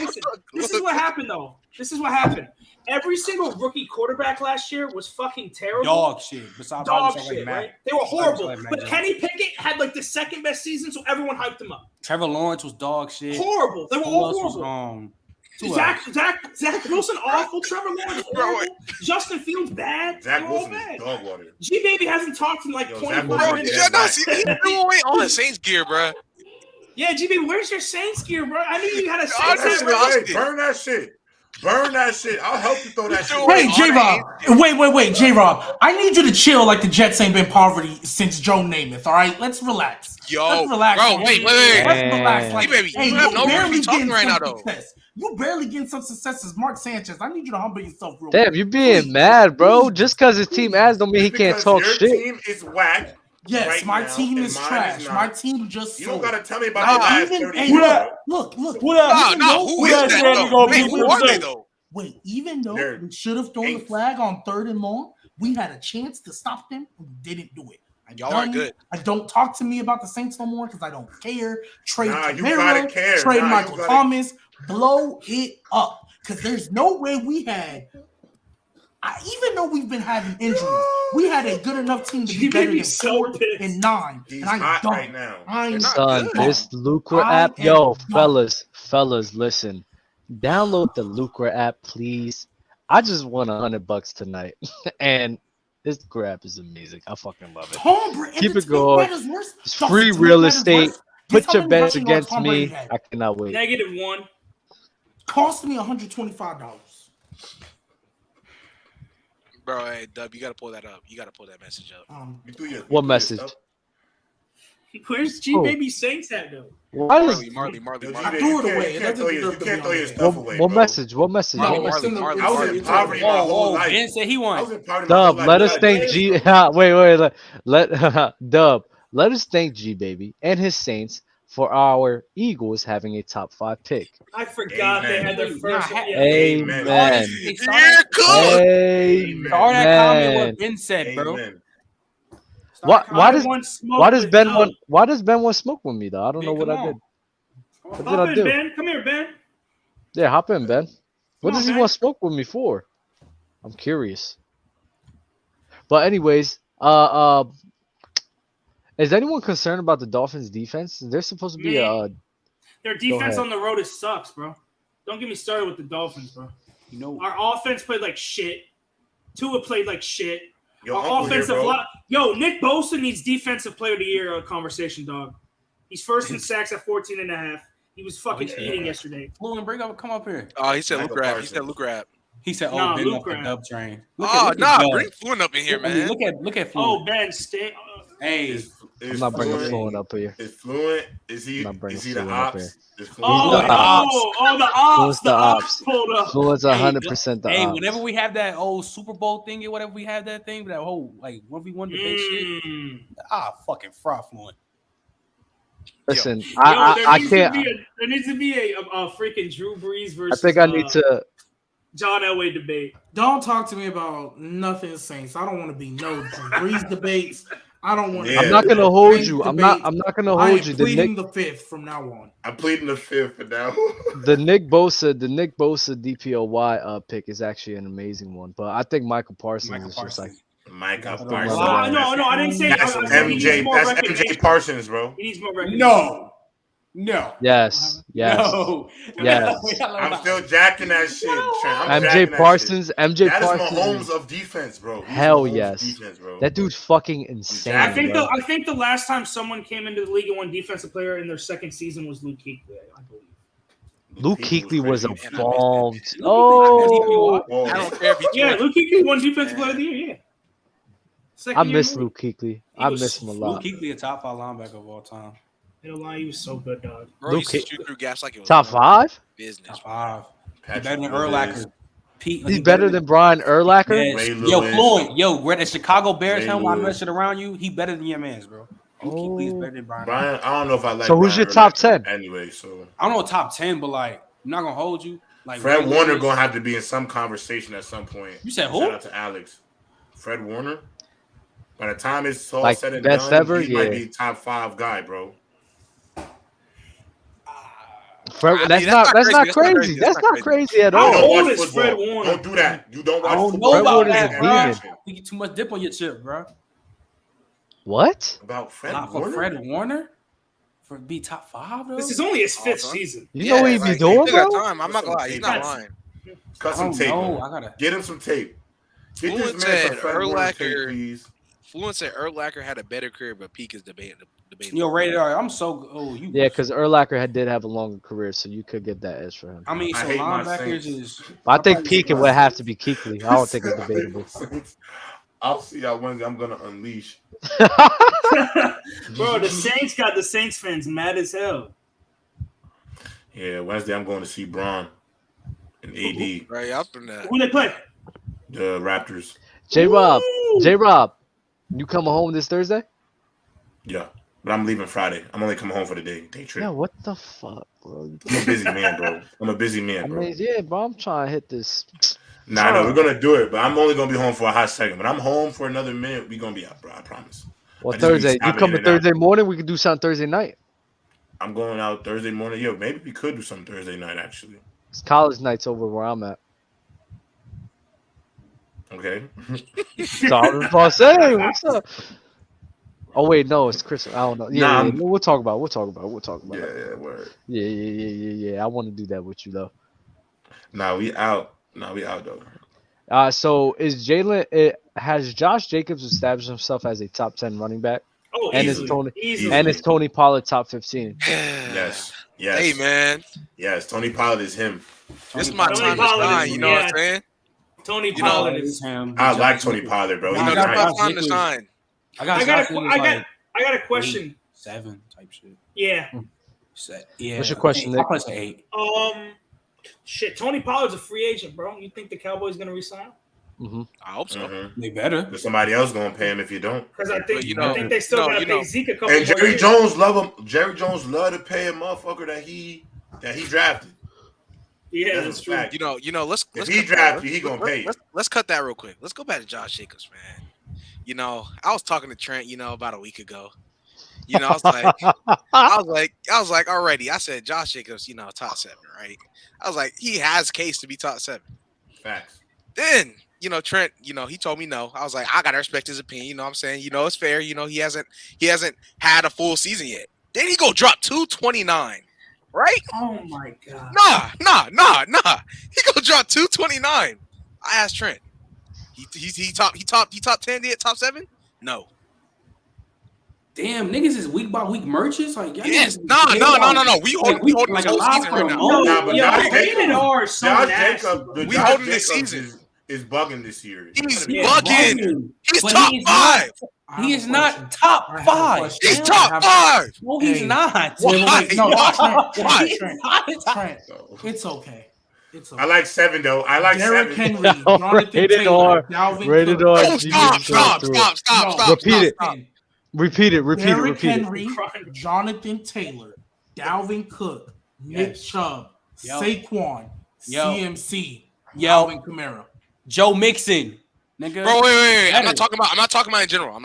This is what happened, though. This is what happened. Every single rookie quarterback last year was fucking terrible. Dog shit. Besides Dog like shit, Matt. right? They were horrible. Like Matt But Jones. Kenny Pickett had like the second best season, so everyone hyped him up. Trevor Lawrence was dog shit. Horrible. They were Who all else was horrible. who Zach Wilson awful. Trevor Lawrence horrible. Justin Fields bad. Zach They were all Wilson bad. is dog water. G Baby hasn't talked in like Yo, 25 Zach Bro, Wilson minutes. is did you not dead see? He threw away all the Saints gear, bro. Yeah, G Baby, where's your Saints gear, bro? I knew you had a Oh, Saints that's gear. right. Hey, burn that shit. Burn that shit. I'll help you throw that shit. Wait, Wait, J Rob. Wait, J Rob. I need you to chill like the Jets ain't been poverty since Joe Namath. All right, let's relax. Yo, Let's relax. bro, wait. Let's relax. Hey, baby, you have no room to be talking right now, though. Success. You barely getting some success as Mark Sanchez. I need you to humble yourself real Damn, quick. you being mad, bro. Just because his team ass don't mean he can't Because talk your shit. team is whack. Yes, right my now, team and is mine trash. is not. My team just You sold. don't gotta tell me about Nah, the last Even, 30 hey, years. look. No, who is that, though? Wait, who are they, though? Wait, even though They're we should have thrown the eighth. flag on 3rd and long, we had a chance to stop them and we didn't do it. Y'all aren't good. I don't talk to me about the Saints no more because I don't care. Trade Nah, you gotta Camaro, care. trade Nah, you Michael gotta- Thomas, blow it up. Because there's no way we had. Even though we've been having injuries, we had a good enough team to be You better made me than so 4 pissed. and 9. He's And I hot don't. right now. I'm They're not Son, good. this Lucra I app, am yo, done. fellas, listen. Download the Lucra app, please. I just won $100 tonight, and this grab is amazing. I fucking love it. Tom Brady. Keep if it the team going. matters worse, It's the free team real matters estate. worse. Guess Put how your many bets rushing yards against Tom Brady me. had? I cannot wait. -1. Cost me $125. Bro, hey, Dub, you gotta pull that up. You gotta pull that message up. You threw your- What you threw your message? stuff. Where's G Baby Saints at though? Why is Marley. Yo, I G-Baby, threw you it can't- away. You It can't throw doesn't your, deserve to can't be throw on your there. stuff what, away, what bro. message? What message? Marley, What message? Marley, I was Marley. in poverty my whole Oh, life. Ben said he I won. was in poverty my Dub, whole let life. us thank G. Dub, let us thank G Baby and his Saints for our Eagles having a top 5 pick. I forgot they had their Amen. first. Nah, Yeah. Amen. Amen. Hey, Yeah, cool. Start that comment Amen. what Ben said, bro. Amen. Why I does want smoke why does with Ben Dub. want smoke with me though? I don't know Ben, what come I did. on. What did Hop I in, do? Ben. Come here, Ben. Yeah, hop in, Ben. What Come does on, he Ben. want smoke with me for? I'm curious. But anyways, is anyone concerned about the Dolphins' defense? They're supposed to be Me. Their defense ahead. on the road sucks, bro. Don't get me started with the Dolphins, bro. You know, Our offense played like shit. Tua played like shit. Yo, Our Uncle here, offensive bro. line. Yo, Nick Bosa needs Defensive Player of the Year conversation, dog. He's first in sacks at 14.5. He was fucking he said eating that. yesterday. Fluent, bring up, come up here. Oh, he said Michael Luke Rap. He Parsons. said Luke Rap. He said, "Oh, Nah, Ben Luke off the Graham. dub train." Oh, look nah, Dub. bring Fluent up in here, I mean, man. look at Oh, Fluent. Ben, stay. Hey, I'm not bringing Fluent? Fluent up here. Is Fluent? Is he? I'm not bringing Is he the Fluent up ops? here. Is Oh, Fluent the the ops. the Fluent's the ops ops. pulled up. Fluent's Hey, 100% the hey, ops. whenever we have that old Super Bowl thing or whatever we have that thing, that whole like 1v1 debate shit. Fucking fraud Fluent. Listen, Yo, I can't. there needs to be a freaking Drew Brees I versus think I need to. John Elway debate. Don't talk to me about nothing Saints. I don't want to be no Brees debates. I don't want. Yeah. I'm not gonna no hold Saints you. I'm debates. not gonna I hold am you. The pleading Nick, the 5th from now on. I'm pleading the 5th for now. the Nick Bosa DPOY pick is actually an amazing one. But I think Michael Parsons Michael is just like Parsons. Michael Wow. Parsons. Wow. No, I didn't say. That's I said he needs more That's recognition. MJ Parsons, bro. He needs more recognition. No. yes. No. Yes. I'm still jacking that shit. Trent. I'm MJ jacking that Parsons. shit. MJ That is Parsons. Mahomes of defense, bro. He's Hell Mahomes yes. Defense, bro. That dude's fucking insane. I think bro. I think the last time someone came into the league and won defensive player in their second season was Luke Kuechly, I believe. Luke Kuechly was a crazy. bomb. Kuechly. Oh, Oh, I don't care if he Yeah, Luke Kuechly won defensive player of the year. Yeah. Second I year miss in the Luke Kuechly. He I was miss him a Luke lot. Kuechly, a top 5 linebacker of all time. league. Ain't gonna lie, he was so good, dog. Bro Luke used to Kuechly. shoot through gaps like it was Top 5? business. Top 5. He's Patrick better than Willis, Urlacher. Pete, He's better than Brian Urlacher. Yes. Ray Yo, Lewis. Floyd. Yo, where the Chicago Bears Ray helmet, I Lewis. mess it around you. He better than your man's, bro. Luke Kuechly is better than Brian. Brian, I don't know if I like. So who's Brian your top Urlacher 10? Anyway, so I don't know top 10, but like, I'm not gonna hold you. Like Fred Ray Warner Lewis- gonna have to be in some conversation at some point. You said who? Shout out to Alex. Fred Warner. By the time it's all Like, said and best done, ever? he might Yeah. be top 5 guy, bro. That's that's not not crazy. crazy. That's not crazy at How You don't all. old watch is football. Fred Warner? Don't do that. You don't watch I don't football. know about Warner's that, a bro. demon. You get too much dip on your chip, bro. What? About Fred Not for Warner? Fred Warner for be top 5, though. This is only his fifth Awesome. season. You know what he be like, doing, he got bro? time. I'm not gonna lie. He's not lying. Cut I some don't tape. know. on I him. gotta. Get him some tape. Get Fluent this man some said Fred Warner tape, Urlacher- please. Fluent said Urlacher had a better career, but Peak is debatable. Yo, Radar, I'm so. Oh, you. Yeah, because Urlacher did have a longer career, so you could get that edge for him. I mean, I so hate my linebackers Saints. is. But I think Peak would have to be Kuechly. I don't think it's debatable. I'll see y'all Wednesday. I'm gonna unleash. Bro, the Saints got the Saints fans mad as hell. Yeah, Wednesday I'm going to see Braun and AD, Right after that. Who they play? the Raptors. J-Rob, Woo! J-Rob, you coming home this Thursday? Yeah. But I'm leaving Friday. I'm only coming home for the day trip. Yeah, what the fuck, bro? I'm a busy man, bro. I'm a busy man, I bro. mean, yeah, bro. I'm trying to hit this. Nah, no, we're gonna do it, but I'm only gonna be home for a hot second. But I'm home for another minute. We're gonna be out, bro. I promise. Well, I just be Thursday. You stopping coming in and out. Thursday morning? We could do something Thursday night. I'm going out Thursday morning. Yo, maybe we could do something Thursday night, actually. It's college nights over where I'm at. Okay. So I was about to say, what's up? Oh wait, no, it's Chris. I don't know. Yeah, yeah, we'll talk about. Yeah, word. Yeah. I want to do that with you though. Nah, we out though. So is Jalen? Has Josh Jacobs established himself as a top 10 running back? Oh, and is Tony Pollard top 15? Yes. Hey, man. Yes, Tony Pollard is him. This is my time to shine. You know what I'm saying? Tony Pollard is him. I like Tony Pollard, bro. You know, that's my time to shine. I got a question. 7 type shit. Yeah. Yeah. What's your question, Nick? I'll play 8. Shit. Tony Pollard's a free agent, bro. You think the Cowboys gonna resign? Mm-hmm. I hope so. They better. But somebody else gonna pay him if you don't. Because I think they still gotta pay Zeke a couple. And Jerry Jones love him. Jerry Jones love to pay a motherfucker that he drafted. Yeah, that's true. You know. Let's he draft you, he gonna pay you. Let's cut that real quick. Let's go back to Josh Jacobs, man. You know, I was talking to Trent, about a week ago. I was like, already. I said Josh Jacobs, top 7, right? I was like, he has case to be top 7. Facts. Then, Trent, he told me no. I was like, I gotta respect his opinion. You know what I'm saying? It's fair. He hasn't had a full season yet. Then he go drop 229, right? Oh my god. Nah. He go drop 229. I asked Trent. He top 10 yet? Top 7? No. Damn, niggas is week by week merchants. Like, yes, no. We holding like this whole season right now. We holding this season. Is bugging this year. He's bugging. He's top 5. He is not top 5. He's top 5. No, he's not. Why? Trent, it's okay. It's okay. I like 7 though. I like Derrick 7. Henry, Jonathan Taylor, Dalvin Cook. Stop. Repeat it. Derrick Henry, Jonathan Taylor, Dalvin Cook, Nick Chubb, Saquon, CMC, Alvin Kamara, Joe Mixon, nigga. Bro, wait. I'm not talking about in general.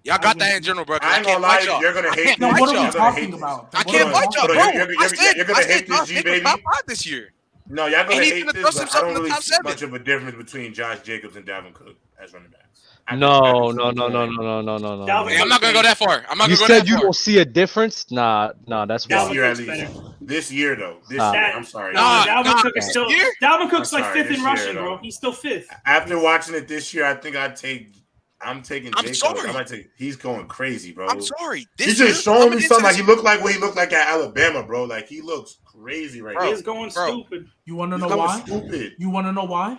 Y'all got that in general, bro. I ain't gonna lie, you're gonna hate. No, what are we talking about? I can't fight y'all, bro. You're gonna hate this G baby. Top 5 this year. No, y'all gonna hate this. But I don't really see 7. much of a difference between Josh Jacobs and Dalvin Cook as running backs. No. I'm not gonna go that far. You said you don't see a difference? Nah, that's this wrong. year at least. This year though. I'm sorry. Dalvin Cook is still. Dalvin Cook's like 5th in rushing, bro. He's still 5th. After watching it this year, I think I'm taking Jacobs. Sorry. He's going crazy, bro. I'm sorry. He's just showing me something like he looked like what he looked like at Alabama, bro. Like he looks crazy right now. He's going stupid. You want to know why? Stupid. You want to know why?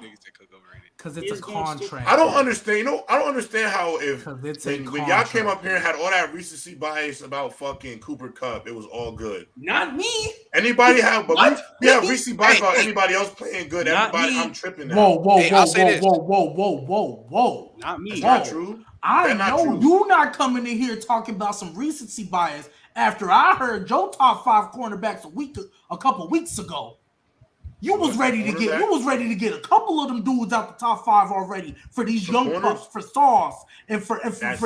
Because it's a contract. I don't understand. I don't understand how when y'all came up here and had all that recency bias about fucking Cooper Kupp, it was all good. Not me. Anybody have? But we have recency bias about anybody else playing good. Everybody, I'm tripping now. Whoa. Not me. That's not true. I know you not coming in here talking about some recency bias after I heard Joe top 5 cornerbacks a couple weeks ago. You was ready to get a couple of them dudes out the top 5 already for these young pups, for Sauce, and for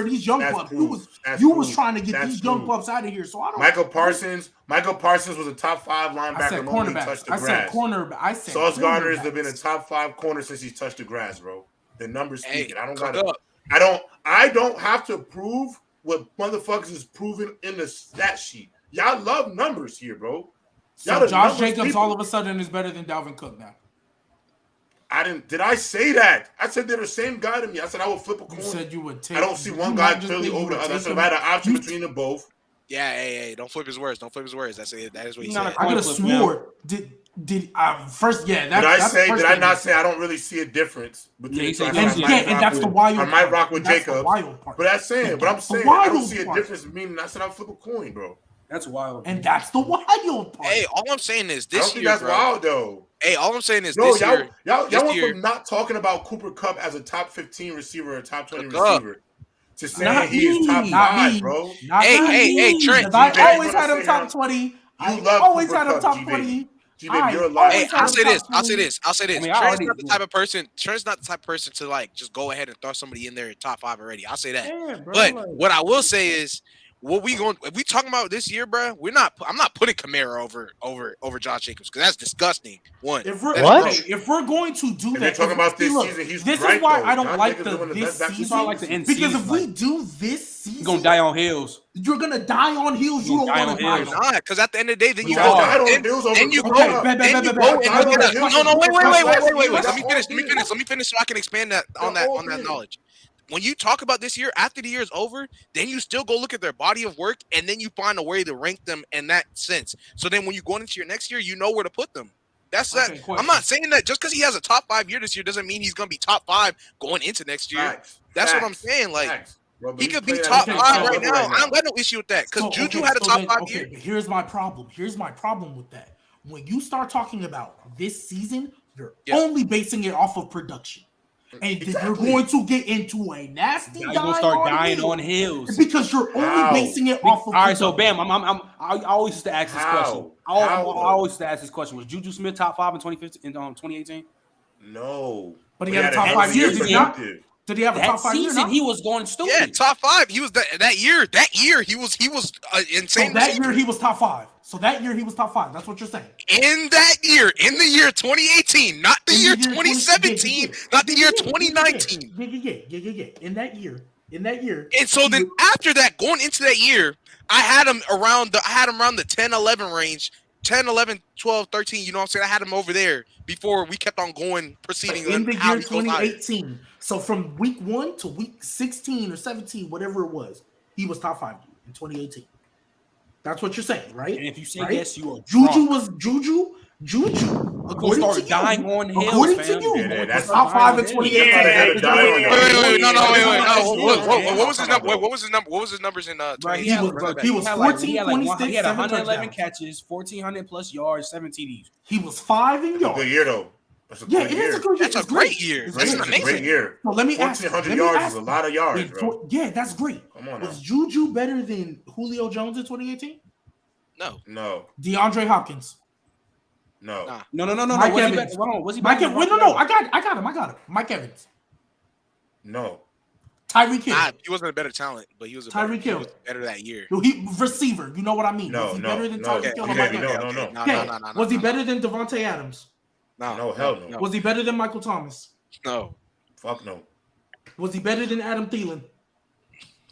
these young pups. You was trying to get these young pups out of here. So I don't. Michael Parsons was a top 5 linebacker. I said cornerback. I said Sauce Gardner has been a top 5 corner since he's touched the grass, bro. The numbers speaking. I don't have to prove what motherfuckers is proving in the stat sheet. Y'all love numbers here, bro. So Josh Jacobs all of a sudden is better than Dalvin Cook now. Did I say that? I said they're the same guy to me. I said I would flip a coin. You said you would take. I don't see one guy clearly over the other. I said if I had an option between them both. Yeah, hey, don't flip his words. That is what he said. I could have swore. Did I first? Yeah. Did I not say I don't really see a difference between? And that's the wild part. I might rock with Jacobs, but I'm saying I don't see a difference. Meaning I said I'll flip a coin, bro. That's wild. And that's the wild part. Hey, all I'm saying is this year, that's wild though. Hey, all I'm saying is this year. Y'all went from not talking about Cooper Kupp as a top 15 receiver or top 20 receiver to saying he is top 5, bro. Hey, Trent. I always had him top 20. I always had him top 20. G-Baby, you're lying. Hey, I'll say this. I mean, Trent's not the type of person to like just go ahead and throw somebody in there top 5 already. I'll say that. Yeah, bro, but what I will say is, if we talking about this year, bro, I'm not putting Kamara over Josh Jacobs because that's disgusting. If we're going to do that, talking about this season, this is why I don't like this season. Because if we do this season, you're gonna die on heels. You're gonna die on heels. You don't want to die on. Because at the end of the day, then you go. Wait. Let me finish so I can expand on that knowledge. When you talk about this year, after the year is over, then you still go look at their body of work, and then you find a way to rank them in that sense. So then when you go into your next year, you know where to put them. That's that. I'm not saying that just because he has a top 5 year this year doesn't mean he's going to be top 5 going into next year. That's what I'm saying. Like, he could be top 5 right now. I don't got no issue with that because Juju had a top 5 year. But here's my problem. With that. When you start talking about this season, you're only basing it off of production. And then you're going to get into a nasty. You're gonna start dying on heels because you're only basing it off of. All right, so bam, I always used to ask this question. I always used to ask this question: was Juju Smith top 5 in 2018? No, but he had a top 5 years. Did he have a top 5 year? He was going stupid. Yeah, top 5. He was that year. That year he was insane. So that year he was top 5. That's what you're saying. In the year 2018, not the year 2017, not the year 2019. Yeah. In that year. And so then after that, going into that year, I had him around the 10, 11 range. 10, 11, 12, 13, you know what I'm saying? I had him over there before we kept on proceeding. In the year 2018. So from week 1 to week 16 or 17, whatever it was, he was top 5 in 2018. That's what you're saying, right? And if you say yes, you are Juju. According to dying on hills, according to you, that's top 5 in 2018. What was his number? What was his numbers in 2018? He was 14, 26, he had 111 catches, 1,400 plus yards, 7 TDs. He was 5 in yards. Good year though. That's a good year. That's a great year. That's an amazing great year. So let me ask 1,400 yards is a lot of yards, bro. Yeah, that's great. Come on. Was Juju better than Julio Jones in 2018? No. DeAndre Hopkins. No. No. Mike Evans. Was he Mike Evans? No. I got him. Mike Evans. No. Tyreek Hill. He wasn't a better talent, but he was Tyreek Hill. Better that year. He receiver. You know what I mean? Was he better than Tyreek Hill? No. Was he better than Devontae Adams? No, hell no. Was he better than Michael Thomas? No. Fuck no. Was he better than Adam Thielen?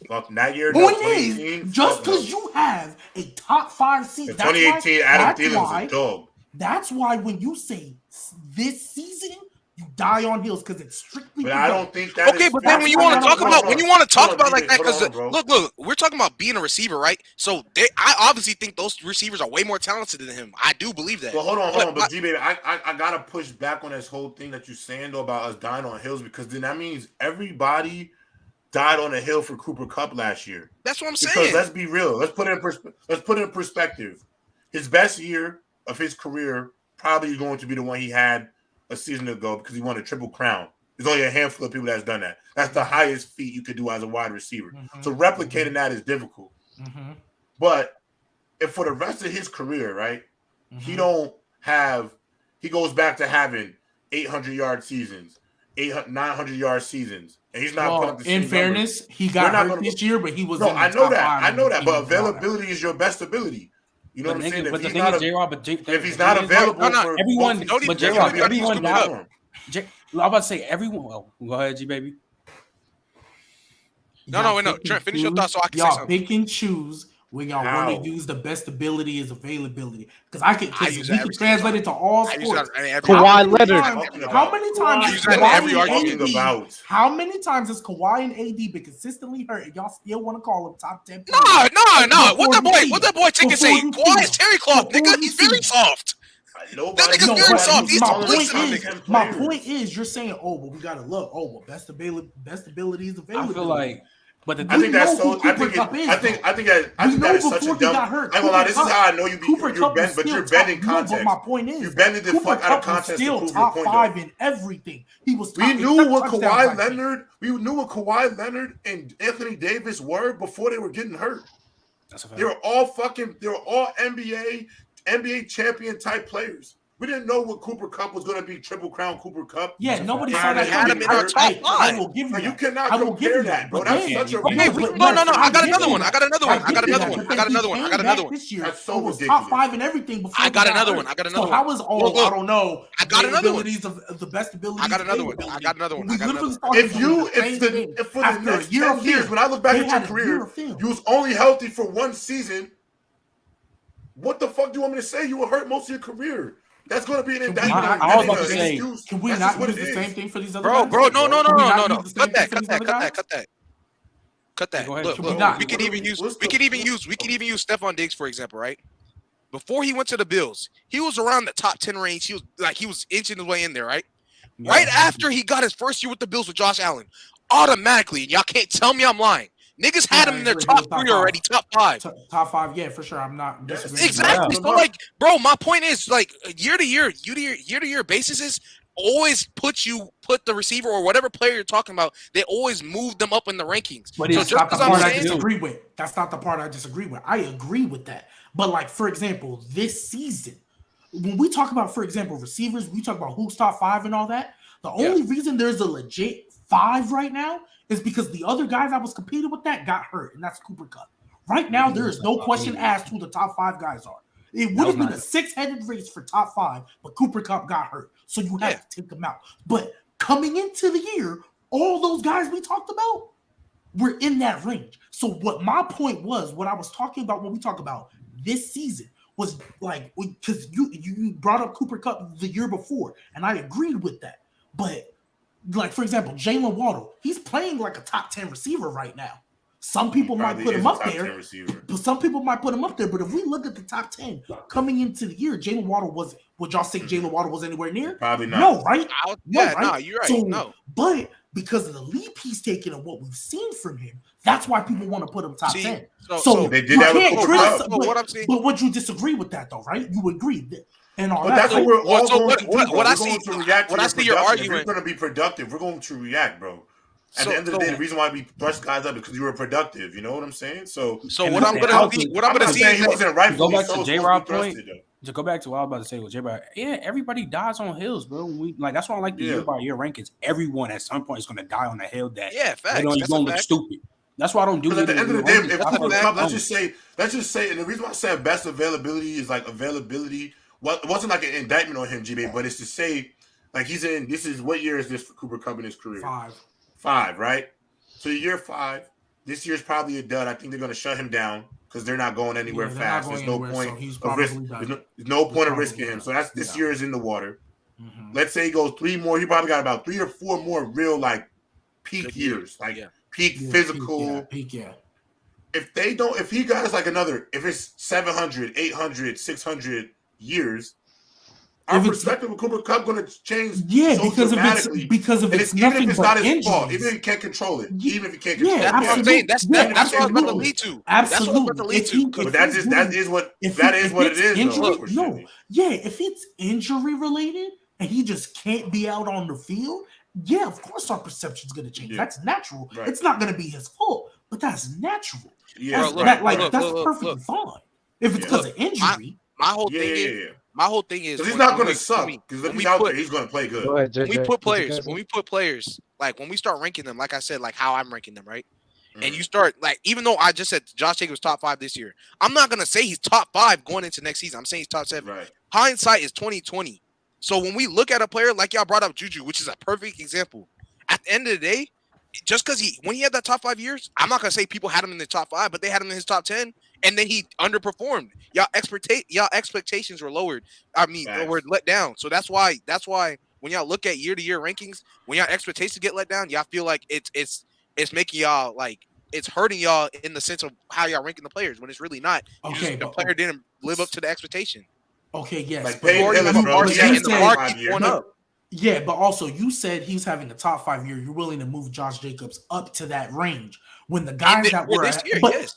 Fuck that year. Point is, just because you have a top 5 season, 2018 Adam Thielen was a dog. That's why when you say this season, you die on heels because it's strictly. But I don't think that. Okay, but then when you want to talk about like that, because look, we're talking about being a receiver, right? So I obviously think those receivers are way more talented than him. I do believe that. Well, hold on. But G-Baby, I gotta push back on this whole thing that you're saying though about us dying on hills, because then that means everybody died on a hill for Cooper Kupp last year. That's what I'm saying. Because let's be real. Let's put it in perspective. His best year of his career probably is going to be the one he had a season ago because he won a triple crown. There's only a handful of people that's done that. That's the highest feat you could do as a wide receiver. Mm-hmm. So replicating that is difficult. Mm-hmm. But if for the rest of his career, right, he goes back to having 800-yard seasons, 900-yard seasons, and he's not putting up the same in fairness, numbers. He got hurt this year, but he was. No, I know that. But availability is your best ability. You know what I'm saying? But the thing is, J-Rob, if he's not available, everyone. But J-Rob, everyone down. I'm about to say everyone. Well, go ahead, G baby. No. Trent, finish your thoughts so I can say something. Y'all pick and choose when y'all want to use the best ability as availability. Because we can translate it to all sports. Kawhi Leonard. How many times How many times has Kawhi and AD been consistently hurt and y'all still want to call him top 10? No. What that boy Tinker say? Kawhi is terry cloth, nigga. He's very soft. That nigga's very soft. He's my point is, you're saying, but we gotta look. Best ability is available. I feel like But I think that's know so. who I Cooper think Kupp is, I think though. that is such a before he dumb. got hurt, I ain't gonna lie. This is Cooper how I know you be. Cooper You're Kupp was but you're still bending top. No, context. but my point is, You're bending the Cooper fuck out of Kupp was context to still prove your top point. 5 Though. in everything. He was. We top, knew except what touchdowns, Kawhi I think. Leonard. We knew what Kawhi Leonard and Anthony Davis were before they were getting hurt. That's a fact. They were all NBA champion type players. We didn't know what Cooper Kupp was going to be. Triple Crown Cooper Kupp. Yeah, nobody fact. saw that. We had him in our top I five. will give you Like, that. you cannot I will compare give you that, bro. But That's yeah, such a but Hey, but no. yes, I got get another you one. that. I got another one. I get got you another that, one. but I got then he another one. came I got back another one. This year, That's so and was ridiculous. top 5 in everything before I got he got another hurt. one. I got So another how one. was all I don't know. I got another one. Abilities of the best abilities. I got another and one. I ability. got another one. We I got literally another one. started If for the after next a year 10 of years, film, when I look back they at your had a year career, of film. you was only healthy for one season. What the fuck do you want me to say? You were hurt most of your career. That's going to be an indictment. I was about to say, Can we not use the same thing for these other Bro, guys? no. Can we not use the same thing for these other guys? Cut that. Go ahead. Look, Can we look. not? We could even use Stephon Diggs, for example, right? Before he went to the Bills, he was around the top 10 range. He was inching his way in there, right? Yeah. Right after he got his first year with the Bills with Josh Allen, automatically, and y'all can't tell me I'm lying. Niggas had him in their top 3 already, top 5. Top 5, yeah, for sure. I'm not disagreeing. Exactly. So, like, bro, my point is, like, year to year basis is always put the receiver or whatever player you're talking about. They always move them up in the rankings. But so it's just not the because part I'm I saying, disagree with. That's not the part I disagree with. I agree with that. But like, for example, this season, when we talk about, for example, receivers, we talk about who's top 5 and all that. The only reason there's a legit 5 right now is because the other guys I was competing with that got hurt, and that's Cooper Kupp. Right now, there is no question asked who the top 5 guys are. It would have been a 6-headed race for top 5, but Cooper Kupp got hurt, so you have to take him out. But coming into the year, all those guys we talked about were in that range. So what my point was, what I was talking about when we talk about this season was like, because you brought up Cooper Kupp the year before, and I agreed with that. But like, for example, Jalen Waddle, he's playing like a top 10 receiver right now. Some people might put him up there, but some people might put him up there. But if we look at the top 10 coming into the year, Jalen Waddle would y'all say Jalen Waddle was anywhere near? Probably not. No, right? No, you're right. So, no. But because of the leap he's taken and what we've seen from him, that's why people want to put him top 10. So they did that with Cooper Kupp. What I'm saying, but would you disagree with that though, right? You agree that, and all But that. that's what we're all going to do. What I see, what I see your argument. If you're going to be productive, we're going to react, bro. At the end of the day, the reason why we thrust guys up is because you were productive. You know what I'm saying? So what I'm gonna see is he wasn't right. Go back to J-Rod point. To go back to what I was about to say with J-Rod, everybody dies on hills, bro. That's why I like the year by year rankings. Everyone at some point is going to die on the hill that facts. You're going to look stupid. That's why I don't do it. At the end of the day, if Cooper Kupp, let's just say, and the reason why I said best availability is like availability. Well, it wasn't like an indictment on him, G-Bay, but it's to say, like, he's in. This is what year is this for Cooper Kupp in his career? 5, right? So year 5, this year's probably a dud. I think they're going to shut him down because they're not going anywhere fast. There's no point of risk. There's no point of risking him. So that's this year is in the water. Mm-hmm. Let's say he goes 3 more. He probably got about 3 or 4 more real like peak years, like peak physical. Peak. If he got us like another, if it's 700, 800, 600 years. Our perspective of Cooper Kupp going to change because of it's nothing even if it's but not his injuries. fault, even if he can't control it, even if he can't control it. That's what I'm saying. That's what I was about to lead to. Absolutely. But that is what it is. If it's injury related and he just can't be out on the field, of course our perception is going to change. That's natural. Right. It's not going to be his fault, but that's natural. That's perfectly fine. If it's because of injury, my whole thing is he's not going to suck because if he's out there, he's going to play good. Go ahead, when we put players, like when we start ranking them, like I said, like how I'm ranking them, right? And you start like, even though I just said Josh Jacobs top 5 this year, I'm not going to say he's top 5 going into next season. I'm saying he's top 7. Right. Hindsight is 2020. So when we look at a player like y'all brought up Juju, which is a perfect example, at the end of the day, just because when he had that top 5 years, I'm not going to say people had him in the top 5, but they had him in his top 10. And then he underperformed. Y'all expectations were lowered. Were let down. So that's why when y'all look at year-to-year rankings, when y'all expectations get let down, y'all feel like it's making y'all like it's hurting y'all in the sense of how y'all ranking the players when it's really not. The player didn't live up to the expectation. Okay, yes. Like the bar keeps going up. Yeah, but also you said he's having a top 5 year. You're willing to move Josh Jacobs up to that range when the guys that were this year, but, yes.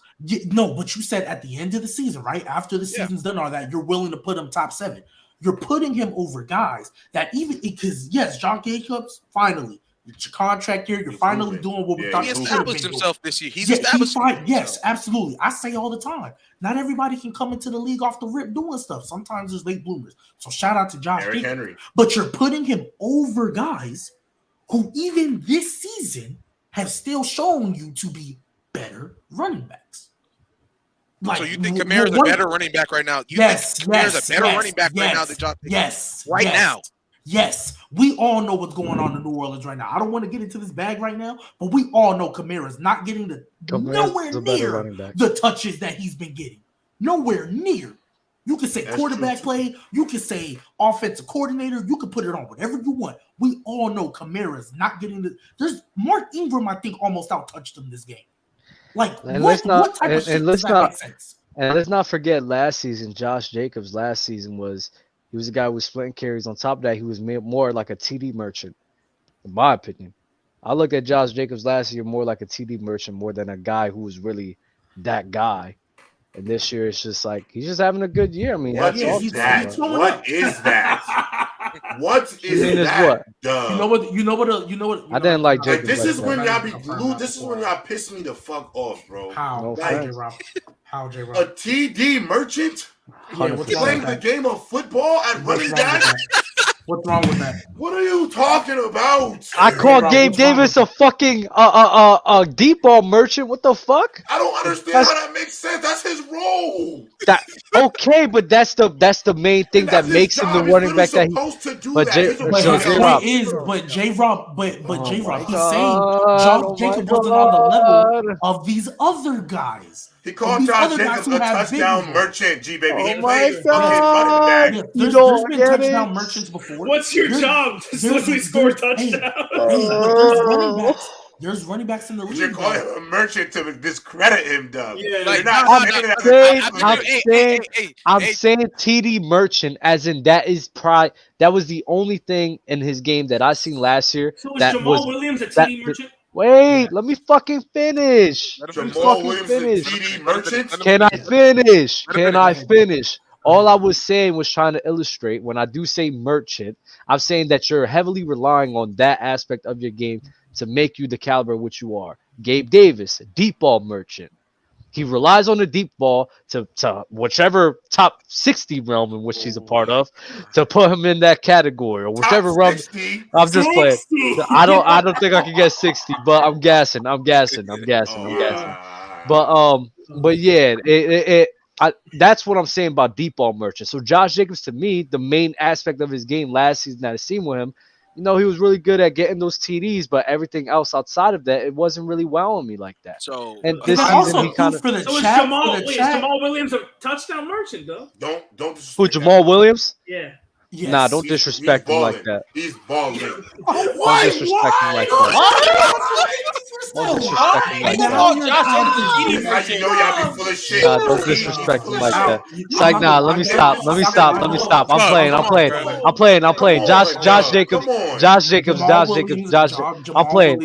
no, but you said at the end of the season, right? After the season's done, all that you're willing to put him top 7. You're putting him over guys that even because yes, Josh Jacobs finally it's your contract year. You're finally doing what we thought. He you established himself this year. He's yeah, established himself. Yes, absolutely. I say all the time. Not everybody can come into the league off the rip doing stuff. Sometimes there's late bloomers. So shout out to Josh Eric Jacobs. Henry. But you're putting him over guys who even this season have still shown you to be better running backs. Like, so you think Kamara's a better running back right now? You think Kamara's a better running back right now than Josh Jacobs? Yes. Right now. Yes, we all know what's going on in New Orleans right now. I don't want to get into this bag right now, but we all know Kamara's not getting nowhere near the touches that he's been getting. Nowhere near. You can say quarterback play. You can say offensive coordinator. You can put it on whatever you want. We all know Kamara's not getting the. There's Mark Ingram, I think, almost out-touched him this game. Like, what type of shit does that make sense? And let's not forget last season, Josh Jacobs last season he was a guy who was splitting carries. On top of that, he was more like a TD merchant, in my opinion. I looked at Josh Jacobs last year more like a TD merchant more than a guy who was really that guy. And this year, it's just like he's just having a good year. I mean, what is that? What is that? What is that? You know what? I didn't like Jacobs. This is when y'all be glued. This is when y'all piss me the fuck off, bro. How? How, J-Rob? A TD merchant? Playing the game of football at running back? What's wrong with that? What are you talking about? I call Gabe Davis a fucking deep ball merchant. What the fuck? I don't understand how that makes sense. That's his role. Okay, but that's the main thing that makes him the running back that he. But J-Rob, he's saying Josh Jacobs wasn't on the level of these other guys. He called Josh Jacobs a touchdown merchant, G baby. He plays fucking running back. There's been touchdown merchants before. What's your job? Just literally score touchdowns. There's running backs in the league. You're calling him a merchant to discredit him, Doug. Yeah, like, I'm saying TD merchant, as in that was the only thing in his game that I seen last year. So is Jamal Williams a TD merchant? Wait, let me fucking finish. Jamal Williams a TD merchant? Can I finish? All I was saying was trying to illustrate when I do say merchant, I'm saying that you're heavily relying on that aspect of your game to make you the caliber which you are. Gabe Davis, a deep ball merchant. He relies on the deep ball to whichever top 60 realm in which he's a part of to put him in that category or whichever realm. I'm just playing. I don't think I can get 60, but I'm gassing. But yeah, that's what I'm saying about deep ball merchant. So Josh Jacobs, to me, the main aspect of his game last season that I seen with him, he was really good at getting those TDs, but everything else outside of that, it wasn't really wowing me like that. So, and this season he kind of. So is Jamal Williams a touchdown merchant, though? Don't. Who, Jamal Williams? Yeah. Yes. Nah, don't disrespect him like that. He's balling. Don't disrespect him like that. Don't disrespect him like that. You know y'all be full of shit. Nah, don't disrespect him like that. It's like, nah, let me stop. I'm playing. Josh Jacobs. I'm playing.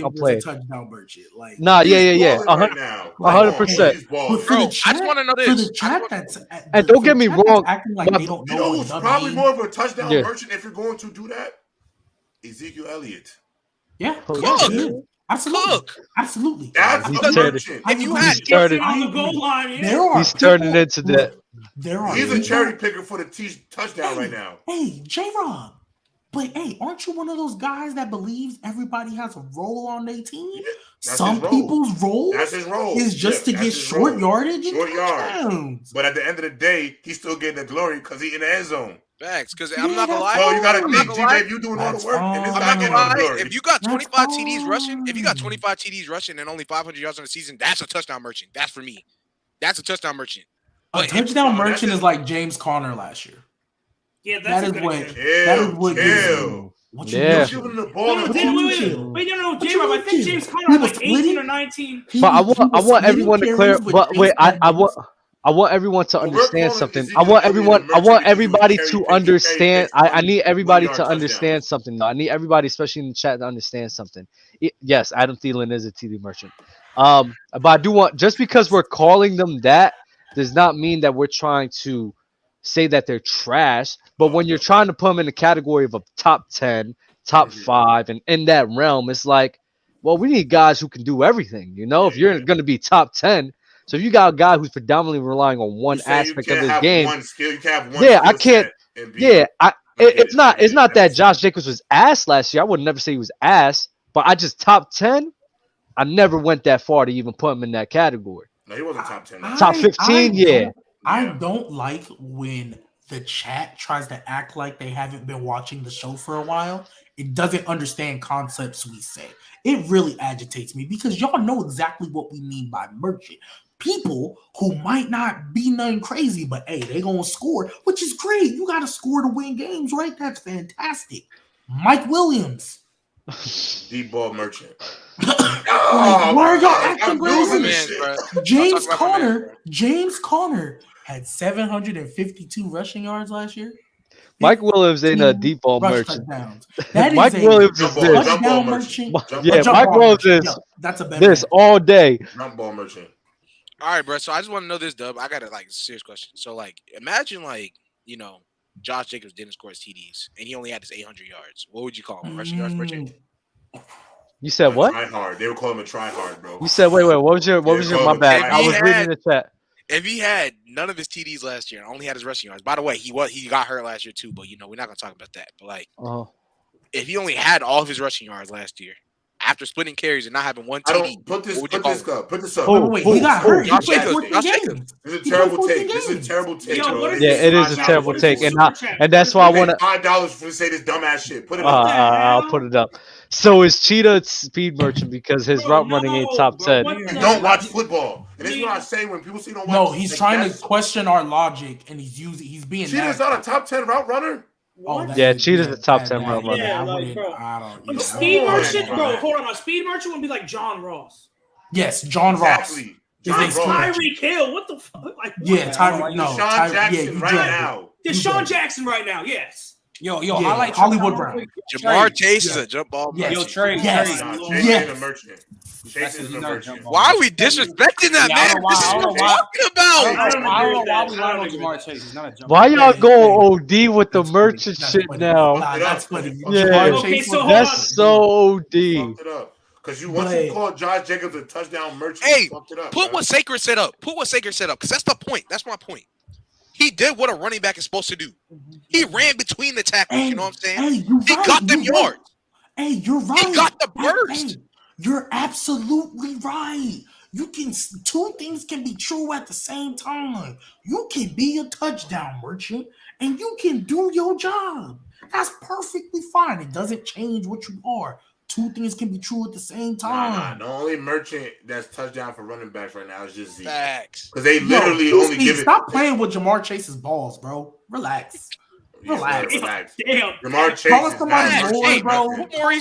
Nah, yeah. 100%. Bro, I just want to know this. And don't get me wrong. You know who's probably more of a touchdown merchant if you're going to do that? Ezekiel Elliott. Yeah. Absolutely. That's a merchant. If you had Gibson on the goal line, he's turning into that. He's a cherry picker for the touchdown right now. Hey, J-Rob. But hey, aren't you one of those guys that believes everybody has a role on their team? Yeah, some people's role is just to get short yardage and touchdowns. But at the end of the day, he's still getting the glory because he's in the end zone. Facts, because I'm not gonna lie. So you gotta think, G-Babe, you doing all the work, and this guy getting all the glory. If you got 25 TDs rushing, and only 500 yards on the season, that's a touchdown merchant. That's for me. That's a touchdown merchant. A touchdown merchant is like James Conner last year. Yeah, that is what. What you shooting the ball? Wait, no, J-Rob. I think James Conner was like 18 or 19. But I want everyone to clear. But wait, I I want everyone to Well, we're understand calling something. Ezekiel Elliott a merchant I want because he was everybody cherry to picking understand. money, I need everybody 1-yard to touchdowns. understand something. Though. I need everybody, especially in the chat, to understand something. Yes, Adam Thielen is a TD merchant. But I do want, just because we're calling them that does not mean that we're trying to say that they're trash. But when you're trying to put them in the category of a top 10, top 5, and in that realm, it's like, well, we need guys who can do everything. You know, if you're going to be top 10. So if you got a guy who's predominantly relying on one aspect of his game, one skill. You can't have one yeah, I skill can't. set and be- Yeah, it's not That that makes Josh Jacobs was ass last year. I would never say he was ass, but I just top 10. I never went that far to even put him in that category. No, he wasn't top 10. Top 15, yeah. I don't like when the chat tries to act like they haven't been watching the show for a while. It doesn't understand concepts we say. It really agitates me because y'all know exactly what we mean by merchant. People who might not be nothing crazy, but hey, they gonna score, which is great. You gotta score to win games, right? That's fantastic. Mike Williams. Deep ball merchant. Why are y'all acting crazy? Man, bro. James Conner had 752 rushing yards last year. Mike Williams ain't a deep ball Rush merchant. touchdowns. That Mike is Williams is jump ball, this. jump ball touchdown merchant. merchant. Yeah, Jump Mike ball Williams merchant. is Yo, that's a better this man. all day. Jump ball merchant. All right, bro. So I just want to know this, Dub. I got a serious question. So imagine Josh Jacobs didn't score his TDs and he only had his 800 yards. What would you call him? Rushing yards per game? You said what? Try hard. They would call him a try hard, bro. You said wait. What was your my bad? I was reading the chat. If he had none of his TDs last year and only had his rushing yards, by the way, he got hurt last year too, but we're not gonna talk about that. But if he only had all of his rushing yards last year, after splitting carries and not having one TD, put this up. Wait, he got hurt. He Josh played Jacobs, 14 Josh games. This is a terrible take. This is a terrible take, Yo, bro. what is Yeah, it is a terrible take, and that's why I want to. $5 for say this dumbass shit. Put it up. I'll put it up. So is Cheetah speed merchant because his route running ain't top 10. You don't watch football, and this is what I say when people say you don't watch. No, he's trying to question our logic, and he's being. Cheetah's not a top 10 route runner. Yeah, Cheetah's a top 10 route runner. Yeah, bro. Speed merchant, bro. Hold on, a speed merchant would be like John Ross. Yes, John Ross. Exactly. Tyreek Hill. What the fuck? Yeah, Tyreek. No, Deshaun Jackson right now. Deshaun Jackson right now. Yes. Yo, Yeah, I like Hollywood Brown. Jamar Chase is a jump ball. Yes. Yo, Trey. Yes. Chase is a merchant. Chase is a merchant. Why are we disrespecting that Yeah, I man? don't know why- This is I what don't we're know why- talking about. I don't know why we lying on Jamar Chase. He's not a jump. Why y'all go OD with the merchant That's shit funny. now? Nah, that's funny. Yeah. Jamar Okay, Chase so was- hold on. That's so OD. Fucked it up. Because once you call Josh Jacobs a touchdown merchant, Hey, you fucked it up. put what Saker set up. Because that's the point. That's my point. He did what a running back is supposed to do. He ran between the tackles. You know what I'm saying? Hey, you He right, got them you right. yards. Hey, you're right. He got the burst. Hey, you're absolutely right. Two things can be true at the same time. You can be a touchdown merchant and you can do your job. That's perfectly fine. It doesn't change what you are. Two things can be true at the same time. The only merchant that's touchdown for running backs right now is just Zeke. Facts. Because they literally only give it. Stop playing with Jamar Chase's balls, bro. Relax. Relax. Damn. Jamar Chase Call us is somebody not Lord, bro.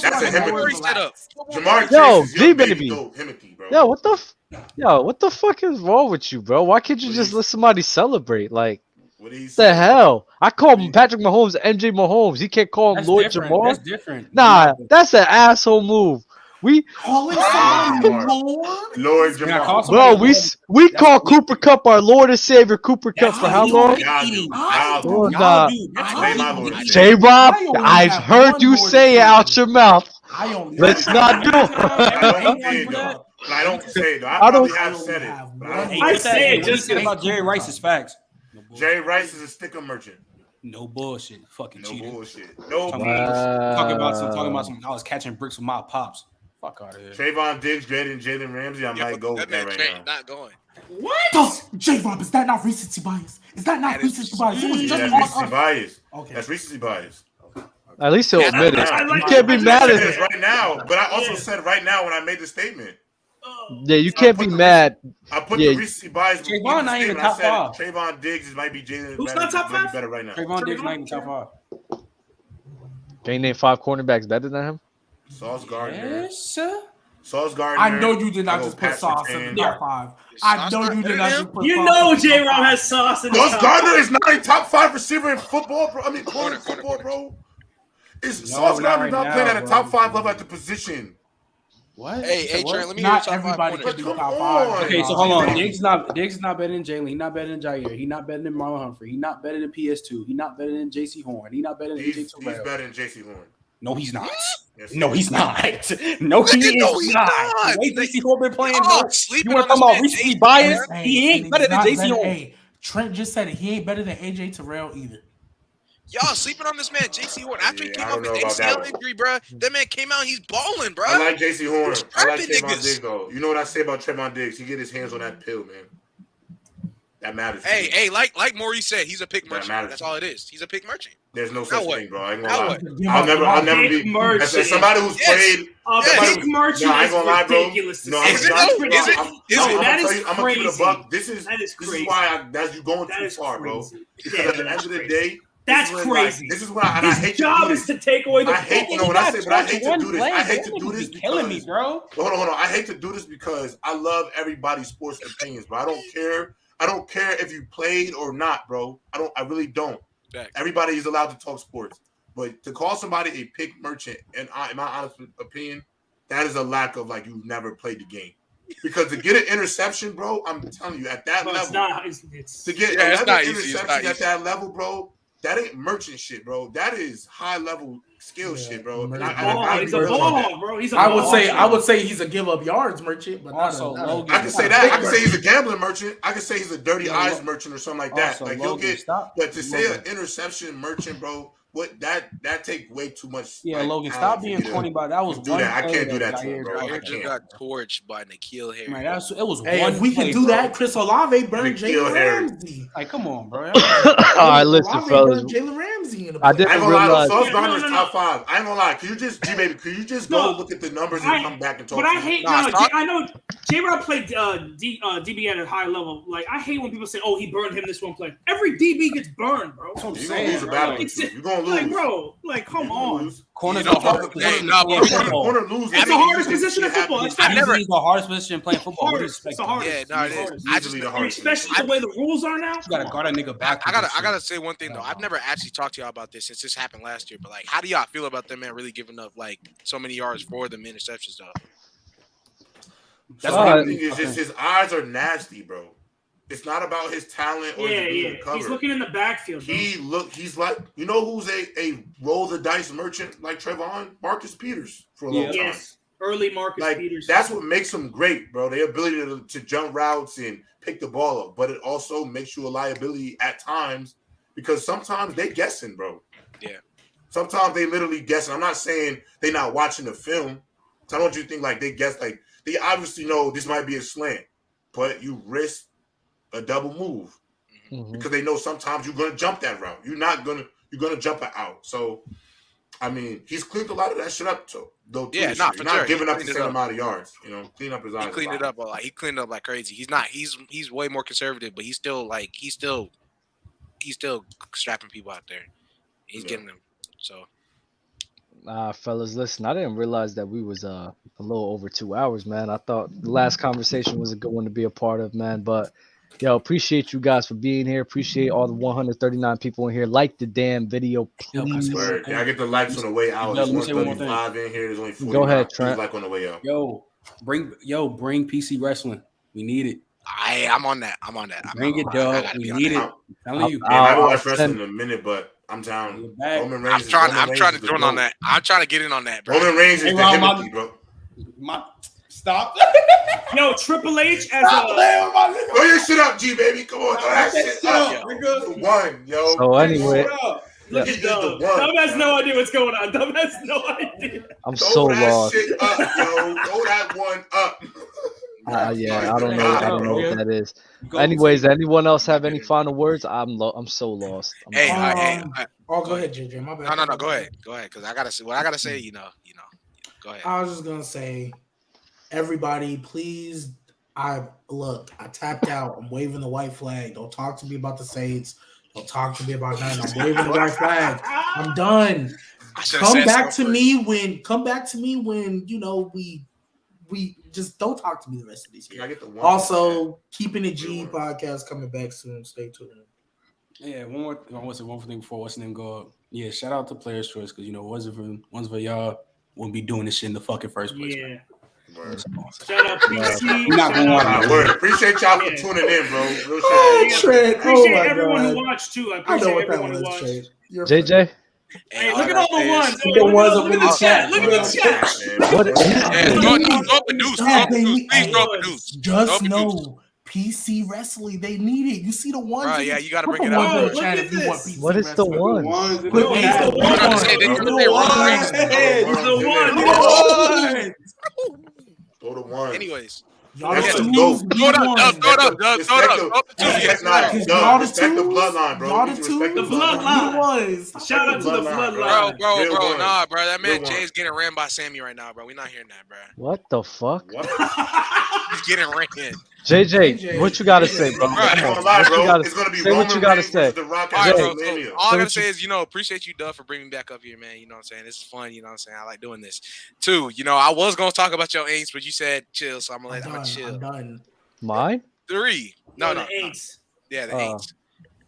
That's a Himothy. set up. Jamar Chase Yo, is your baby D-Baby. goat Himothy, bro. Yo, what the fuck is wrong with you, bro? Why can't you just let somebody celebrate? Like, What do you what say? the hell? I call him Patrick Mahomes, MJ Mahomes. He can't call him That's Lord different. Jamar. That's different. Nah, that's an asshole move. We, Calling somebody Lord? Lord Yeah, Jamar. call bro, somebody we call Cooper Cup our Lord and Savior. Cooper Cup for how long? Y'all do. I Y'all do. Lord, Y'all nah. do. That's Say right. my Lord and J Savior. Rob, I only I've have heard one you Lord say and it out Savior. your mouth. I only Let's not do it. I don't say it, though. I don't say it, though. I probably have said it. But I don't I say say it What you just said about Jerry Rice is facts. No it. bullshit. Jay Rice is a sticker merchant. No bullshit. Fucking No cheater. bullshit. No Talking bullshit. about some. I was catching bricks with my pops. Fuck out of here. Trayvon Diggs greater than Jalen Ramsey. I might go with that right now. Not going. What? Oh, J-Rob, is that not recency bias? Is that not recency bias? It was Yeah, just that's on recency us. bias. Okay. That's recency bias. At least he'll admit it. I You like can't be it. mad I said at this right now, but I also said right now when I made the statement. Yeah, you can't be mad. I put Yeah. the recency bias. in the Trayvon not even statement. I top said Trayvon Diggs might be Jalen. Who's better- not top might be five? better right now. Trayvon Diggs not even top 5. Can you name 5 cornerbacks better than him? Sauce Gardner. Yes, sir. Sauce Gardner. I know you did not I go just put Pat Sauce in Surtain. the top 5. Is I Sauce know not you better did not than just him? put You Sauce know in the J-Rob top 5. has sauce in the Sauce top. Gardner is not a top 5 receiver in football, bro. I mean, corner Corner, football, bro. Is No, Sauce not Gardner right not now, playing at a bro. top 5 level at the position? What? Hey, So what? Trent, let me hear your Not top 5 everybody corners. can do Come top on. 5. Okay, so hold on. Diggs is not better than Jalen. He's not better than Jair. He's not better than Marlon Humphrey. He's not better than PS2. He's not better than JC Horn. He's not better than He's AJ Terrell. better than J.C. Horn. No, he's not. Yes, No, he is. he's not. No, he is No, he's not. not. The way JC Horn been playing, Oh, no. sleeping You on want to this talk about man, recently AJ biased? Hey, He ain't and better he's than not JC better- Horn. Hey, Trent just said it. He ain't better than AJ Terrell either. Y'all sleeping on this man, JC Horn. After he Yeah, came I off don't his know about that ACL one. injury, bro, that man came out, he's balling, bro. I like J.C. Horn. He's I like trapping Trevon niggas. Diggs, though. You know what I say about Trevon Diggs? He get his hands on that pill, man. That matters. to me. Hey, like Maurice said, he's a pick That merchant. matters. That's all it is. He's a pick merchant. There's no Now such what? thing, bro. I ain't Now gonna lie. what? I'll never Pick be. merchant. As somebody who's Yes. played. A Yeah, pick merchant No, I ain't is gonna lie, bro. ridiculous. to No, say. I'm Is it? not- Is it? I'm Is it? gonna that tell is you, I'm gonna keep it a crazy. buck. This is That is this crazy. is why you're going That too is far, bro. crazy. Because Yeah, at the end that's of the crazy. day, That's this is when, crazy. This is what I His hate to job do is this. to take away the I hate ball. no. When I say, but I hate to One do this. play, I hate bro. to do this You're killing me, because. bro. Hold on. I hate to do this because I love everybody's sports opinions, but I don't care. I don't care if you played or not, bro. I really don't. Facts. Everybody is allowed to talk sports, but to call somebody a pick merchant, in my honest opinion, that is a lack of like you've never played the game. Because to get an interception, bro, I'm telling you, at that But level, it's not. It's to get Yeah, it's 11 not easy. It's interceptions not at easy. that level, bro, that ain't merchant shit, bro. That is high level skill Yeah, shit, bro. And merchant. I He's a really want that. ball, bro. He's a I ball. would say he's a give up yards merchant, but Also, not a Logan- I can say that. I can say he's a gambling merchant. I can say he's a dirty Yeah, eyes merchant or something like that. Also, Like he'll Logan, get, stop. but to say an Logan. interception merchant, bro, what that take way too much. Yeah, like, Logan, talent stop for being you to corny about that. Was do one that. I play can't do that to Jair him, bro. Jair I Jair just can't. got torched by N'Keal Harry. Man, it was Hey, one. if we play, can do bro. that, Chris Olave burned N'Keal Jalen Harry. Ramsey. Like, come on, bro. All right, listen, Olave fellas. burned Jalen Ramsey in the I playoffs. didn't I ain't gonna lie, realize. Sauce Yeah, Gardner is no. top 5. I ain't gonna lie. Can you just, G-Baby, can you just No, go look at the numbers and come back and talk But to I me? hate Nah, stop. I know J-Rob played DB at a high level. Like I hate when people say, "Oh, he burned him this one play." Every DB gets burned, bro. That's what I'm You're gonna saying, lose a bro. battle. Like, You're gonna lose. Like, bro, like come You're gonna on. lose. corners You are know, the hardest hey, position nah, to play but in we- football. Corner lose. That's the hardest position in football. It's I never- Easily the hardest position playing football. What do you Hardest. expect? It's the hardest. Yeah, no, it is. Hardest. I just, Easily the And hardest. especially the way the rules are now. You gotta guard a nigga back. I gotta say one thing though. I've never actually talked to y'all about this since this happened last year. But like, how do y'all feel about them man really giving up like so many yards for the interceptions though? That's So what the I thing is, just his eyes are nasty, bro. It's not about his talent or his ability to cover. He's looking in the backfield. Bro. He's like, you know who's a roll the dice merchant like Trevon? Marcus Peters for a long time. Yes, early Marcus Like Peters. that's what makes him great, bro. The ability to jump routes and pick the ball up, but it also makes you a liability at times because sometimes they guessing, bro. Yeah. Sometimes they literally guessing. I'm not saying they not watching the film. So I don't want you to think like they guess. Like they obviously know this might be a slant, but you risk a double move because they know sometimes you're gonna jump that route. You're gonna jump it out. So I mean, he's cleaned a lot of that shit up too. Though Yeah, this nah, year. for He's not sure. giving He up the cleaned same it up. amount of yards. You know, clean up his eyes. He cleaned it up a lot. He cleaned it up like crazy. He's not. He's way more conservative, but he's still strapping people out there. He's getting them. So Fellas, listen, I didn't realize that we was a little over 2 hours, man. I thought the last conversation was a good one to be a part of, man. But yo, appreciate you guys for being here. Appreciate all the 139 people in here. Like the damn video, please. Word. Yeah, I get the likes on the way out. Let There's me say one more thing. 135 in here. There's only 40. Go ahead, Trent. Like on the way out. Bring PC wrestling. We need it. I'm on that. Bring it, dog. We need it. I'm telling you. Yeah, I haven't I'll watched wrestling send- in a minute, but I'm down. You're back. Roman Reigns. I'm trying to join on that. I'm trying to get in on that, bro. Roman Reigns is Hey, the Ron, Timothy, bro. Stop. Yo, Triple H as Stop a playing with my nigga. Throw your shit up, G baby. Come on, throw that shit up. up, The one, yo. So anyway, look He's at the Dub. one, Dub has bro. no idea what's going on. Dub has no idea. I'm Throw so that lost. shit up, yo. Throw that one up. Yeah, I don't know what that is. Go. Anyways, anyone else have any final words? I'm so lost. Hey, Oh, go ahead, JJ. My bad. no. Go ahead, because I gotta say what I gotta say. You know. Go ahead. I was just gonna say, everybody, please. I tapped out. I'm waving the white flag. Don't talk to me about the Saints. Don't talk to me about that. I'm waving the white flag. I'm done. I should've Come said back to something me when. Come back to me when you know we we just don't talk to me the rest of this Can year. I get the one? Also, Keeping It G podcast coming back soon. Stay tuned. Yeah, one more thing before what's name go. Yeah, shout out to Players Choice because wasn't for y'all, wouldn't be doing this shit in the fucking first place. Yeah. Word. Shout out PC. We're not going Nah, word. Appreciate y'all for Yeah. tuning in, bro. Real Oh, shit. Trent. Appreciate Oh my everyone God. who watched too. I I appreciate know what that everyone who was, watched. Trent. You're JJ, Hey, look at all the ones. The Hey, look ones at up in look the at the chat. chat. Look at the chat. Man, what? Yeah, throw up a deuce. Throw up a deuce. Please throw up a deuce. Throw up Just a deuce. know PC Wrestling, they need it. You see the ones. Bro, in yeah, the- you gotta put bring the it ones up, in the bro. chat Look if at you want this. PC What is the Wrestling. one? Put Bro, the he's the ones. You know what I'm saying? They The throw their ones. referees. The one. Throw the one. Anyways. Y'all That's the the twos, goat. be Throw it up, ones. Dub, throw it up, Dub, throw it up. Throw up the two. Respect, Yes, nah, sir. Dub, respect the bloodline, bro. Y'all You the need to respect the twos, bloodline. be ones. Shout out to the bloodline. Bro, Real one. nah, bro. That man Real one. Jay's getting ran by Sammy right now, bro. We're not hearing that, bro. What the fuck? What? He's getting ran. JJ, what you gotta say, bro? Bro, I ain't Come gonna on. lie, What you bro. gotta It's gonna be say? What Roman you gotta Reigns say? versus The Rock All at right, bro. So WrestleMania. all I Say gotta what say you- is, appreciate you, Dub, for bringing me back up here, man. You know what I'm saying? It's fun. You know what I'm saying? I like doing this. Two, I was gonna talk about your aints, but you said chill, so I'm gonna chill. I'm done. Mine? Three. No. The eights. Yeah, the aints.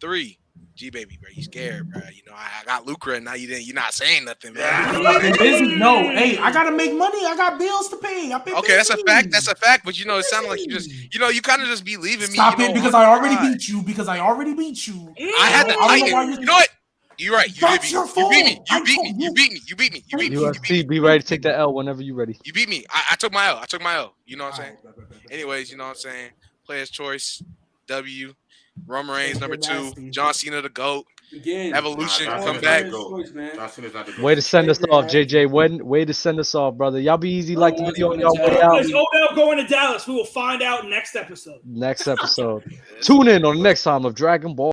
Three. G baby, bro. You scared, bro. I got Lucra, and now you're not saying nothing, man. I'm busy. No, hey, I gotta make money. I got bills to pay. I've been Okay, that's a busy. fact. That's a fact. But it sounded like you just, you kind of just be leaving me. Stop it because I already beat beat you. Because I already beat you. I had to I don't know why tighten. you're- You know what? You're right. You That's did your beat me. You beat me. fault. You I beat me. told You you. beat me. You beat me. You beat me. UFC, be ready to take the L whenever you're ready. You beat me. I took my L. I took my L. You know what I'm saying? Anyways, you know what I'm saying? Player's choice. W. Roman Reigns number 2. John Cena the GOAT. Again, Evolution. Nah, Come John back. Cena's the Choice, man. John Cena's not the Way to GOAT. send us off, JJ. Way to send us off, brother. Y'all be easy like the video on y'all way out. Is Odell going to Dallas? We will find out next episode. Next episode. Tune in on the next time of Dragon Ball.